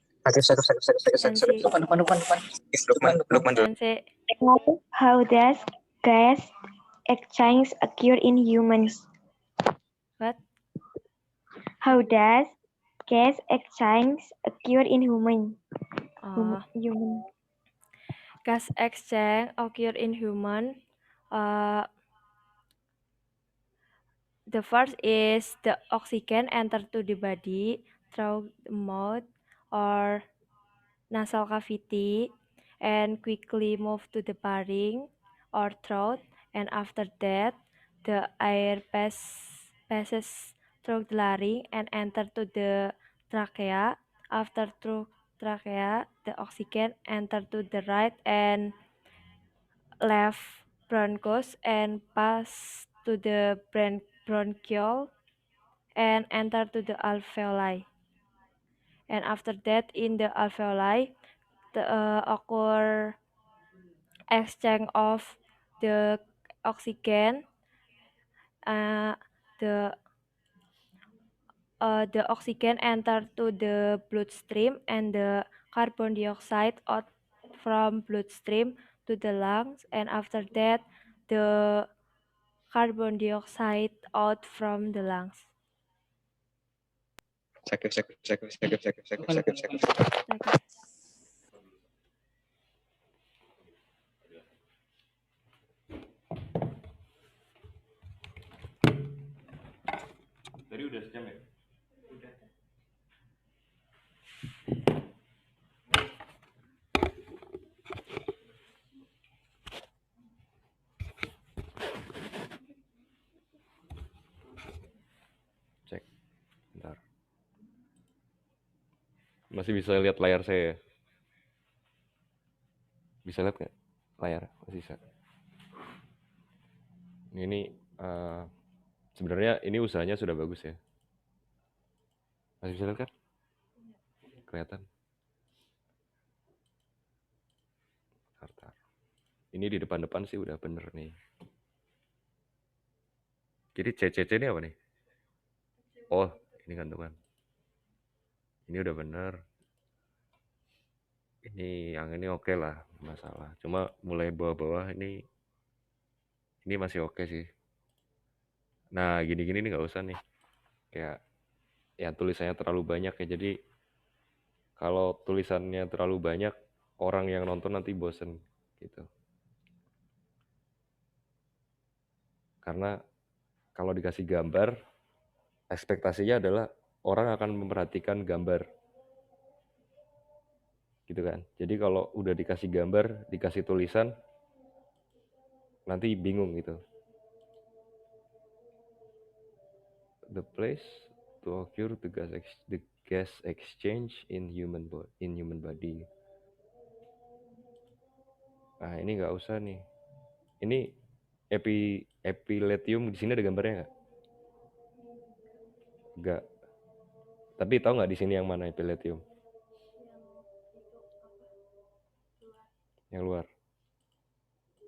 How does gas exchange occur in humans? What? How does gas exchange occur in humans? Human. Gas exchange occur in human. The first is the oxygen enter to the body through the mouth or nasal cavity and quickly move to the pharynx or throat, and after that the air passes through the larynx and enter to the trachea. After through trachea, the oxygen enter to the right and left bronchus and pass to the bronchiole and enter to the alveoli. And after that, in the alveoli, the occur exchange of the oxygen. The oxygen enter to the bloodstream and the carbon dioxide out from bloodstream to the lungs, and after that the carbon dioxide out from the lungs. Sakit. Tadi udah sejam ya? Udah. Cek. Bentar. Masih bisa lihat layar saya ya? Bisa lihat nggak layar? Masih bisa. Ini sebenarnya ini usahanya sudah bagus ya. Masih bisa lihat kan? Kelihatan. Bentar. Ini di depan-depan sih udah bener nih. Jadi CCC ini apa nih? Oh, ini gantungan. Ini udah bener. Ini yang ini oke lah, masalah. Cuma mulai bawah-bawah ini masih oke sih. Nah, gini-gini nih nggak usah nih. Kayak ya tulisannya terlalu banyak ya. Jadi kalau tulisannya terlalu banyak, orang yang nonton nanti bosen gitu. Karena kalau dikasih gambar, ekspektasinya adalah orang akan memperhatikan gambar. Gitu kan. Jadi kalau udah dikasih gambar, dikasih tulisan, nanti bingung gitu. The place to occur the gas exchange in human body. Nah, ini nggak usah nih. Ini epiletium di sini ada gambarnya nggak? Nggak. Tapi tahu nggak di sini yang mana epiletium? Yang luar.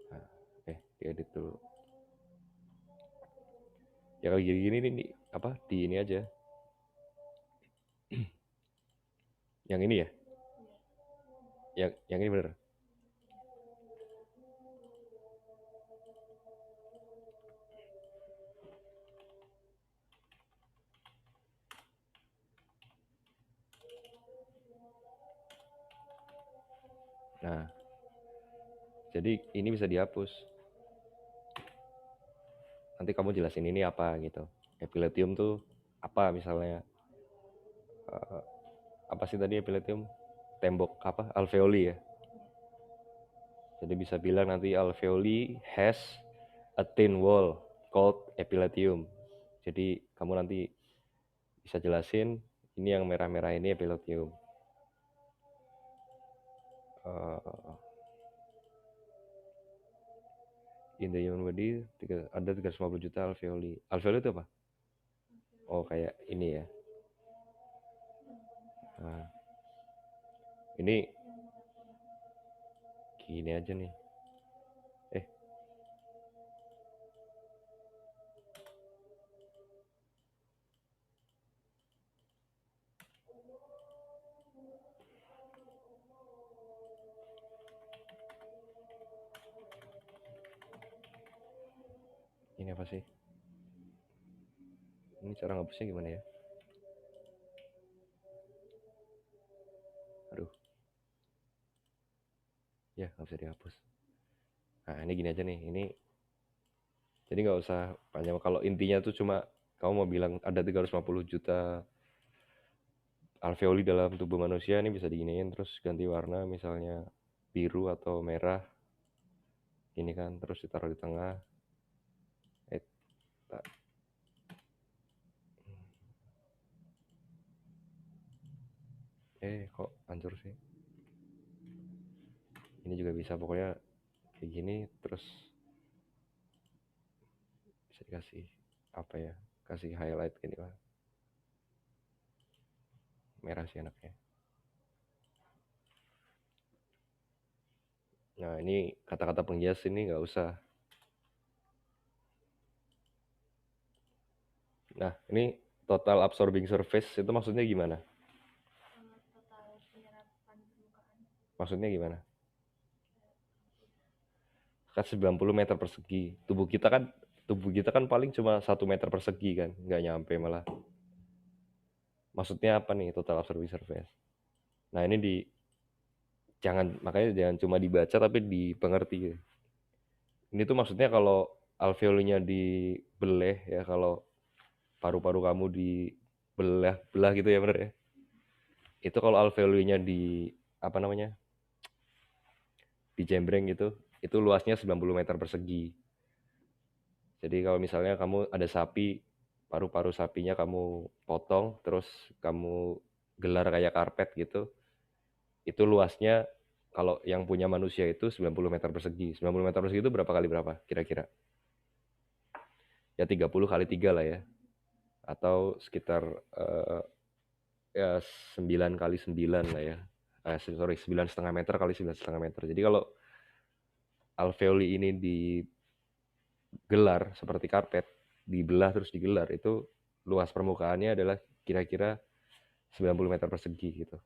Nah, diedit dulu. Ya kalau gini-gini nih apa? Di ini aja. Yang ini ya? Yang ini bener. Nah, jadi ini bisa dihapus. Nanti kamu jelasin ini apa gitu. Epiletium tuh apa misalnya? Apa sih tadi epiletium? Tembok apa? Alveoli ya. Jadi bisa bilang nanti alveoli has a thin wall called epiletium. Jadi kamu nanti bisa jelasin ini yang merah-merah ini epiletium. In the human body ada 350 juta alveoli. Alveoli itu apa? Oh, kayak ini ya. Nah, ini gini aja nih. Ini apa sih? Ini cara ngapusnya gimana ya? Aduh. Ya, nggak bisa dihapus. Nah, ini gini aja nih. Ini jadi nggak usah panjang. Kalau intinya tuh cuma kamu mau bilang ada 350 juta alveoli dalam tubuh manusia, ini bisa diginiin terus ganti warna misalnya biru atau merah. Ini kan terus ditaruh di tengah. Kok hancur sih? Ini juga bisa, pokoknya kayak gini terus bisa dikasih apa ya? Kasih highlight gini lah. Merah sih enaknya. Nah, ini kata-kata penghias ini nggak usah. Nah, ini total absorbing surface itu maksudnya gimana? Total penyerapan permukaan. Maksudnya gimana? Kan 90 meter persegi. Tubuh kita kan paling cuma 1 meter persegi kan, nggak nyampe malah. Maksudnya apa nih total absorbing surface? Nah, ini makanya jangan cuma dibaca tapi dipengerti. Ini tuh maksudnya kalau alveolinya dibelah ya, kalau paru-paru kamu dibelah gitu ya, bener ya? Itu kalau alveolinya dijembreng gitu, itu luasnya 90 meter persegi. Jadi kalau misalnya kamu ada sapi, paru-paru sapinya kamu potong, terus kamu gelar kayak karpet gitu, itu luasnya kalau yang punya manusia itu 90 meter persegi. 90 meter persegi itu berapa kali berapa kira-kira? Ya 30 kali 3 lah ya. Atau sekitar ya 9 kali 9 lah ya. 9,5 meter kali 9,5 meter. Jadi kalau alveoli ini digelar seperti karpet, dibelah terus digelar, itu luas permukaannya adalah kira-kira 90 meter persegi gitu.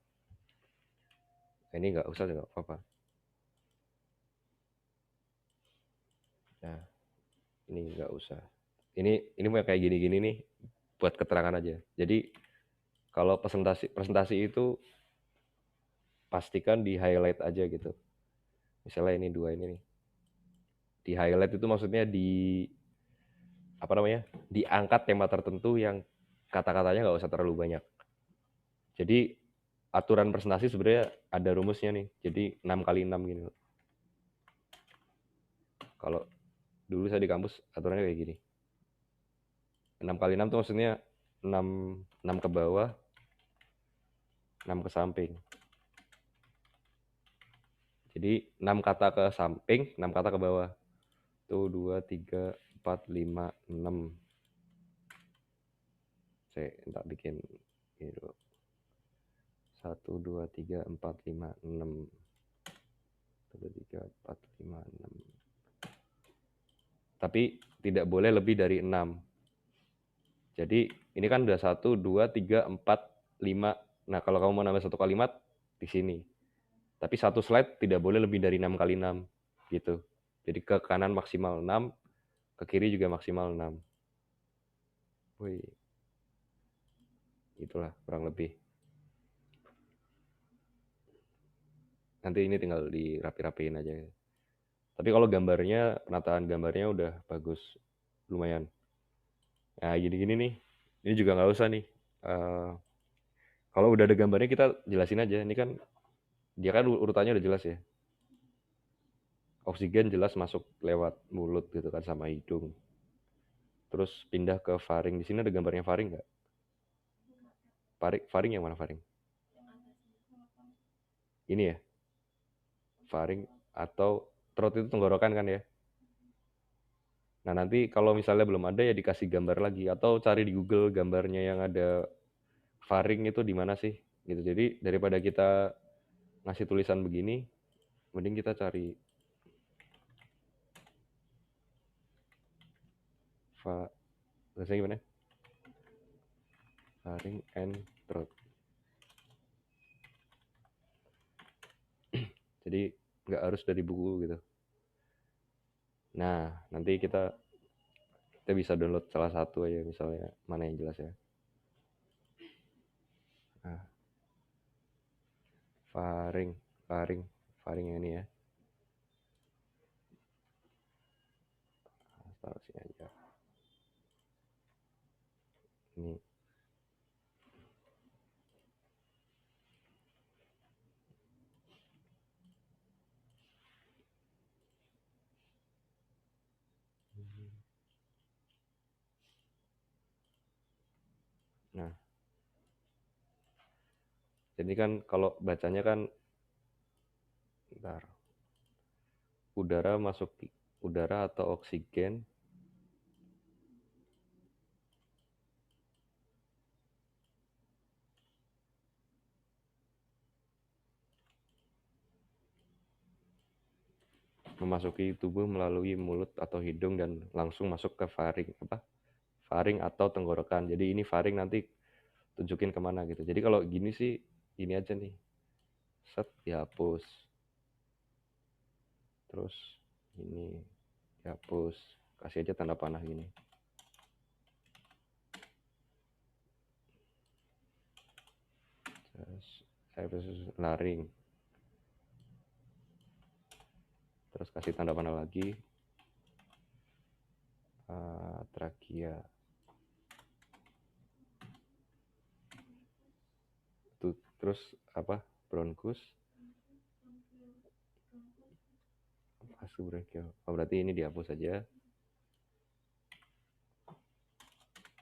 Ini nggak usah, nggak apa-apa. Nah, ini nggak usah. Ini mau kayak gini-gini nih buat keterangan aja. Jadi kalau presentasi itu pastikan di highlight aja gitu. Misalnya ini 2 ini nih. Di highlight itu maksudnya diangkat tema tertentu yang kata-katanya nggak usah terlalu banyak. Jadi aturan presentasi sebenarnya ada rumusnya nih. Jadi 6 kali 6 gini. Kalau dulu saya di kampus aturannya kayak gini. 6 kali 6 itu maksudnya 6 ke bawah, 6 ke samping. Jadi 6 kata ke samping, 6 kata ke bawah. Tuh 2, 3, 4, 5, 6. Saya minta bikin ini dulu. 1, 2, 3, 4, 5, 6. 1, 2, 3, 4, 5, 6. Tapi tidak boleh lebih dari 6. Jadi ini kan udah 1, 2, 3, 4, 5. Nah, kalau kamu mau nambah satu kalimat di sini. Tapi satu slide tidak boleh lebih dari 6 kali 6 gitu. Jadi ke kanan maksimal 6, ke kiri juga maksimal 6. Wih. Itulah kurang lebih. Nanti ini tinggal dirapi-rapiin aja. Tapi kalau gambarnya, penataan gambarnya udah bagus, lumayan. Nah, gini-gini nih, ini juga nggak usah nih. Kalau udah ada gambarnya kita jelasin aja. Ini kan dia kan urutannya udah jelas ya. Oksigen jelas masuk lewat mulut gitu kan sama hidung. Terus pindah ke faring. Di sini ada gambarnya faring nggak? Faring yang mana faring? Ini ya? Faring atau throat itu tenggorokan kan ya? Nah, nanti kalau misalnya belum ada ya dikasih gambar lagi atau cari di Google gambarnya yang ada faring itu di mana sih gitu. Jadi daripada kita ngasih tulisan begini, mending kita cari bahasanya gimana? Faring and throat. Jadi nggak harus dari buku gitu. Nah, nanti kita bisa download salah satu aja misalnya, mana yang jelas ya. Nah, faring yang ini ya. Jadi kan kalau bacanya kan bentar. Udara atau oksigen memasuki tubuh melalui mulut atau hidung dan langsung masuk ke faring atau tenggorokan. Jadi ini faring nanti tunjukin kemana gitu. Jadi kalau gini sih ini aja nih, set dihapus, terus ini dihapus, kasih aja tanda panah gini. Terus laring, terus kasih tanda panah lagi, trachea. Terus apa? Bronchus. Bronchiole. Oh, berarti ini dihapus aja.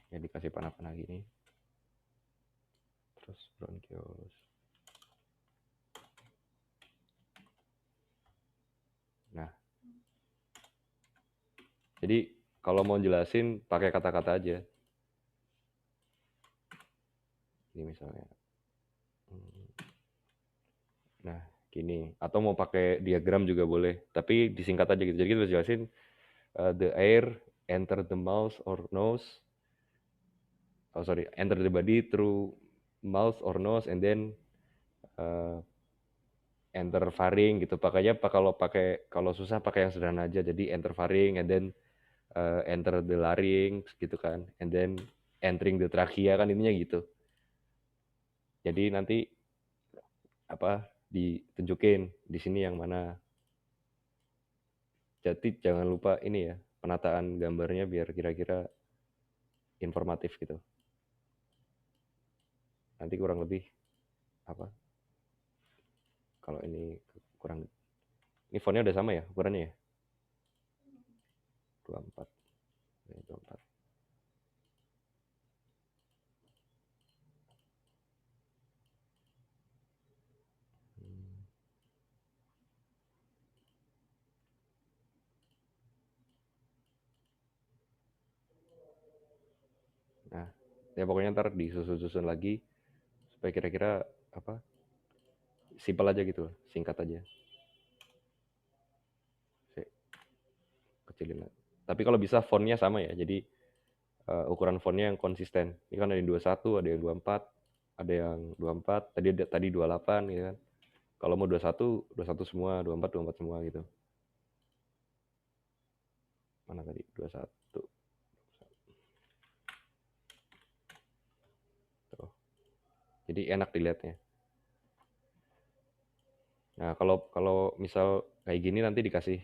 Ya dikasih panah-panah gini. Terus bronchiole. Nah. Jadi kalau mau jelasin pakai kata-kata aja. Ini misalnya. Nah, gini. Atau mau pakai diagram juga boleh, tapi disingkat aja gitu. Jadi kita jelasin the air enter the mouth or nose. Enter the body through mouth or nose and then enter faring gitu. Pakainya kalau susah pakai yang sederhana aja. Jadi enter faring and then enter the larynx gitu kan. And then entering the trachea kan intinya gitu. Jadi nanti ditunjukin di sini yang mana. Jadi jangan lupa ini ya, penataan gambarnya biar kira-kira informatif gitu. Nanti kurang lebih kalau ini kurang, ini fontnya udah sama ya ukurannya ya? 24. Nah, ya pokoknya ntar disusun lagi supaya kira-kira simpel aja gitu, singkat aja. Kecilin. Tapi kalau bisa fontnya sama ya, jadi ukuran fontnya yang konsisten. Ini kan ada yang 21, ada yang 24, ada yang 24, tadi 28 gitu kan. Kalau mau 21, 21 semua, 24, 24 semua gitu. Mana tadi? 21. Tuh. Jadi enak dilihatnya. Nah, kalau misal kayak gini nanti dikasih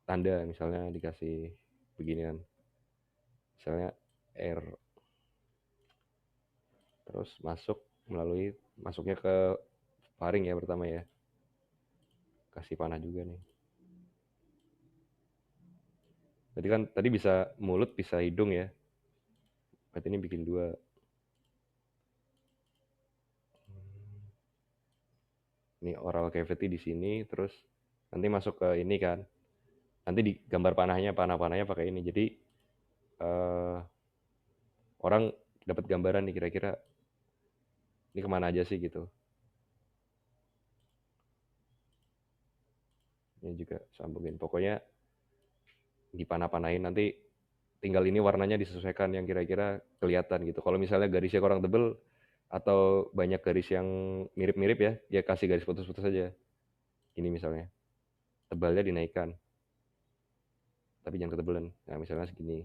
tanda, misalnya dikasih beginian. Misalnya air. Terus masuknya ke faring ya pertama ya. Kasih panah juga nih. Jadi kan tadi bisa mulut, bisa hidung ya. Berarti ini bikin 2. Ini oral cavity di sini, terus nanti masuk ke ini kan. Nanti di gambar panah-panahnya pakai ini. Jadi orang dapat gambaran nih kira-kira ini kemana aja sih gitu. Ini juga sambungin. Pokoknya dipanah-panahin, nanti tinggal ini warnanya disesuaikan yang kira-kira kelihatan gitu. Kalau misalnya garisnya kurang tebel atau banyak garis yang mirip-mirip ya kasih garis putus-putus aja. Ini misalnya tebalnya dinaikkan, tapi jangan ketebelan. Nah misalnya segini,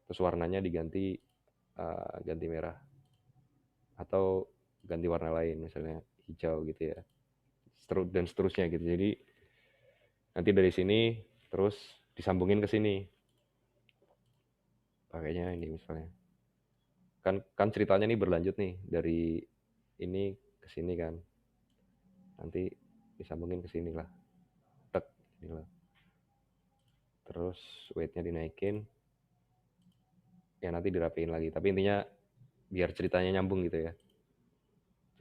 terus warnanya diganti ganti merah atau ganti warna lain, misalnya hijau gitu ya, dan seterusnya gitu. Jadi nanti dari sini terus disambungin ke sini, pakainya ini misalnya. Kan ceritanya nih berlanjut nih dari ini ke sini kan, nanti disambungin ke sini lah, tek ini lah. Terus weightnya dinaikin, ya nanti dirapiin lagi. Tapi intinya biar ceritanya nyambung gitu ya.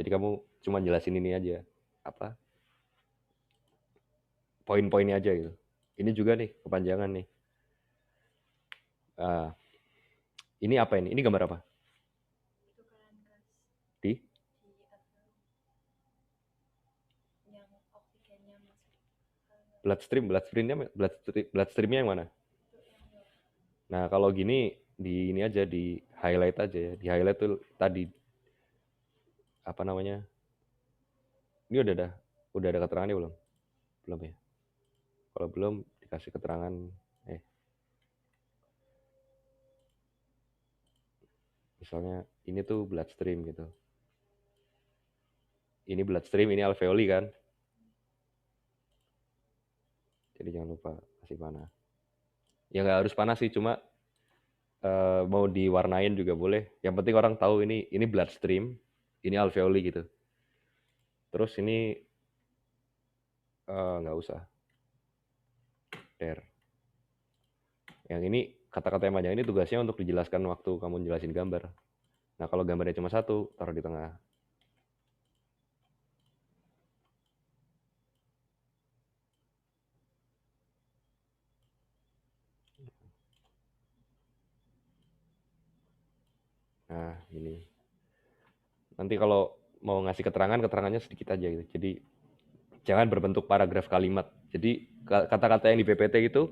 Jadi kamu cuma jelasin ini aja, apa poin-poinnya aja gitu. Ini juga nih kepanjangan nih. Ini apa ini? Ini gambar apa? Di? Bloodstreamnya yang mana? Nah kalau gini di ini aja, di highlight aja ya. Di highlight tuh tadi apa namanya? Ini udah ada keterangannya belum? Belum ya. Kalau belum dikasih keterangan. Misalnya ini tuh bloodstream gitu. Ini bloodstream, ini alveoli kan. Jadi jangan lupa kasih panah. Ya nggak harus panas sih, cuma mau diwarnain juga boleh. Yang penting orang tahu ini bloodstream, ini alveoli gitu. Terus ini nggak usah. Yang ini kata-kata yang panjang ini tugasnya untuk dijelaskan waktu kamu jelasin gambar. Nah kalau gambarnya cuma satu, taruh di tengah. Nah ini. Nanti kalau mau ngasih keterangannya sedikit aja gitu. Jadi jangan berbentuk paragraf kalimat. Jadi kata-kata yang di PPT itu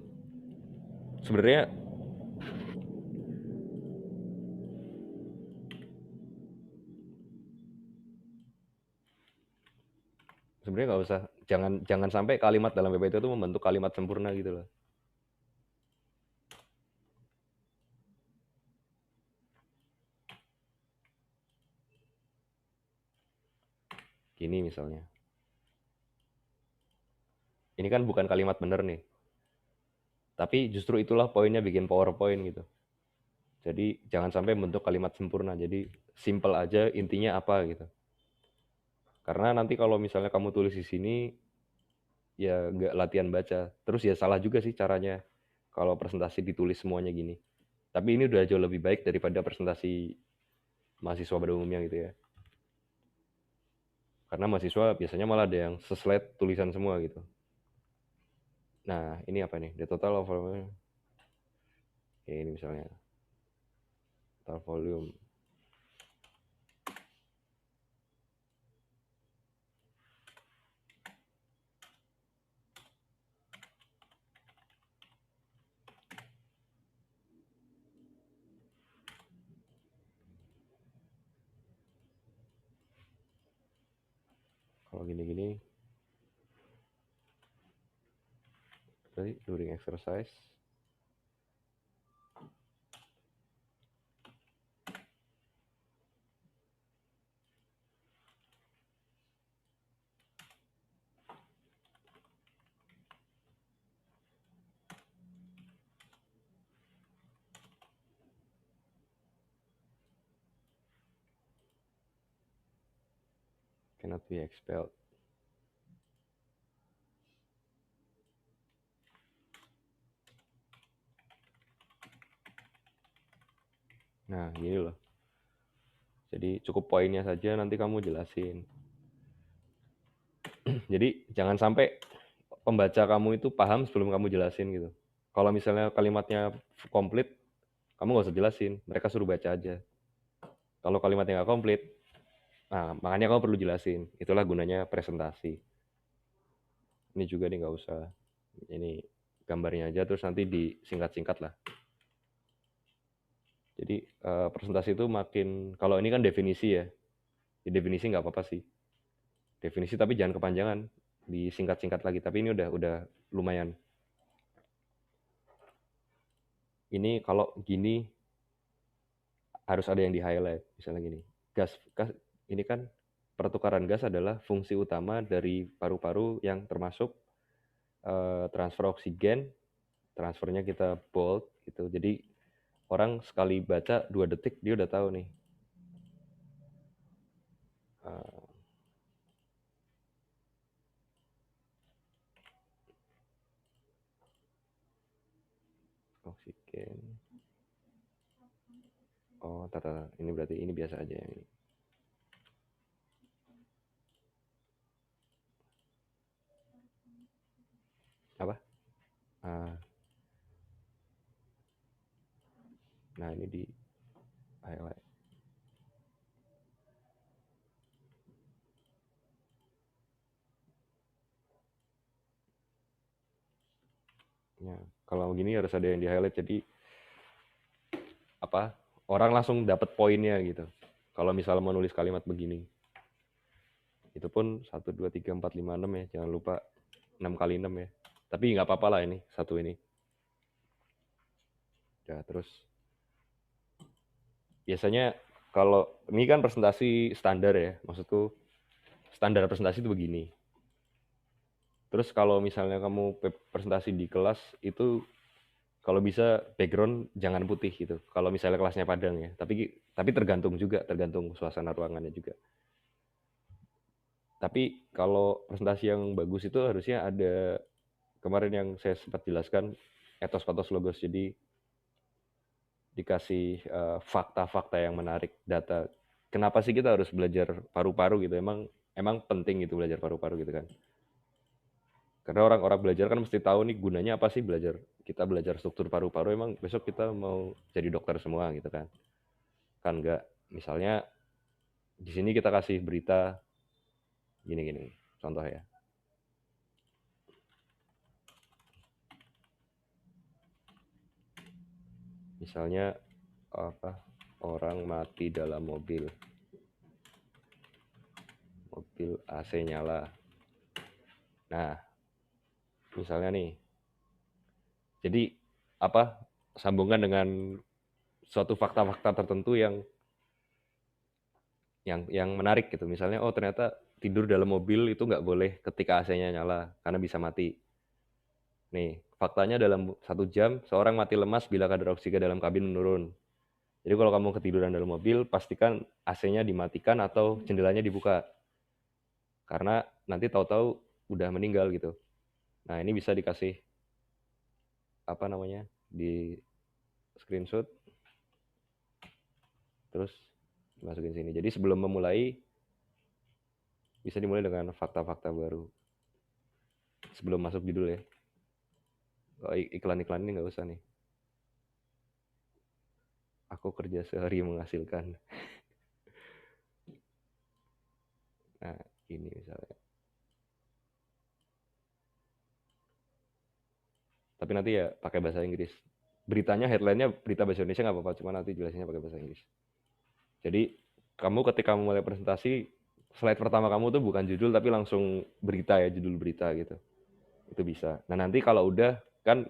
sebenarnya nggak usah, jangan sampai kalimat dalam PPT itu membentuk kalimat sempurna gitu loh. Gini misalnya. Ini kan bukan kalimat bener nih. Tapi justru itulah poinnya bikin PowerPoint gitu. Jadi jangan sampai membentuk kalimat sempurna. Jadi simple aja intinya apa gitu. Karena nanti kalau misalnya kamu tulis di sini, ya nggak latihan baca. Terus ya salah juga sih caranya kalau presentasi ditulis semuanya gini. Tapi ini udah jauh lebih baik daripada presentasi mahasiswa pada umumnya gitu ya. Karena mahasiswa biasanya malah ada yang seslide tulisan semua gitu. Nah, ini apa nih? The total of ini misalnya. Total volume. Kalau gini-gini, berarti during exercise. Cannot be expelled. Nah, gini loh. Jadi cukup poinnya saja nanti kamu jelasin. Jadi jangan sampai pembaca kamu itu paham sebelum kamu jelasin gitu. Kalau misalnya kalimatnya komplit, kamu nggak usah jelasin. Mereka suruh baca aja. Kalau kalimatnya nggak komplit, nah makanya kamu perlu jelasin. Itulah gunanya presentasi. Ini juga nih nggak usah. Ini gambarnya aja terus nanti disingkat-singkat lah. Jadi presentasi itu makin, kalau ini kan definisi ya. Di definisi nggak apa-apa sih. Definisi tapi jangan kepanjangan. Disingkat-singkat lagi. Tapi ini udah lumayan. Ini kalau gini harus ada yang di highlight. Misalnya gini. Gas ini kan pertukaran gas adalah fungsi utama dari paru-paru yang termasuk transfer oksigen. Transfernya kita bold gitu. Jadi orang sekali baca 2 detik dia udah tahu nih. Oksigen. Oh, ini berarti ini biasa aja yang ini. Nah ini di highlight. Ya, kalau gini harus ada yang di highlight, jadi apa, orang langsung dapat poinnya gitu. Kalau misalnya mau nulis kalimat begini, itu pun 1, 2, 3, 4, 5, 6 ya, jangan lupa 6 kali 6 ya. Tapi nggak apa-apa lah ini, satu ini. Ya, terus biasanya kalau ini kan presentasi standar ya, maksudku standar presentasi itu begini. Terus kalau misalnya kamu presentasi di kelas itu kalau bisa background jangan putih gitu. Kalau misalnya kelasnya padang ya. Tapi tergantung juga, tergantung suasana ruangannya juga. Tapi kalau presentasi yang bagus itu harusnya ada kemarin yang saya sempat jelaskan etos patos logos. Jadi dikasih fakta-fakta yang menarik, data. Kenapa sih kita harus belajar paru-paru gitu? Emang penting gitu belajar paru-paru gitu kan? Karena orang-orang belajar kan mesti tahu nih gunanya apa sih belajar. Kita belajar struktur paru-paru, emang besok kita mau jadi dokter semua gitu kan. Kan enggak. Misalnya di sini kita kasih berita gini-gini, contoh ya. Misalnya apa, orang mati dalam mobil AC nyala. Nah, misalnya nih, jadi apa, sambungan dengan suatu fakta-fakta tertentu yang menarik gitu. Misalnya, oh ternyata tidur dalam mobil itu nggak boleh ketika AC-nya nyala karena bisa mati. Nih, faktanya dalam 1 jam seorang mati lemas bila kadar oksigen dalam kabin menurun. Jadi kalau kamu ketiduran dalam mobil, pastikan AC-nya dimatikan atau jendelanya dibuka. Karena nanti tahu-tahu udah meninggal gitu. Nah, ini bisa dikasih apa namanya? Di screenshot. Terus dimasukin sini. Jadi sebelum memulai bisa dimulai dengan fakta-fakta baru. Sebelum masuk judul ya. Oh, iklan-iklan ini nggak usah nih. Aku kerja sehari menghasilkan. Nah, ini misalnya. Tapi nanti ya pakai bahasa Inggris. Beritanya, headline-nya berita bahasa Indonesia nggak apa-apa, cuma nanti jelasinnya pakai bahasa Inggris. Jadi, kamu ketika memulai presentasi, slide pertama kamu tuh bukan judul, tapi langsung berita ya, judul berita gitu. Itu bisa. Nah, nanti kalau udah, kan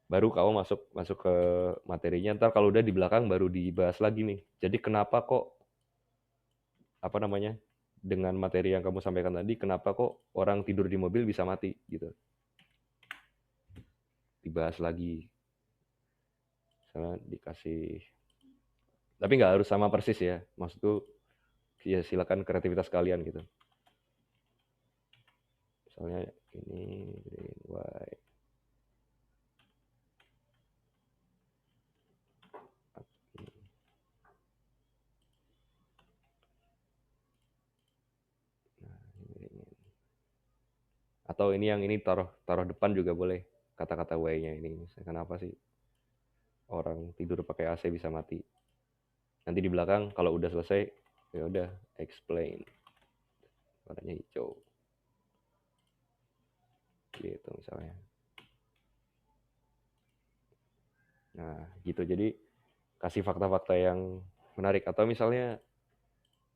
baru kamu masuk ke materinya. Ntar kalau udah di belakang baru dibahas lagi nih. Jadi kenapa kok apa namanya, dengan materi yang kamu sampaikan tadi, kenapa kok orang tidur di mobil bisa mati gitu. Dibahas lagi. Misalnya dikasih, tapi nggak harus sama persis ya. Maksudku ya silakan kreativitas kalian gitu. Misalnya ini green white. Atau ini yang ini taruh depan juga boleh, kata-kata why-nya ini. Misalnya kenapa sih orang tidur pakai AC bisa mati. Nanti di belakang kalau udah selesai ya udah explain. Warnanya hijau. Gitu misalnya. Nah, gitu. Jadi kasih fakta-fakta yang menarik. Atau misalnya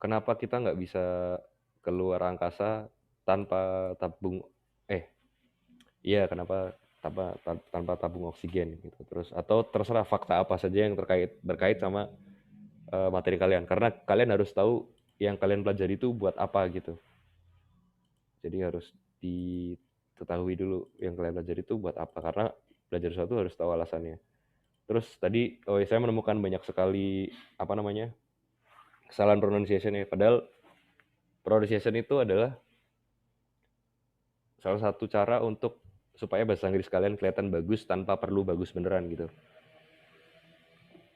kenapa kita nggak bisa keluar angkasa tanpa tabung kenapa tanpa tabung oksigen gitu. Terus atau terserah fakta apa saja yang berkait sama materi kalian, karena kalian harus tahu yang kalian pelajari itu buat apa gitu. Jadi harus diketahui dulu yang kalian pelajari itu buat apa, karena belajar sesuatu harus tahu alasannya. Terus tadi saya menemukan banyak sekali kesalahan pronunciation ya, padahal pronunciation itu adalah salah satu cara untuk supaya bahasa Inggris kalian kelihatan bagus tanpa perlu bagus beneran gitu.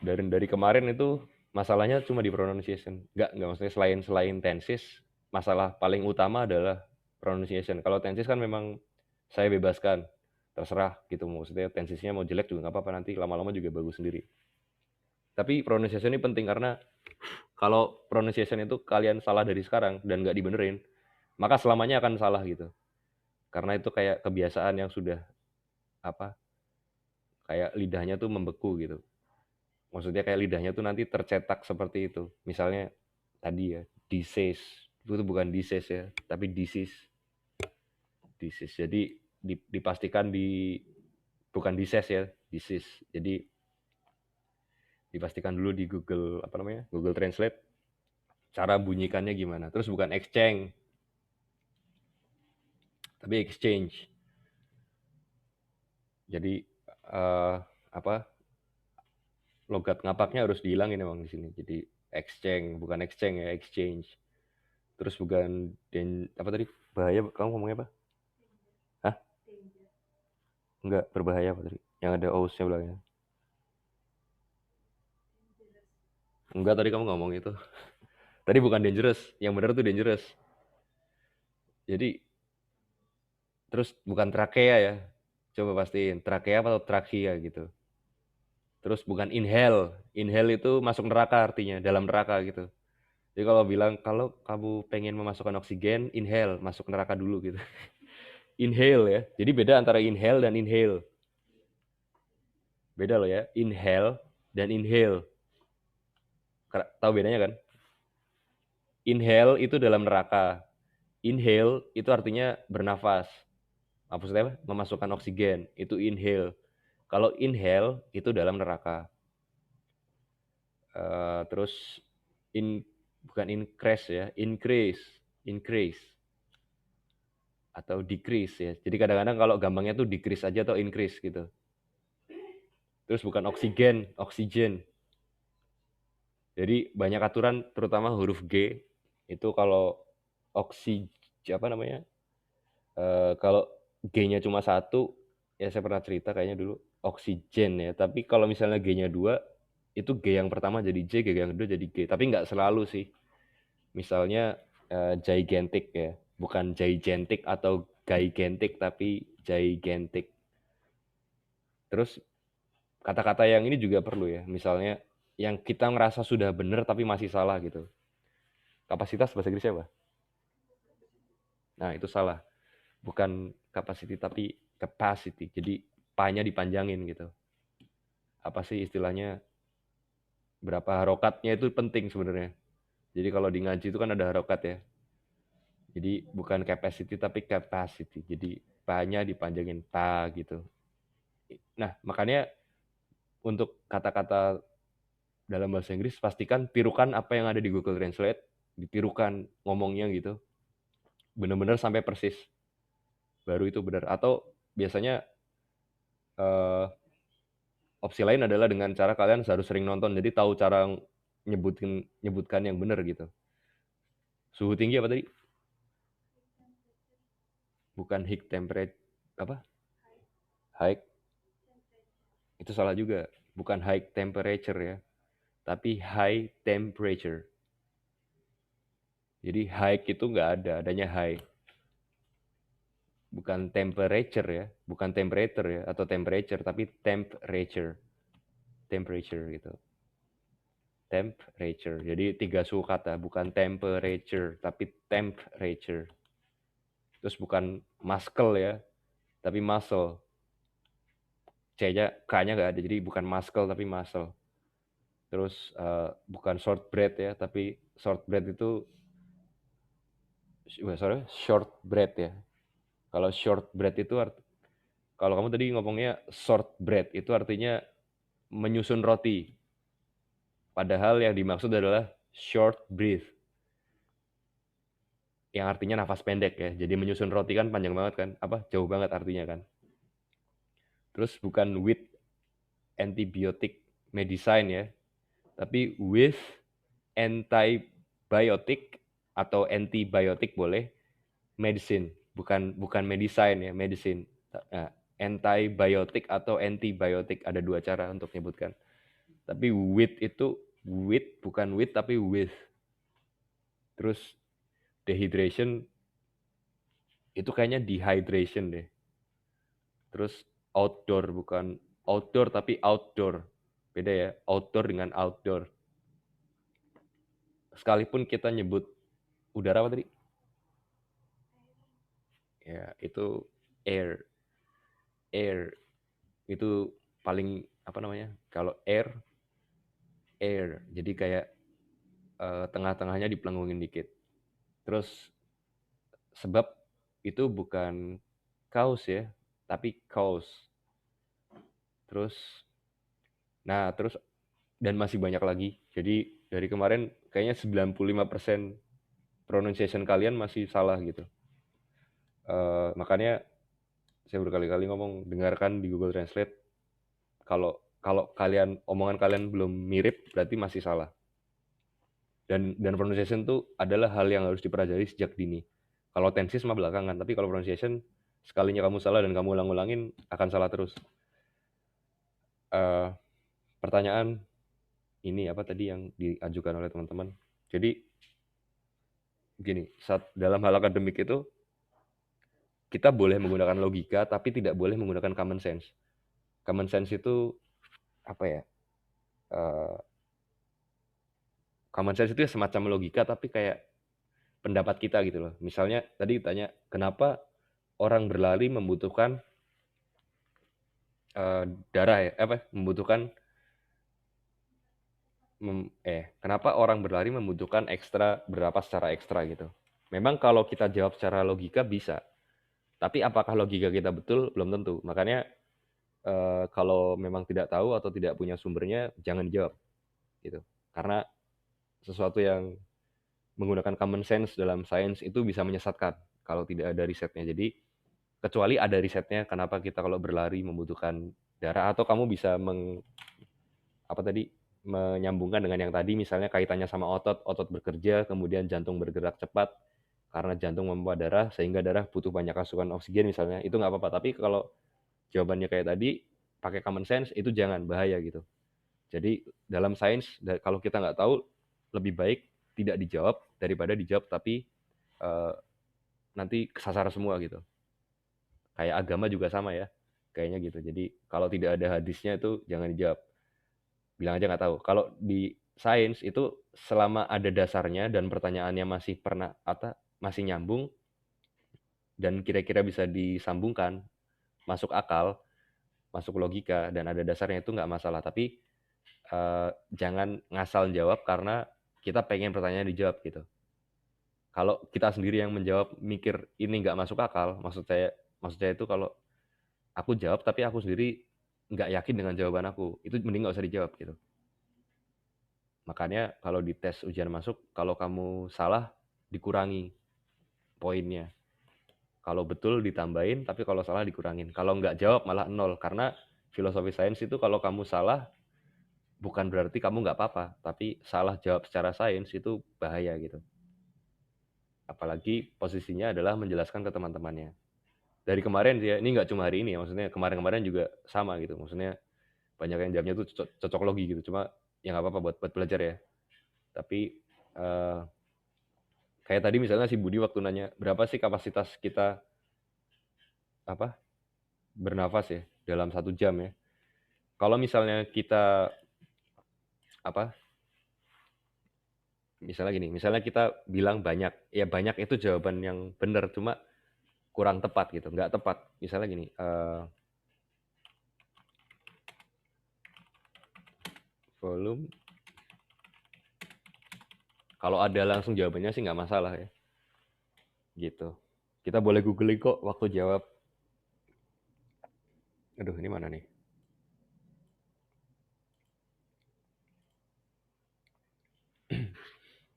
Dari kemarin itu masalahnya cuma di pronunciation. Enggak maksudnya selain tenses, masalah paling utama adalah pronunciation. Kalau tenses kan memang saya bebaskan. terserah gitu, maksudnya tensinya mau jelek juga nggak apa-apa, nanti lama-lama juga bagus sendiri. Tapi pronunciation ini penting karena kalau pronunciation itu kalian salah dari sekarang dan nggak dibenerin, maka selamanya akan salah gitu. Karena itu kayak kebiasaan yang sudah kayak lidahnya tuh membeku gitu. Maksudnya kayak lidahnya tuh nanti tercetak seperti itu. Misalnya tadi ya, disease. Itu bukan disease ya, tapi disease. Jadi dipastikan bukan disease ya, disease. Jadi dipastikan dulu di Google Google Translate cara bunyikannya gimana. Terus bukan exchange, tapi exchange. Jadi logat ngapaknya harus dihilangin emang di sini. Jadi exchange, bukan exchange ya, exchange. Terus bukan apa tadi? Bahaya, kamu ngomongnya apa? Hah? Enggak, berbahaya apa tadi? Yang ada aus-nya belakangnya. Enggak, tadi kamu ngomong itu. Tadi bukan dangerous, yang benar tuh dangerous. Jadi terus bukan trachea ya. Coba pastiin, trachea atau trachea gitu. Terus bukan inhale. Inhale itu masuk neraka artinya, dalam neraka gitu. Jadi kalau bilang, kalau kamu pengen memasukkan oksigen, inhale, masuk neraka dulu gitu. Inhale ya. Jadi beda antara inhale dan inhale. Beda loh ya, inhale dan inhale. Tahu bedanya kan? Inhale itu dalam neraka. Inhale itu artinya bernafas. Maksudnya apa? Memasukkan oksigen. Itu inhale. Kalau inhale itu dalam neraka. Terus bukan increase ya, increase atau decrease ya. Jadi kadang-kadang kalau gampangnya tuh decrease aja atau increase gitu. Terus bukan oksigen. Jadi banyak aturan, terutama huruf G itu kalau kalau G-nya cuma satu, ya saya pernah cerita kayaknya dulu, oksigen ya. Tapi kalau misalnya G-nya 2, itu G yang pertama jadi J, G yang kedua jadi G. Tapi nggak selalu sih. Misalnya gigantic ya, bukan gigantic atau gigantic, tapi gigantic. Terus kata-kata yang ini juga perlu ya, misalnya yang kita ngerasa sudah benar tapi masih salah gitu. Kapasitas bahasa Inggrisnya apa? Nah, itu salah. Bukan capacity tapi capacity. Jadi pa-nya dipanjangin gitu. Apa sih istilahnya? Berapa harokatnya itu penting sebenarnya. Jadi kalau di ngaji itu kan ada harokat ya. Jadi bukan capacity tapi capacity. Jadi pa-nya dipanjangin pa gitu. Nah, makanya untuk kata-kata dalam bahasa Inggris pastikan tirukan apa yang ada di Google Translate, ditirukan ngomongnya gitu. Benar-benar sampai persis. Baru itu benar. Atau biasanya opsi lain adalah dengan cara kalian harus sering nonton, jadi tahu cara nyebutkan yang benar gitu. Suhu tinggi apa tadi? Bukan high temperature, apa? High. Itu salah juga. Bukan high temperature ya, tapi high temperature. Jadi high itu nggak ada, adanya high. Bukan temperature ya, bukan temperature ya, atau temperature, tapi temperature. Temperature gitu. Temperature. Jadi 3 suhu kata, bukan temperature, tapi temperature. Terus bukan muscle ya, tapi muscle. C-nya, K-nya nggak ada, jadi bukan muscle tapi muscle. Terus bukan short breath ya, tapi short breath itu, short breath ya. Kalau short breath itu, kalau kamu tadi ngomongnya short breath, itu artinya menyusun roti. Padahal yang dimaksud adalah short breath. Yang artinya nafas pendek ya. Jadi menyusun roti kan panjang banget kan, jauh banget artinya kan. Terus bukan with antibiotic medicine ya, tapi with antibiotic atau antibiotic boleh, medicine, bukan medicine ya, medicine. Nah, antibiotic atau antibiotic ada 2 cara untuk menyebutkan. Tapi with itu bukan with tapi with. Terus dehydration itu kayaknya dehydration deh. Terus outdoor, bukan outdoor tapi outdoor. Beda ya, outdoor dengan outdoor. Sekalipun kita nyebut udara apa tadi? Ya, itu air. Air itu paling apa namanya? Kalau air. Jadi kayak tengah-tengahnya dipelengungin dikit. Terus sebab itu bukan cause ya, tapi cause. Terus dan masih banyak lagi. Jadi dari kemarin kayaknya 95% pronunciation kalian masih salah gitu. Makanya saya berkali-kali ngomong, dengarkan di Google Translate. Kalau omongan kalian belum mirip, berarti masih salah. Dan pronunciation itu adalah hal yang harus dipelajari sejak dini. Kalau tenses mah belakangan, tapi kalau pronunciation sekalinya kamu salah dan kamu ulang-ulangin akan salah terus. Pertanyaan ini apa tadi yang diajukan oleh teman-teman? Jadi gini, dalam hal akademik itu kita boleh menggunakan logika tapi tidak boleh menggunakan common sense. Common sense itu apa ya? Common sense itu ya semacam logika tapi kayak pendapat kita gitu loh. Misalnya tadi ditanya, kenapa orang berlari membutuhkan darah ya? Membutuhkan kenapa orang berlari membutuhkan berapa secara ekstra gitu. Memang kalau kita jawab secara logika bisa. Tapi apakah logika kita betul? Belum tentu. Makanya kalau memang tidak tahu atau tidak punya sumbernya, jangan dijawab. Gitu. Karena sesuatu yang menggunakan common sense dalam sains itu bisa menyesatkan kalau tidak ada risetnya. Jadi kecuali ada risetnya kenapa kita kalau berlari membutuhkan darah, atau kamu bisa menyambungkan dengan yang tadi, misalnya kaitannya sama otot bekerja, kemudian jantung bergerak cepat karena jantung memompa darah sehingga darah butuh banyak asupan oksigen misalnya, itu nggak apa-apa. Tapi kalau jawabannya kayak tadi pakai common sense, itu jangan, bahaya gitu. Jadi dalam sains kalau kita nggak tahu, lebih baik tidak dijawab daripada dijawab tapi nanti kesasar semua gitu. Kayak agama juga sama ya, kayaknya gitu. Jadi kalau tidak ada hadisnya itu jangan dijawab, bilang aja nggak tahu. Kalau di sains itu selama ada dasarnya dan pertanyaannya masih nyambung dan kira-kira bisa disambungkan, masuk akal, masuk logika, dan ada dasarnya, itu nggak masalah. Tapi jangan ngasal jawab karena kita pengen pertanyaan dijawab gitu. Kalau kita sendiri yang menjawab mikir ini nggak masuk akal, maksud saya itu kalau aku jawab tapi aku sendiri nggak yakin dengan jawaban aku, itu mending nggak usah dijawab gitu. Makanya kalau di tes ujian masuk, kalau kamu salah dikurangi poinnya. Kalau betul ditambahin, tapi kalau salah dikurangin. Kalau nggak jawab malah 0, karena filosofi sains itu kalau kamu salah bukan berarti kamu nggak apa-apa, tapi salah jawab secara sains itu bahaya gitu. Apalagi posisinya adalah menjelaskan ke teman-temannya. Dari kemarin sih ya, ini nggak cuma hari ini ya, maksudnya kemarin-kemarin juga sama gitu. Maksudnya banyak yang jawabnya tuh cocok logi gitu, cuma ya nggak apa-apa buat belajar ya. Tapi kayak tadi misalnya si Budi waktu nanya, berapa sih kapasitas kita bernafas ya dalam 1 jam ya. Kalau misalnya kita misalnya gini, misalnya kita bilang banyak, ya banyak itu jawaban yang benar, cuma kurang tepat gitu, nggak tepat. Misalnya gini, volume, kalau ada langsung jawabannya sih nggak masalah ya, gitu. Kita boleh googling kok waktu jawab. Aduh, ini mana nih?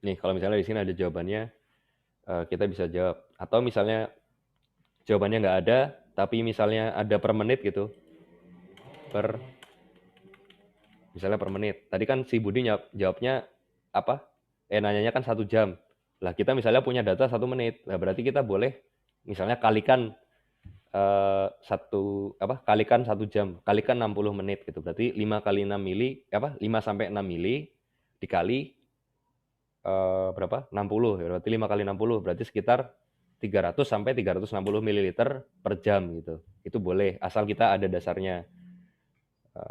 Nih, kalau misalnya di sini ada jawabannya, kita bisa jawab. Atau misalnya jawabannya nggak ada, tapi misalnya ada per menit gitu. Misalnya per menit. Tadi kan si Budi jawabnya nanyanya kan 1 jam. Lah kita misalnya punya data 1 menit. Nah, berarti kita boleh misalnya kalikan kalikan 1 jam, kalikan 60 menit gitu. Berarti 5 kali 6 mili, 5 sampai 6 mili dikali berapa? 60. Berarti 5 kali 60 berarti sekitar 300 sampai 360 ml per jam gitu. Itu boleh asal kita ada dasarnya.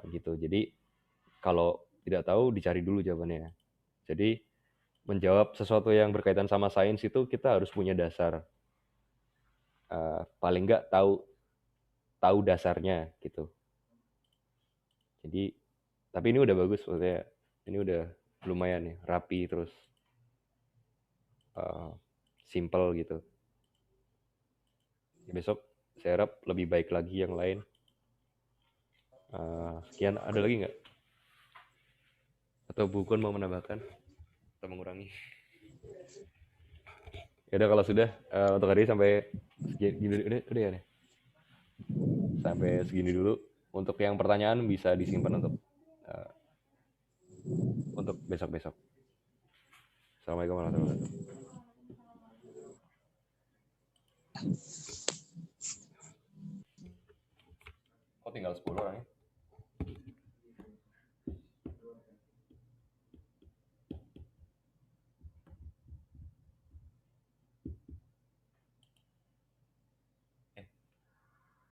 Gitu. Jadi kalau tidak tahu dicari dulu jawabannya. Jadi menjawab sesuatu yang berkaitan sama sains itu kita harus punya dasar. Paling nggak tahu dasarnya gitu. Jadi tapi ini udah bagus maksudnya. Ini udah lumayan nih, rapi terus simple gitu. Besok saya harap lebih baik lagi yang lain. Sekian, ada lagi nggak? Atau Bu Kun mau menambahkan atau mengurangi? Ya udah kalau sudah untuk hari ini sampai segini udah ya nih. Sampai segini dulu. Untuk yang pertanyaan bisa disimpan untuk besok-besok. Assalamualaikum warahmatullahi wabarakatuh. Oh tinggal 10 orang ya.